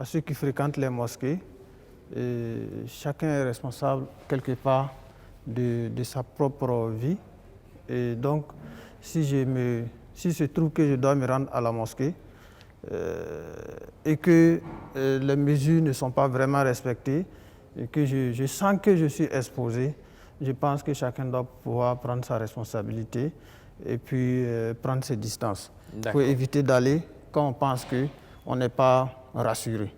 ceux qui fréquentent les mosquées, chacun est responsable quelque part de sa propre vie. Et donc, si se trouve que je dois me rendre à la mosquée, et que les mesures ne sont pas vraiment respectées et que je sens que je suis exposé, je pense que chacun doit pouvoir prendre sa responsabilité et puis prendre ses distances pour éviter d'aller quand on pense qu'on n'est pas rassuré.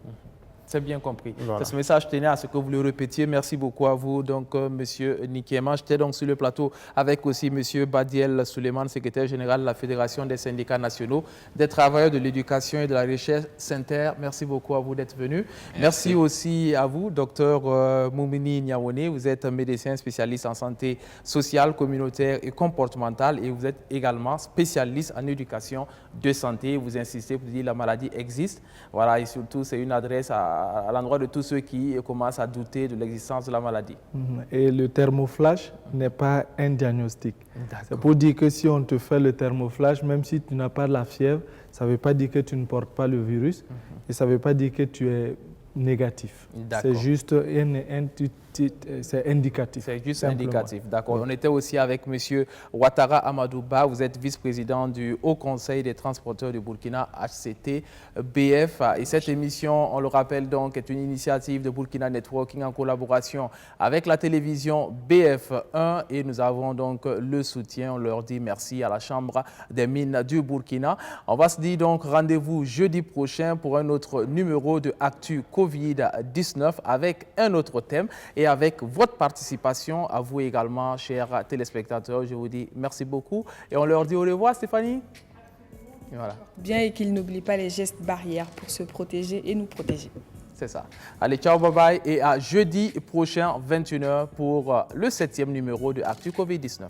C'est bien compris. Voilà. Ce message tenait à ce que vous le répétiez. Merci beaucoup à vous, donc, Monsieur Nikéma. J'étais donc sur le plateau avec aussi Monsieur Badiel Suleiman, secrétaire général de la Fédération des syndicats nationaux des travailleurs de l'éducation et de la recherche SYNTER. Merci beaucoup à vous d'être venu. Merci aussi à vous, Dr Moumini Niawone. Vous êtes médecin spécialiste en santé sociale, communautaire et comportementale et vous êtes également spécialiste en éducation de santé. Vous insistez pour dire que la maladie existe. Voilà, et surtout, c'est une adresse à l'endroit de tous ceux qui commencent à douter de l'existence de la maladie. Et le thermoflash n'est pas un diagnostic. C'est pour dire que si on te fait le thermoflash, même si tu n'as pas de la fièvre, ça ne veut pas dire que tu ne portes pas le virus et ça ne veut pas dire que tu es négatif. C'est juste c'est indicatif. C'est juste indicatif, d'accord. On était aussi avec M. Ouattara Amadouba, vous êtes vice-président du Haut Conseil des transporteurs du Burkina, HCT-BF. Et cette émission, on le rappelle donc, est une initiative de Burkina Networking en collaboration avec la télévision BF1 et nous avons donc le soutien, on leur dit merci à la Chambre des mines du Burkina. On va se dire donc rendez-vous jeudi prochain pour un autre numéro de Actu Covid-19 avec un autre thème et avec votre participation à vous également, chers téléspectateurs. Je vous dis merci beaucoup et on leur dit au revoir, Stéphanie. Et voilà. Bien et qu'ils n'oublient pas les gestes barrières pour se protéger et nous protéger. C'est ça. Allez, ciao, bye bye et à jeudi prochain, 21h pour le 7e numéro de Actu Covid-19.